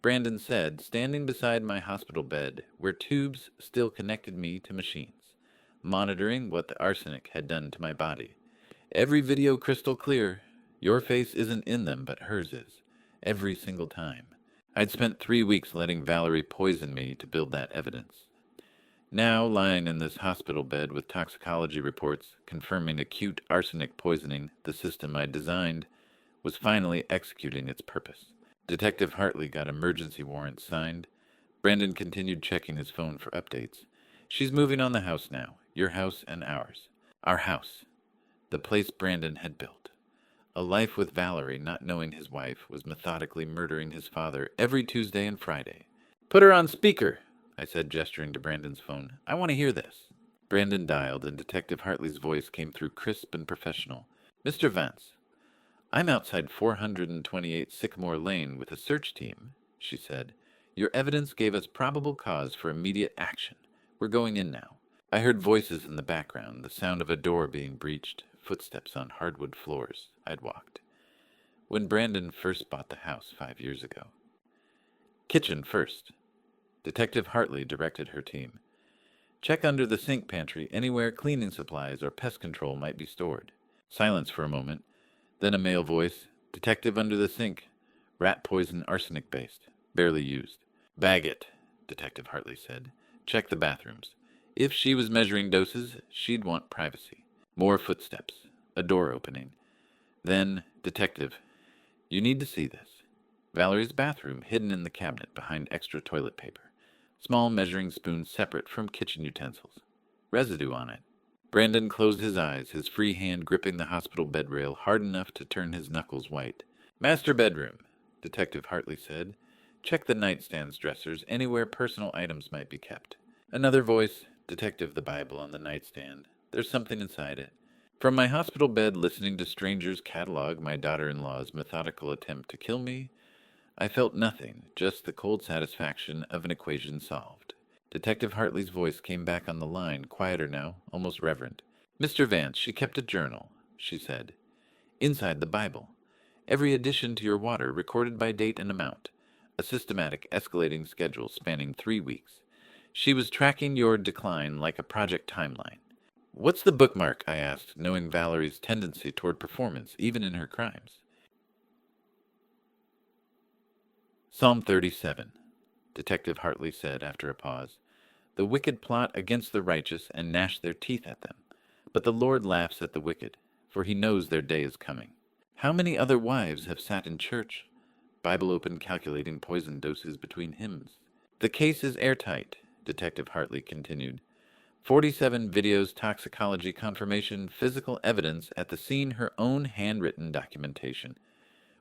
S1: Brandon said, standing beside my hospital bed, where tubes still connected me to machines, monitoring what the arsenic had done to my body. "Every video crystal clear. Your face isn't in them, but hers is. Every single time." I'd spent 3 weeks letting Valerie poison me to build that evidence. Now, lying in this hospital bed with toxicology reports confirming acute arsenic poisoning, the system I'd designed was finally executing its purpose. Detective Hartley got emergency warrants signed. Brandon continued checking his phone for updates. "She's moving on the house now. Your house and ours. Our house. The place Brandon had built. A life with Valerie, not knowing his wife, was methodically murdering his father every Tuesday and Friday." "Put her on speaker," I said, gesturing to Brandon's phone. "I want to hear this." Brandon dialed, and Detective Hartley's voice came through crisp and professional. "Mr. Vance, I'm outside 428 Sycamore Lane with a search team," she said. "Your evidence gave us probable cause for immediate action. We're going in now." I heard voices in the background, the sound of a door being breached, footsteps on hardwood floors. I'd walked. When Brandon first bought the house 5 years ago. "Kitchen first." Detective Hartley directed her team. "Check under the sink pantry anywhere cleaning supplies or pest control might be stored." Silence for a moment. Then a male voice. "Detective under the sink. Rat poison, arsenic-based. Barely used." "Bag it," Detective Hartley said. "Check the bathrooms. If she was measuring doses, she'd want privacy." More footsteps. A door opening. Then, "Detective, you need to see this." Valerie's bathroom, hidden in the cabinet behind extra toilet paper. Small measuring spoon separate from kitchen utensils. Residue on it. Brandon closed his eyes, his free hand gripping the hospital bed rail hard enough to turn his knuckles white. "Master bedroom." Detective Hartley said. Check the nightstand's dressers, anywhere personal items might be kept. Another voice, Detective the Bible on the nightstand. There's something inside it. From my hospital bed, listening to strangers catalog my daughter-in-law's methodical attempt to kill me, I felt nothing, just the cold satisfaction of an equation solved. Detective Hartley's voice came back on the line, quieter now, almost reverent. Mr. Vance, she kept a journal, she said. Inside the Bible. Every addition to your water recorded by date and amount. A systematic escalating schedule spanning 3 weeks. She was tracking your decline like a project timeline. What's the bookmark? I asked, knowing Valerie's tendency toward performance, even in her crimes. Psalm 37, Detective Hartley said after a pause. The wicked plot against the righteous and gnash their teeth at them. But the Lord laughs at the wicked, for he knows their day is coming. How many other wives have sat in church, Bible open calculating poison doses between hymns? The case is airtight, Detective Hartley continued. 47 videos, toxicology confirmation, physical evidence at the scene, her own handwritten documentation.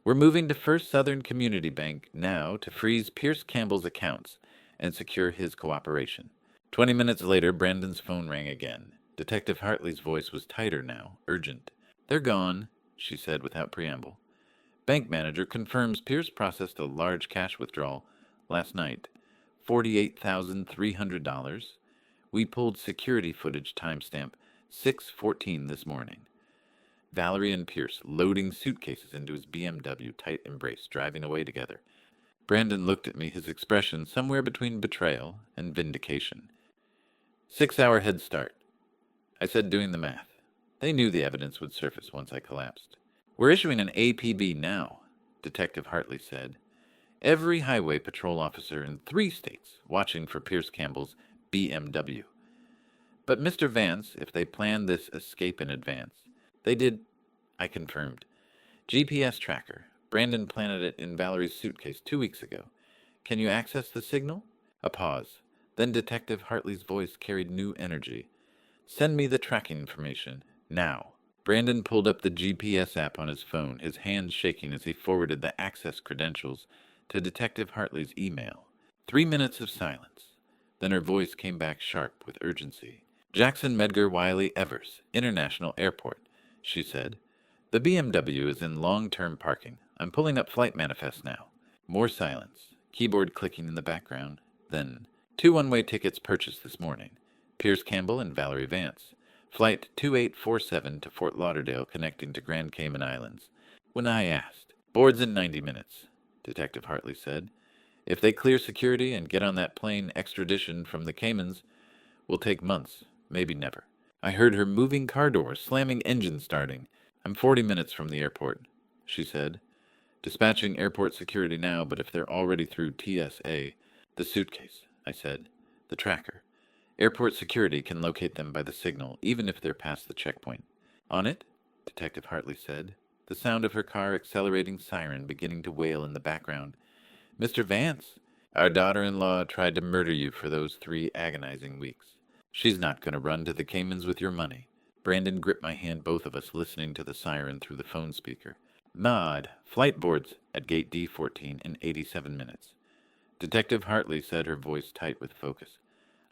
S1: We're moving to First Southern Community Bank now to freeze Pierce Campbell's accounts and secure his cooperation. 20 minutes later, Brandon's phone rang again. Detective Hartley's voice was tighter now, urgent. They're gone, she said without preamble. Bank manager confirms Pierce processed a large cash withdrawal last night. $48,300. We pulled security footage timestamp 6:14 this morning. Valerie and Pierce loading suitcases into his BMW, tight embrace, driving away together. Brandon looked at me, his expression somewhere between betrayal and vindication. 6-hour head start. I said, doing the math. They knew the evidence would surface once I collapsed. We're issuing an APB now, Detective Hartley said. Every highway patrol officer in 3 states watching for Pierce Campbell's BMW. But Mr. Vance, if they planned this escape in advance, they did, I confirmed. GPS tracker. Brandon planted it in Valerie's suitcase 2 weeks ago. Can you access the signal? A pause. Then Detective Hartley's voice carried new energy. Send me the tracking information, now. Brandon pulled up the GPS app on his phone, his hands shaking as he forwarded the access credentials to Detective Hartley's email. 3 minutes of silence. Then her voice came back sharp with urgency. Jackson Medgar Wiley Evers, International Airport, she said. The BMW is in long-term parking. I'm pulling up flight manifests now. More silence. Keyboard clicking in the background. Then, 2 one-way tickets purchased this morning. Pierce Campbell and Valerie Vance. Flight 2847 to Fort Lauderdale connecting to Grand Cayman Islands. When I asked. Boards in 90 minutes, Detective Hartley said. If they clear security and get on that plane extradition from the Caymans, will take months, maybe never. I heard her moving car doors, slamming engine starting. I'm 40 minutes from the airport, she said. Dispatching airport security now, but if they're already through TSA, the suitcase, I said. The tracker. Airport security can locate them by the signal, even if they're past the checkpoint. On it? Detective Hartley said, the sound of her car accelerating siren beginning to wail in the background. Mr. Vance, our daughter-in-law tried to murder you for those 3 agonizing weeks. She's not going to run to the Caymans with your money. Brandon gripped my hand, both of us listening to the siren through the phone speaker. Nod. Flight boards at gate D14 in 87 minutes. Detective Hartley said, her voice tight with focus.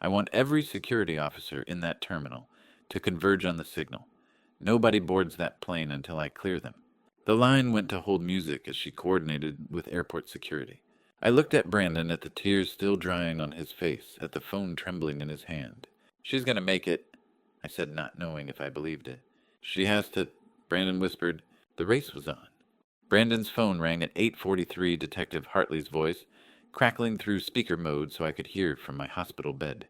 S1: I want every security officer in that terminal to converge on the signal. Nobody boards that plane until I clear them. The line went to hold music as she coordinated with airport security. I looked at Brandon, at the tears still drying on his face, at the phone trembling in his hand. She's going to make it, I said, not knowing if I believed it. She has to, Brandon whispered. The race was on. Brandon's phone rang at 8:43, Detective Hartley's voice, crackling through speaker mode so I could hear from my hospital bed.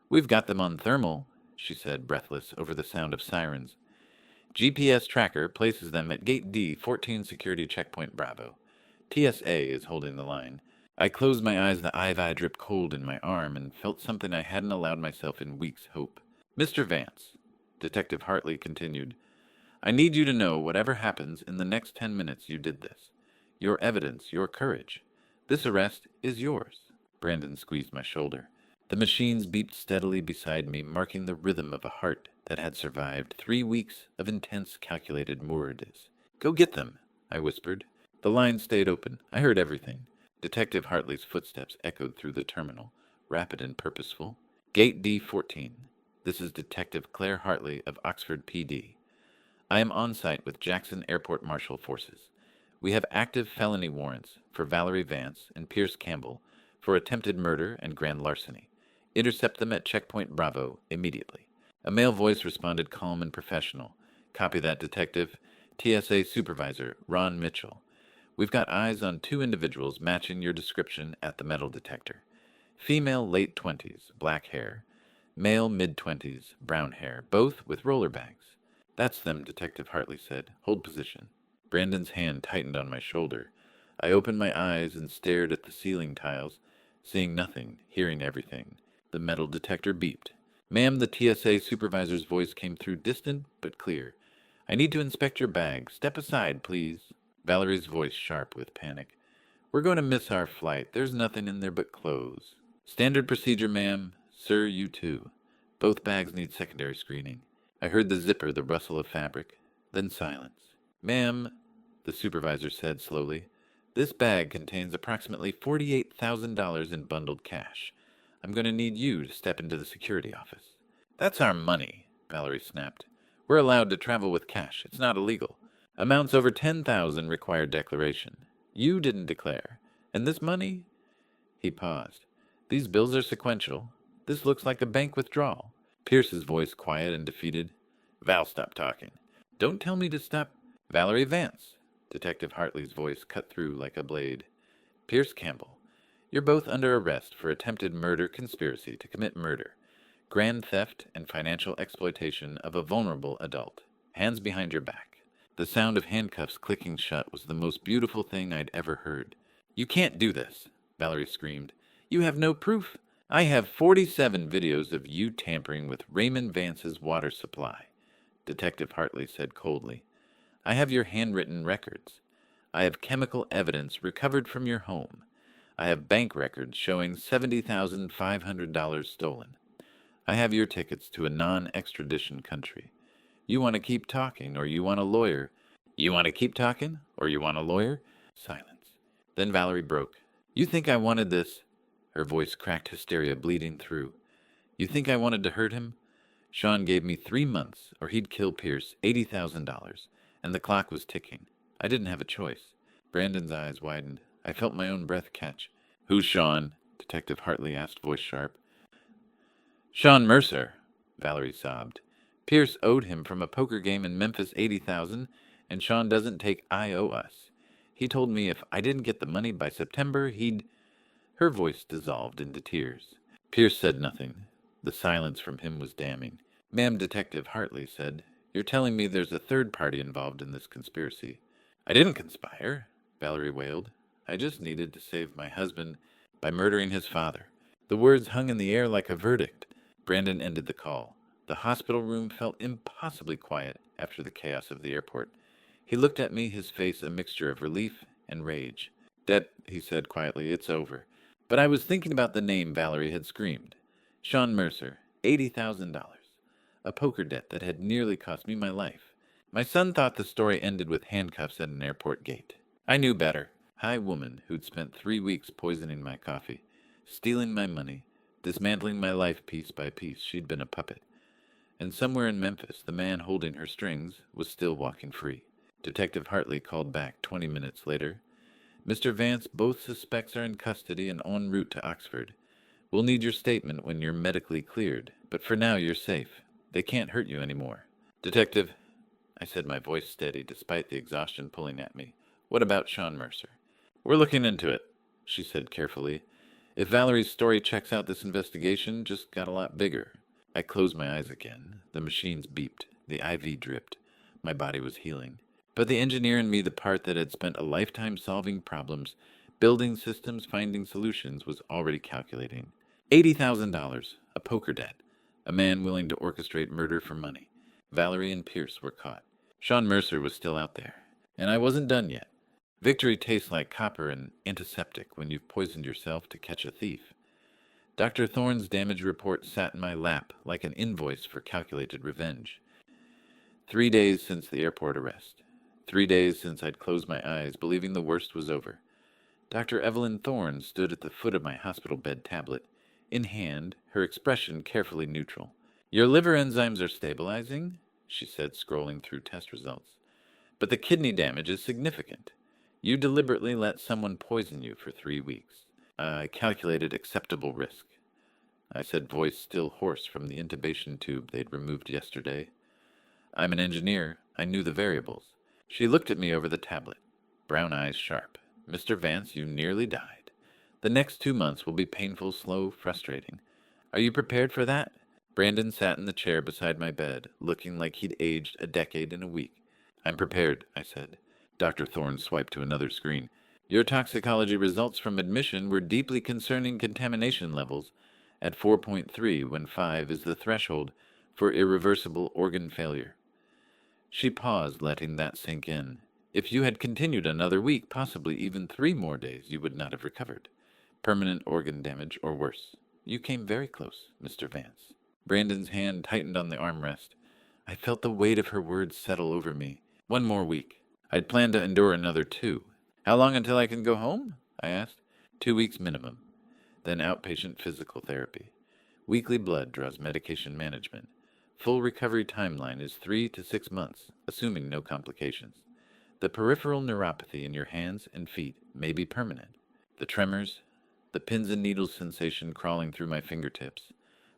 S1: We've got them on thermal, she said, breathless, over the sound of sirens. GPS tracker places them at gate D, 14 security checkpoint Bravo. TSA is holding the line. I closed my eyes, the IV dripped cold in my arm, and felt something I hadn't allowed myself in weeks hope. Mr. Vance, Detective Hartley continued, I need you to know whatever happens in the next 10 minutes you did this. Your evidence, your courage. This arrest is yours. Brandon squeezed my shoulder. The machines beeped steadily beside me, marking the rhythm of a heart that had survived 3 weeks of intense calculated mourides. Go get them, I whispered. The line stayed open. I heard everything. Detective Hartley's footsteps echoed through the terminal, rapid and purposeful. Gate D14. This is Detective Claire Hartley of Oxford PD. I am on site with Jackson Airport Marshal Forces. We have active felony warrants for Valerie Vance and Pierce Campbell for attempted murder and grand larceny. Intercept them at Checkpoint Bravo immediately. A male voice responded, calm and professional. Copy that, Detective. TSA Supervisor Ron Mitchell. We've got eyes on 2 individuals matching your description at the metal detector. Female late 20s, black hair. Male mid-20s, brown hair, both with roller bags. That's them, Detective Hartley said. Hold position. Brandon's hand tightened on my shoulder. I opened my eyes and stared at the ceiling tiles, seeing nothing, hearing everything. The metal detector beeped. Ma'am, the TSA supervisor's voice came through, distant but clear. I need to inspect your bag. Step aside, please. Valerie's voice sharp with panic. We're going to miss our flight. There's nothing in there but clothes. Standard procedure, ma'am. Sir, you too. Both bags need secondary screening. I heard the zipper, the rustle of fabric, then silence. Ma'am, the supervisor said slowly, this bag contains approximately $48,000 in bundled cash. I'm going to need you to step into the security office. That's our money, Valerie snapped. We're allowed to travel with cash. It's not illegal. Amounts over $10,000 require declaration. You didn't declare. And this money? He paused. These bills are sequential. This looks like a bank withdrawal. Pierce's voice quiet and defeated. Val, stop talking. Don't tell me to stop. Valerie Vance. Detective Hartley's voice cut through like a blade. Pierce Campbell. You're both under arrest for attempted murder conspiracy to commit murder, grand theft, and financial exploitation of a vulnerable adult. Hands behind your back. The sound of handcuffs clicking shut was the most beautiful thing I'd ever heard. You can't do this, Valerie screamed. You have no proof. I have 47 videos of you tampering with Raymond Vance's water supply, Detective Hartley said coldly. I have your handwritten records. I have chemical evidence recovered from your home. I have bank records showing $70,500 stolen. I have your tickets to a non-extradition country. You want to keep talking, or you want a lawyer? You want to keep talking, or you want a lawyer? Silence. Then Valerie broke. You think I wanted this? Her voice cracked hysteria bleeding through. You think I wanted to hurt him? Sean gave me 3 months, or he'd kill Pierce, $80,000, and the clock was ticking. I didn't have a choice. Brandon's eyes widened. I felt my own breath catch. Who's Sean? Detective Hartley asked, voice sharp. Sean Mercer, Valerie sobbed. Pierce owed him from a poker game in Memphis $80,000, and Sean doesn't take I owe us. He told me if I didn't get the money by September, he'd... Her voice dissolved into tears. Pierce said nothing. The silence from him was damning. Ma'am, Detective Hartley said, you're telling me there's a third party involved in this conspiracy. I didn't conspire, Valerie wailed. I just needed to save my husband by murdering his father. The words hung in the air like a verdict. Brandon ended the call. The hospital room felt impossibly quiet after the chaos of the airport. He looked at me, his face a mixture of relief and rage. Dead, he said quietly, it's over. But I was thinking about the name Valerie had screamed. Sean Mercer, $80,000. A poker debt that had nearly cost me my life. My son thought the story ended with handcuffs at an airport gate. I knew better. High woman who'd spent 3 weeks poisoning my coffee, stealing my money, dismantling my life piece by piece. She'd been a puppet. And somewhere in Memphis, the man holding her strings was still walking free. Detective Hartley called back 20 minutes later. Mr. Vance, both suspects are in custody and en route to Oxford. We'll need your statement when you're medically cleared, but for now you're safe. They can't hurt you anymore. Detective, I said, my voice steady despite the exhaustion pulling at me. What about Sean Mercer? We're looking into it, she said carefully. If Valerie's story checks out, this investigation just got a lot bigger. I closed my eyes again. The machines beeped. The IV dripped. My body was healing. But the engineer in me, the part that had spent a lifetime solving problems, building systems, finding solutions, was already calculating. $80,000, a poker debt, a man willing to orchestrate murder for money. Valerie and Pierce were caught. Sean Mercer was still out there. And I wasn't done yet. Victory tastes like copper and antiseptic when you've poisoned yourself to catch a thief. Dr. Thorne's damage report sat in my lap like an invoice for calculated revenge. 3 days since the airport arrest. 3 days since I'd closed my eyes, believing the worst was over. Dr. Evelyn Thorne stood at the foot of my hospital bed tablet, in hand, her expression carefully neutral. "Your liver enzymes are stabilizing," she said, scrolling through test results. "But the kidney damage is significant. You deliberately let someone poison you for 3 weeks. I calculated acceptable risk," I said, voice still hoarse from the intubation tube they'd removed yesterday. "I'm an engineer. I knew the variables." She looked at me over the tablet, brown eyes sharp. "Mr. Vance, you nearly died. The next 2 months will be painful, slow, frustrating. Are you prepared for that?" Brandon sat in the chair beside my bed, looking like he'd aged a decade in a week. "I'm prepared," I said. Dr. Thorne swiped to another screen. "Your toxicology results from admission were deeply concerning contamination levels at 4.3 when 5 is the threshold for irreversible organ failure." She paused, letting that sink in. "If you had continued another week, possibly even 3 more days, you would not have recovered. Permanent organ damage or worse. You came very close, Mr. Vance." Brandon's hand tightened on the armrest. I felt the weight of her words settle over me. 1 more week. I'd planned to endure another 2. "How long until I can go home?" I asked. 2 weeks minimum. Then outpatient physical therapy. Weekly blood draws medication management. Full recovery timeline is 3 to 6 months, assuming no complications. The peripheral neuropathy in your hands and feet may be permanent. The tremors, the pins and needles sensation crawling through my fingertips,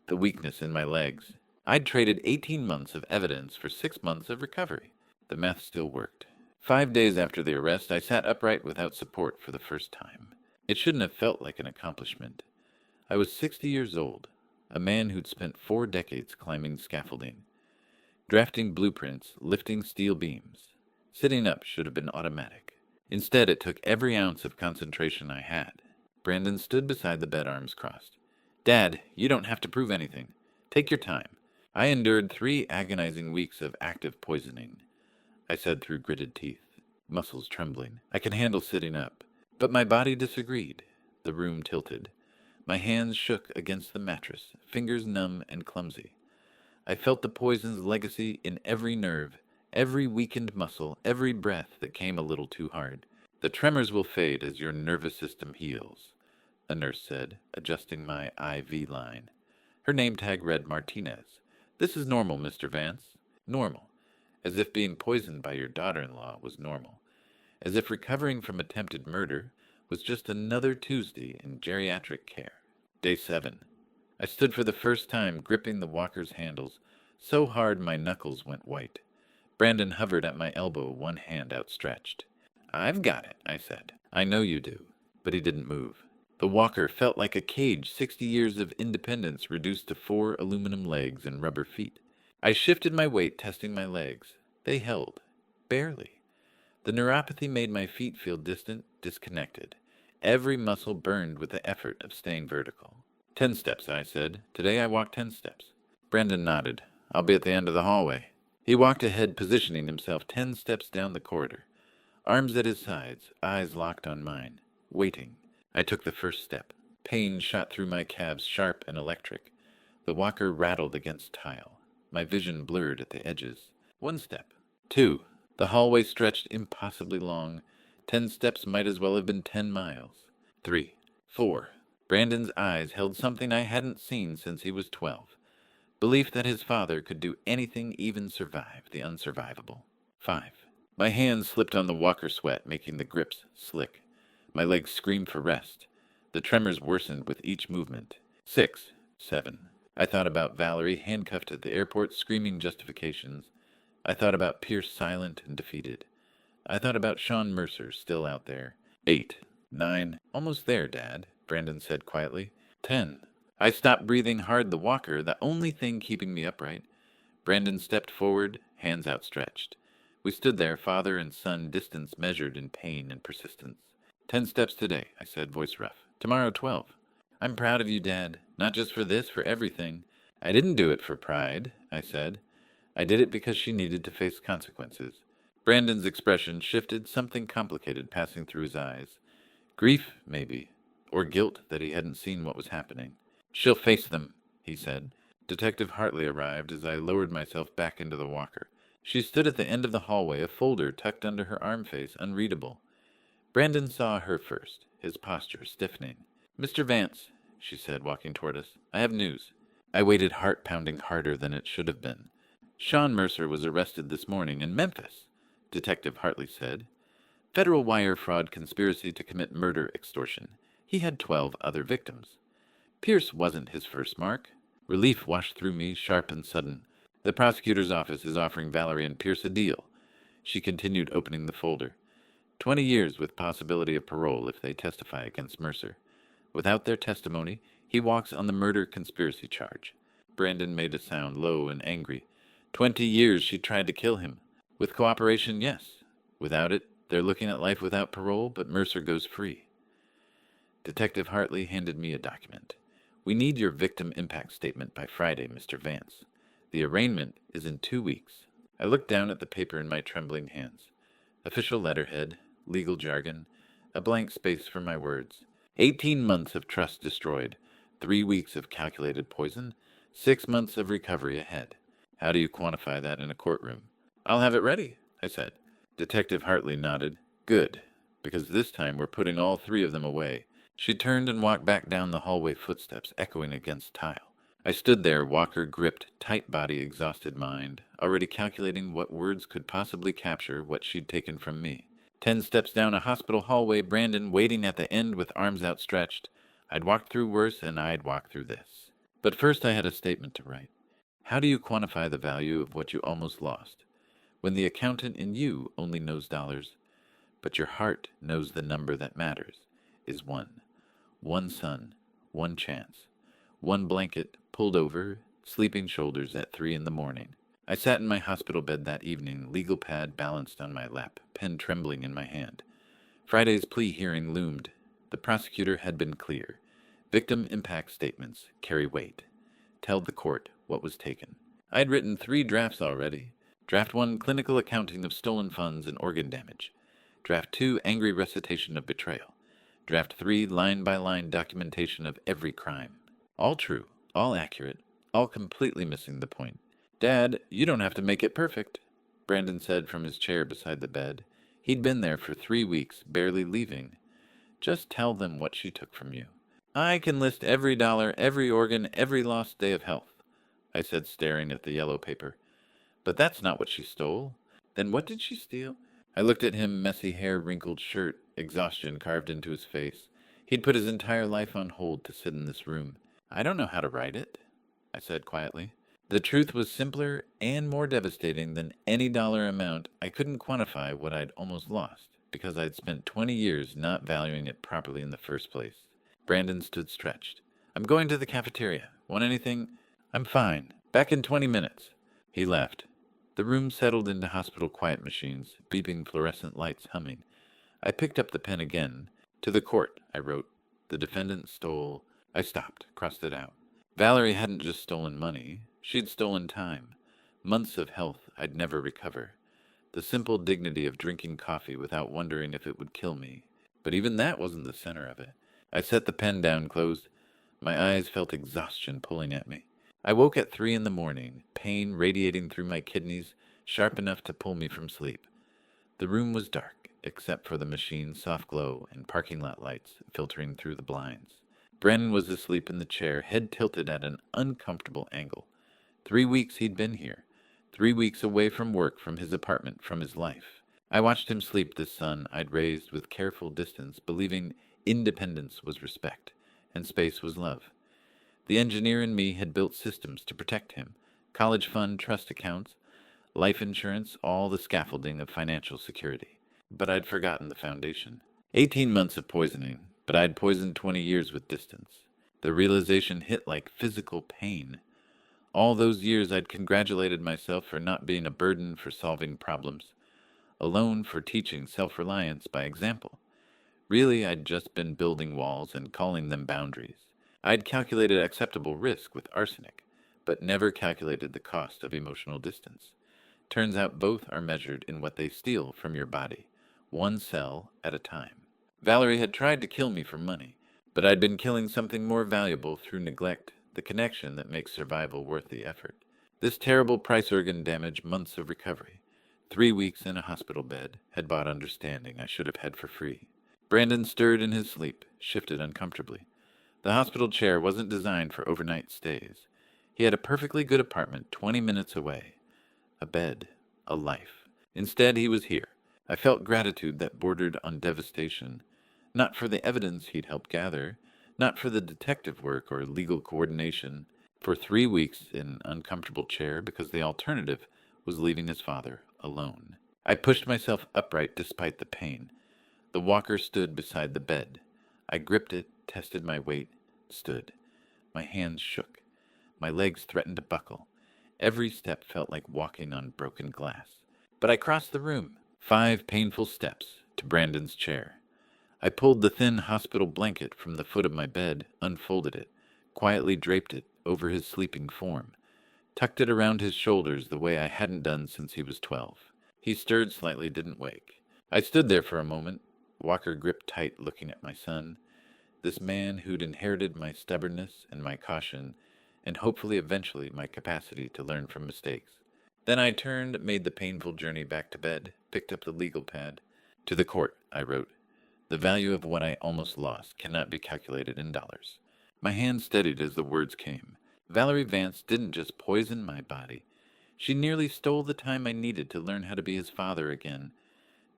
S1: the weakness in my legs. I'd traded 18 months of evidence for 6 months of recovery. The math still worked. 5 days after the arrest, I sat upright without support for the first time. It shouldn't have felt like an accomplishment. I was 60 years old, a man who'd spent 4 decades climbing scaffolding, drafting blueprints, lifting steel beams. Sitting up should have been automatic. Instead, it took every ounce of concentration I had. Brandon stood beside the bed, arms crossed. "Dad, you don't have to prove anything. Take your time. I endured 3 agonizing weeks of active poisoning," I said through gritted teeth, muscles trembling. "I can handle sitting up." But my body disagreed. The room tilted. My hands shook against the mattress, fingers numb and clumsy. I felt the poison's legacy in every nerve, every weakened muscle, every breath that came a little too hard. "The tremors will fade as your nervous system heals," a nurse said, adjusting my IV line. Her name tag read Martinez. "This is normal, Mr. Vance. Normal." As if being poisoned by your daughter-in-law was normal. As if recovering from attempted murder was just another Tuesday in geriatric care. Day 7. I stood for the first time gripping the walker's handles, so hard my knuckles went white. Brandon hovered at my elbow, one hand outstretched. "I've got it," I said. "I know you do." But he didn't move. The walker felt like a cage, 60 years of independence reduced to 4 aluminum legs and rubber feet. I shifted my weight, testing my legs. They held. Barely. The neuropathy made my feet feel distant, disconnected. Every muscle burned with the effort of staying vertical. 10 steps, I said. Today I walked 10 steps. Brandon nodded. "I'll be at the end of the hallway." He walked ahead, positioning himself 10 steps down the corridor. Arms at his sides, eyes locked on mine. Waiting. I took the first step. Pain shot through my calves, sharp and electric. The walker rattled against tile. My vision blurred at the edges. 1 step. 2. The hallway stretched impossibly long. 10 steps might as well have been 10 miles. 3. 4. Brandon's eyes held something I hadn't seen since he was 12. Belief that his father could do anything, even survive the unsurvivable. 5. My hands slipped on the walker sweat, making the grips slick. My legs screamed for rest. The tremors worsened with each movement. 6. 7. I thought about Valerie, handcuffed at the airport, screaming justifications. I thought about Pierce, silent and defeated. I thought about Sean Mercer, still out there. 8. 9. "Almost there, Dad," Brandon said quietly. 10. I stopped breathing hard the walker, the only thing keeping me upright. Brandon stepped forward, hands outstretched. We stood there, father and son, distance measured in pain and persistence. 10 steps today, I said, voice rough. Tomorrow 12. "I'm proud of you, Dad. Not just for this, for everything." "I didn't do it for pride," I said. "I did it because she needed to face consequences." Brandon's expression shifted, something complicated passing through his eyes. Grief, maybe, or guilt that he hadn't seen what was happening. "She'll face them," he said. Detective Hartley arrived as I lowered myself back into the walker. She stood at the end of the hallway, a folder tucked under her arm face, unreadable. Brandon saw her first, his posture stiffening. "Mr. Vance," she said, walking toward us, "I have news." I waited, heart pounding harder than it should have been. "Sean Mercer was arrested this morning in Memphis," Detective Hartley said. "Federal wire fraud conspiracy to commit murder extortion. He had 12 other victims. Pierce wasn't his first mark." Relief washed through me, sharp and sudden. "The prosecutor's office is offering Valerie and Pierce a deal." She continued, opening the folder. 20 years with possibility of parole if they testify against Mercer. Without their testimony, he walks on the murder conspiracy charge. Brandon made a sound, low and angry. 20 years she tried to kill him. With cooperation, yes. Without it, they're looking at life without parole, but Mercer goes free. Detective Hartley handed me a document. "We need your victim impact statement by Friday, Mr. Vance. The arraignment is in 2 weeks." I looked down at the paper in my trembling hands. Official letterhead, legal jargon, a blank space for my words. 18 months of trust destroyed, 3 weeks of calculated poison, 6 months of recovery ahead. How do you quantify that in a courtroom? "I'll have it ready," I said. Detective Hartley nodded. "Good, because this time we're putting all 3 of them away." She turned and walked back down the hallway, footsteps echoing against tile. I stood there, walker gripped, tight body, exhausted mind, already calculating what words could possibly capture what she'd taken from me. 10 steps down a hospital hallway, Brandon waiting at the end with arms outstretched. I'd walked through worse, and I'd walk through this. But first I had a statement to write. How do you quantify the value of what you almost lost? When the accountant in you only knows dollars, but your heart knows the number that matters is 1. 1 son, 1 chance. 1 blanket, pulled over, sleeping shoulders at 3 in the morning. I sat in my hospital bed that evening, legal pad balanced on my lap, pen trembling in my hand. Friday's plea hearing loomed. The prosecutor had been clear. Victim impact statements carry weight. Tell the court what was taken. I had written 3 drafts already. Draft 1, clinical accounting of stolen funds and organ damage. Draft 2, angry recitation of betrayal. Draft 3, line-by-line documentation of every crime. All true, all accurate, all completely missing the point. "Dad, you don't have to make it perfect," Brandon said from his chair beside the bed. He'd been there for 3 weeks, barely leaving. "Just tell them what she took from you." "I can list every dollar, every organ, every lost day of health," I said, staring at the yellow paper. "But that's not what she stole." "Then what did she steal?" I looked at him, messy hair, wrinkled shirt, exhaustion carved into his face. He'd put his entire life on hold to sit in this room. "I don't know how to write it," I said quietly. The truth was simpler and more devastating than any dollar amount. I couldn't quantify what I'd almost lost, because I'd spent 20 years not valuing it properly in the first place. Brandon stood stretched. "I'm going to the cafeteria. Want anything?" "I'm fine. Back in 20 minutes. He left. The room settled into hospital quiet machines, beeping fluorescent lights humming. I picked up the pen again. "To the court," I wrote. "The defendant stole—" I stopped, crossed it out. Valerie hadn't just stolen money. She'd stolen time. Months of health I'd never recover. The simple dignity of drinking coffee without wondering if it would kill me. But even that wasn't the center of it. I set the pen down, closed. My eyes felt exhaustion pulling at me. I woke at 3 in the morning, pain radiating through my kidneys, sharp enough to pull me from sleep. The room was dark, except for the machine's soft glow and parking lot lights filtering through the blinds. Brandon was asleep in the chair, head tilted at an uncomfortable angle. 3 weeks he'd been here. 3 weeks away from work, from his apartment, from his life. I watched him sleep, this son I'd raised with careful distance, believing independence was respect, and space was love. The engineer in me had built systems to protect him. College fund, trust accounts, life insurance, all the scaffolding of financial security. But I'd forgotten the foundation. 18 months of poisoning, but I'd poisoned 20 years with distance. The realization hit like physical pain. All those years I'd congratulated myself for not being a burden for solving problems, alone for teaching self-reliance by example. Really, I'd just been building walls and calling them boundaries. I'd calculated acceptable risk with arsenic, but never calculated the cost of emotional distance. Turns out both are measured in what they steal from your body, 1 cell at a time. Valerie had tried to kill me for money, but I'd been killing something more valuable through neglect, the connection that makes survival worth the effort. This terrible price organ damage, months of recovery. 3 weeks in a hospital bed had bought understanding I should have had for free. Brandon stirred in his sleep, shifted uncomfortably. The hospital chair wasn't designed for overnight stays. He had a perfectly good apartment 20 minutes away. A bed, a life. Instead, he was here. I felt gratitude that bordered on devastation. Not for the evidence he'd helped gather, not for the detective work or legal coordination, for 3 weeks in an uncomfortable chair because the alternative was leaving his father alone. I pushed myself upright despite the pain. The walker stood beside the bed. I gripped it, tested my weight, stood. My hands shook. My legs threatened to buckle. Every step felt like walking on broken glass. But I crossed the room, 5 painful steps, to Brandon's chair. I pulled the thin hospital blanket from the foot of my bed, unfolded it, quietly draped it over his sleeping form, tucked it around his shoulders the way I hadn't done since he was 12. He stirred slightly, didn't wake. I stood there for a moment, Walker gripped tight, looking at my son, this man who'd inherited my stubbornness and my caution, and hopefully eventually my capacity to learn from mistakes. Then I turned, made the painful journey back to bed, picked up the legal pad. To the court, I wrote. The value of what I almost lost cannot be calculated in dollars. My hand steadied as the words came. Valerie Vance didn't just poison my body. She nearly stole the time I needed to learn how to be his father again.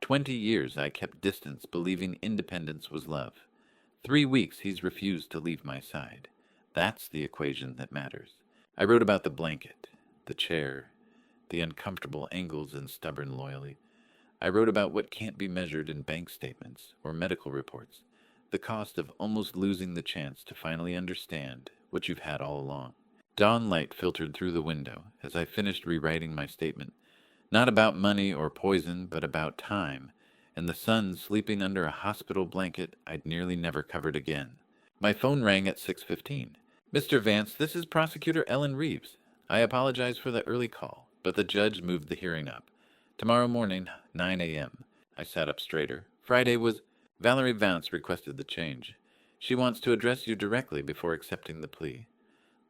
S1: 20 years I kept distance, believing independence was love. 3 weeks he's refused to leave my side. That's the equation that matters. I wrote about the blanket, the chair, the uncomfortable angles and stubborn loyalty. I wrote about what can't be measured in bank statements or medical reports, the cost of almost losing the chance to finally understand what you've had all along. Dawn light filtered through the window as I finished rewriting my statement, not about money or poison, but about time, and the sun sleeping under a hospital blanket I'd nearly never covered again. My phone rang at 6:15. Mr. Vance, this is Prosecutor Ellen Reeves. I apologize for the early call, but the judge moved the hearing up. Tomorrow morning, 9 a.m. I sat up straighter. Friday was... Valerie Vance requested the change. She wants to address you directly before accepting the plea.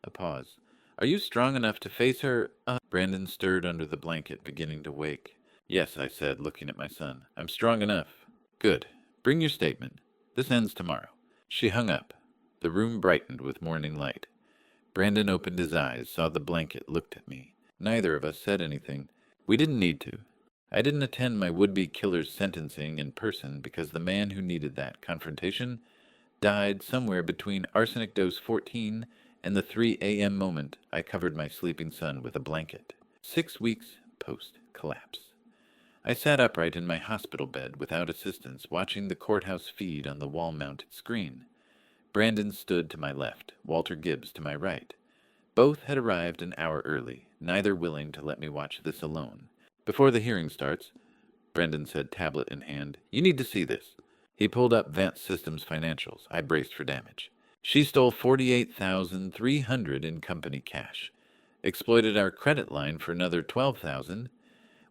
S1: A pause. Are you strong enough to face her? Brandon stirred under the blanket, beginning to wake. Yes, I said, looking at my son. I'm strong enough. Good. Bring your statement. This ends tomorrow. She hung up. The room brightened with morning light. Brandon opened his eyes, saw the blanket, looked at me. Neither of us said anything. We didn't need to. I didn't attend my would-be killer's sentencing in person because the man who needed that confrontation died somewhere between arsenic dose 14 and the 3 a.m. moment I covered my sleeping son with a blanket. 6 weeks post-collapse. I sat upright in my hospital bed without assistance, watching the courthouse feed on the wall-mounted screen. Brandon stood to my left, Walter Gibbs to my right. Both had arrived an hour early, neither willing to let me watch this alone. Before the hearing starts, Brandon said, tablet in hand, you need to see this. He pulled up Vance Systems financials. I braced for damage. She stole $48,300 in company cash, exploited our credit line for another $12,000.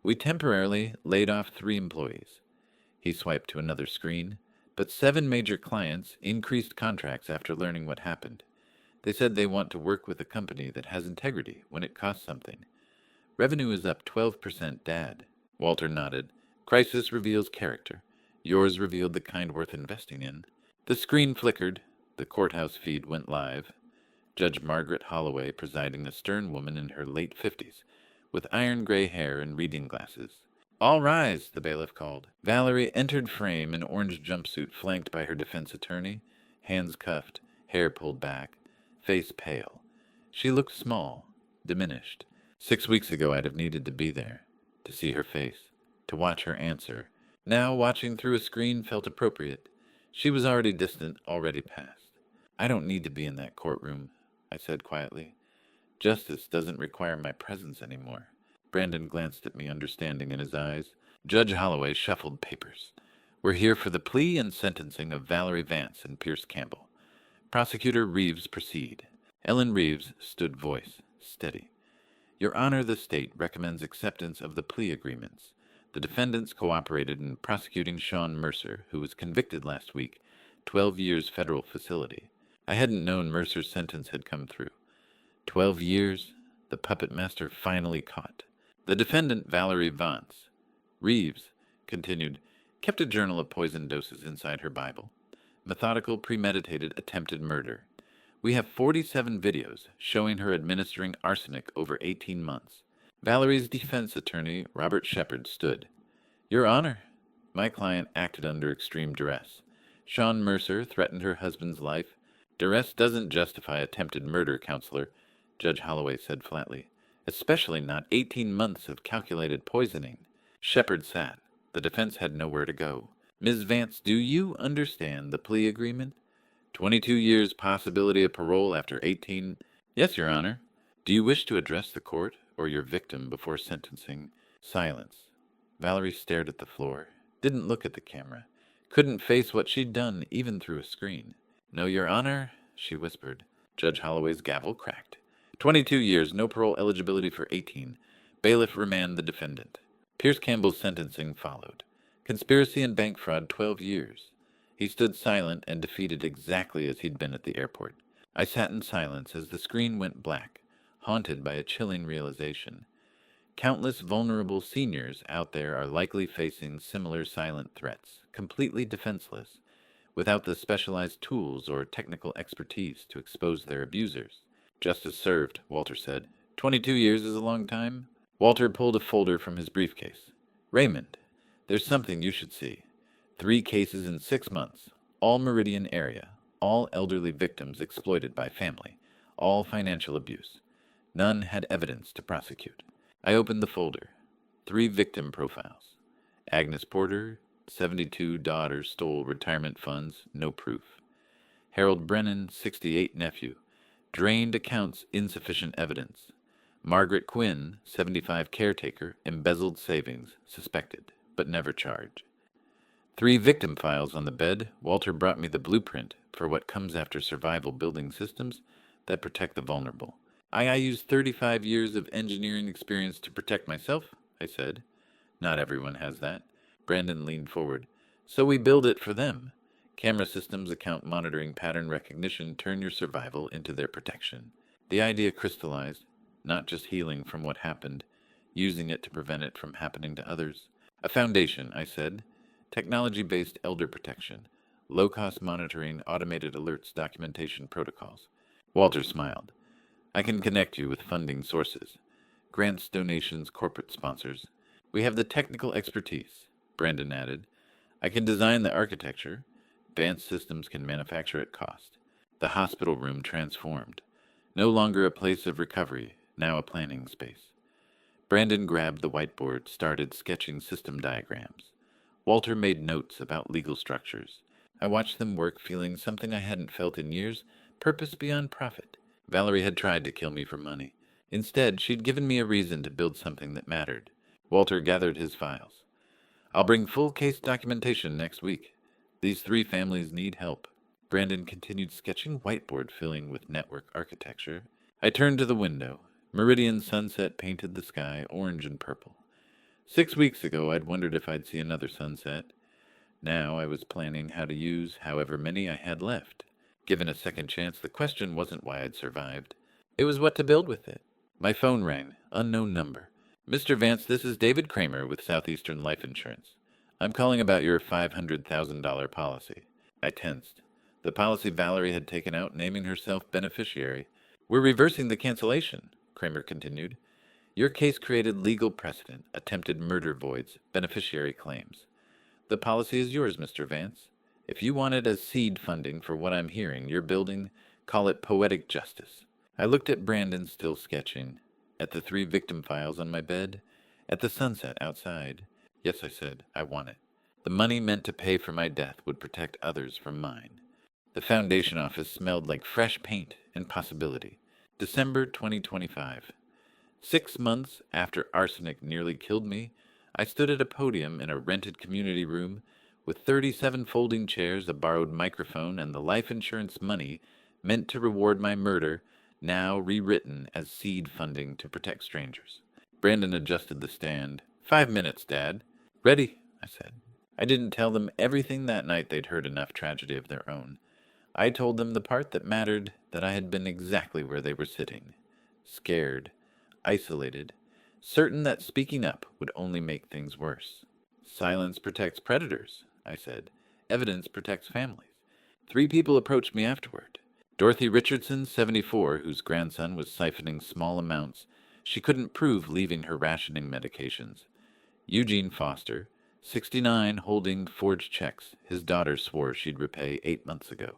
S1: We temporarily laid off 3 employees. He swiped to another screen, but 7 major clients increased contracts after learning what happened. They said they want to work with a company that has integrity when it costs something. Revenue is up 12%, Dad. Walter nodded. Crisis reveals character. Yours revealed the kind worth investing in. The screen flickered. The courthouse feed went live. Judge Margaret Holloway presiding, a stern woman in her late 50s, with iron gray hair and reading glasses. All rise, the bailiff called. Valerie entered frame in orange jumpsuit flanked by her defense attorney, hands cuffed, hair pulled back, face pale. She looked small, diminished. 6 weeks ago I'd have needed to be there, to see her face, to watch her answer. Now, watching through a screen felt appropriate. She was already distant, already past. I don't need to be in that courtroom, I said quietly. Justice doesn't require my presence anymore. Brandon glanced at me, understanding in his eyes. Judge Holloway shuffled papers. We're here for the plea and sentencing of Valerie Vance and Pierce Campbell. Prosecutor Reeves, proceed. Ellen Reeves stood voice, steady. Your Honor, the state recommends acceptance of the plea agreements. The defendants cooperated in prosecuting Sean Mercer, who was convicted last week, 12 years federal facility. I hadn't known Mercer's sentence had come through. 12 years? the puppet master finally caught. The defendant, Valerie Vance. Reeves, continued, kept a journal of poison doses inside her Bible. Methodical, premeditated, attempted murder. We have 47 videos showing her administering arsenic over 18 months. Valerie's defense attorney, Robert Shepard, stood. Your Honor, my client acted under extreme duress. Sean Mercer threatened her husband's life. Duress doesn't justify attempted murder, Counselor, Judge Holloway said flatly. Especially not 18 months of calculated poisoning. Shepard sat. The defense had nowhere to go. Ms. Vance, do you understand the plea agreement? 22 years possibility of parole after 18. Yes, Your Honor. Do you wish to address the court or your victim before sentencing? Silence. Valerie stared at the floor. Didn't look at the camera. Couldn't face what she'd done, even through a screen. No, Your Honor, she whispered. Judge Holloway's gavel cracked. 22 years, no parole eligibility for 18. Bailiff remand the defendant. Pierce Campbell's sentencing followed. Conspiracy and bank fraud, 12 years. He stood silent and defeated exactly as he'd been at the airport. I sat in silence as the screen went black, haunted by a chilling realization. Countless vulnerable seniors out there are likely facing similar silent threats, completely defenseless, without the specialized tools or technical expertise to expose their abusers. Justice served, Walter said. 22 years is a long time. Walter pulled a folder from his briefcase. Raymond, there's something you should see. 3 cases in 6 months, all Meridian area, all elderly victims exploited by family, all financial abuse. None had evidence to prosecute. I opened the folder. 3 victim profiles. Agnes Porter, 72, daughter, stole retirement funds, no proof. Harold Brennan, 68, nephew, drained accounts, insufficient evidence. Margaret Quinn, 75, caretaker, embezzled savings, suspected, but never charged. 3 victim files on the bed. Walter brought me the blueprint for what comes after survival building systems that protect the vulnerable. I used 35 years of engineering experience to protect myself, I said. Not everyone has that. Brandon leaned forward. So we build it for them. Camera systems, account monitoring, pattern recognition turn your survival into their protection. The idea crystallized, not just healing from what happened, using it to prevent it from happening to others. A foundation, I said. Technology-based elder protection. Low-cost monitoring, automated alerts, documentation protocols. Walter smiled. I can connect you with funding sources. Grants, donations, corporate sponsors. We have the technical expertise, Brandon added. I can design the architecture. Advanced systems can manufacture at cost. The hospital room transformed. No longer a place of recovery, now a planning space. Brandon grabbed the whiteboard, started sketching system diagrams. Walter made notes about legal structures. I watched them work, feeling something I hadn't felt in years, purpose beyond profit. Valerie had tried to kill me for money. Instead, she'd given me a reason to build something that mattered. Walter gathered his files. I'll bring full case documentation next week. These 3 families need help. Brandon continued sketching whiteboard filling with network architecture. I turned to the window. Meridian sunset painted the sky orange and purple. 6 weeks ago, I'd wondered if I'd see another sunset. Now I was planning how to use however many I had left. Given a second chance, the question wasn't why I'd survived. It was what to build with it. My phone rang. Unknown number. Mr. Vance, this is David Kramer with Southeastern Life Insurance. I'm calling about your $500,000 policy. I tensed. The policy Valerie had taken out, naming herself beneficiary. We're reversing the cancellation, Kramer continued. Your case created legal precedent, attempted murder voids, beneficiary claims. The policy is yours, Mr. Vance. If you want it as seed funding for what I'm hearing you're building, call it poetic justice. I looked at Brandon still sketching, at the 3 victim files on my bed, at the sunset outside. Yes, I said, I want it. The money meant to pay for my death would protect others from mine. The foundation office smelled like fresh paint and possibility. December 2025. 6 months after arsenic nearly killed me, I stood at a podium in a rented community room with 37 folding chairs, a borrowed microphone, and the life insurance money meant to reward my murder, now rewritten as seed funding to protect strangers. Brandon adjusted the stand. 5 minutes, Dad. Ready, I said. I didn't tell them everything that night. They'd heard enough tragedy of their own. I told them the part that mattered, that I had been exactly where they were sitting. Scared. isolated, certain that speaking up would only make things worse. Silence protects predators, I said. Evidence protects families. 3 people approached me afterward. Dorothy Richardson, 74, whose grandson was siphoning small amounts she couldn't prove leaving her rationing medications. Eugene Foster, 69, holding forged checks his daughter swore she'd repay 8 months ago.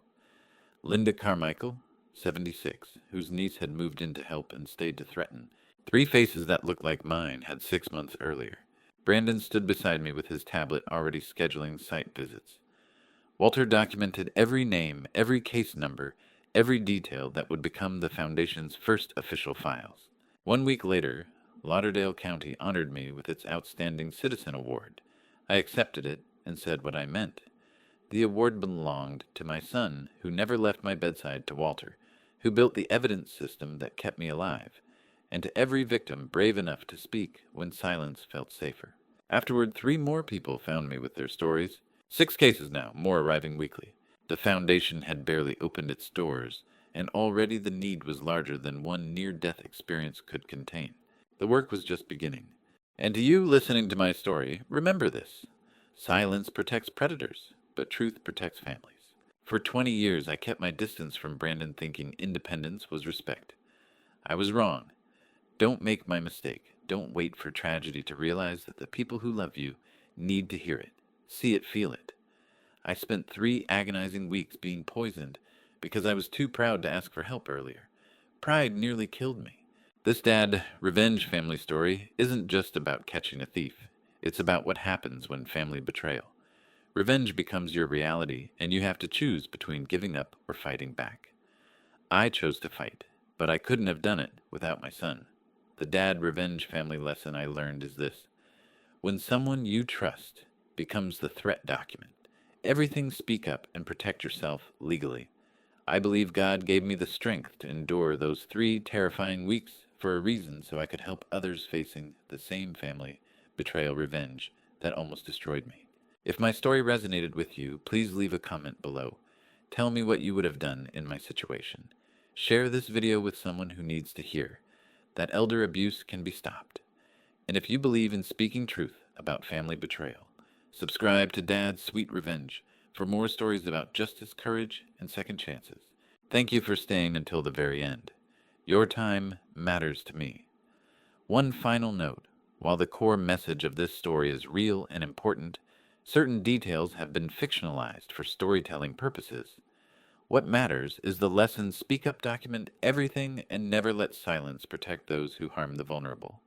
S1: Linda Carmichael, 76, whose niece had moved in to help and stayed to threaten. 3 faces that looked like mine had 6 months earlier. Brandon stood beside me with his tablet already scheduling site visits. Walter documented every name, every case number, every detail that would become the Foundation's first official files. 1 week later, Lauderdale County honored me with its Outstanding Citizen Award. I accepted it and said what I meant. The award belonged to my son, who never left my bedside, to Walter, who built the evidence system that kept me alive, and to every victim brave enough to speak when silence felt safer. Afterward, 3 more people found me with their stories. 6 cases now, more arriving weekly. The Foundation had barely opened its doors, and already the need was larger than one near-death experience could contain. The work was just beginning. And to you listening to my story, remember this. Silence protects predators, but truth protects families. For 20 years, I kept my distance from Brandon, thinking independence was respect. I was wrong. Don't make my mistake. Don't wait for tragedy to realize that the people who love you need to hear it, see it, feel it. I spent 3 agonizing weeks being poisoned because I was too proud to ask for help earlier. Pride nearly killed me. This dad revenge family story isn't just about catching a thief. It's about what happens when family betrayal. Revenge becomes your reality, and you have to choose between giving up or fighting back. I chose to fight, but I couldn't have done it without my son. The dad revenge family lesson I learned is this. When someone you trust becomes the threat document, everything speak up and protect yourself legally. I believe God gave me the strength to endure those 3 terrifying weeks for a reason, so I could help others facing the same family betrayal revenge that almost destroyed me. If my story resonated with you, please leave a comment below. Tell me what you would have done in my situation. Share this video with someone who needs to hear that elder abuse can be stopped. And if you believe in speaking truth about family betrayal, subscribe to Dad's Sweet Revenge for more stories about justice, courage, and second chances. Thank you for staying until the very end. Your time matters to me. One final note. While the core message of this story is real and important, certain details have been fictionalized for storytelling purposes. What matters is the lesson: speak up, document everything, and never let silence protect those who harm the vulnerable.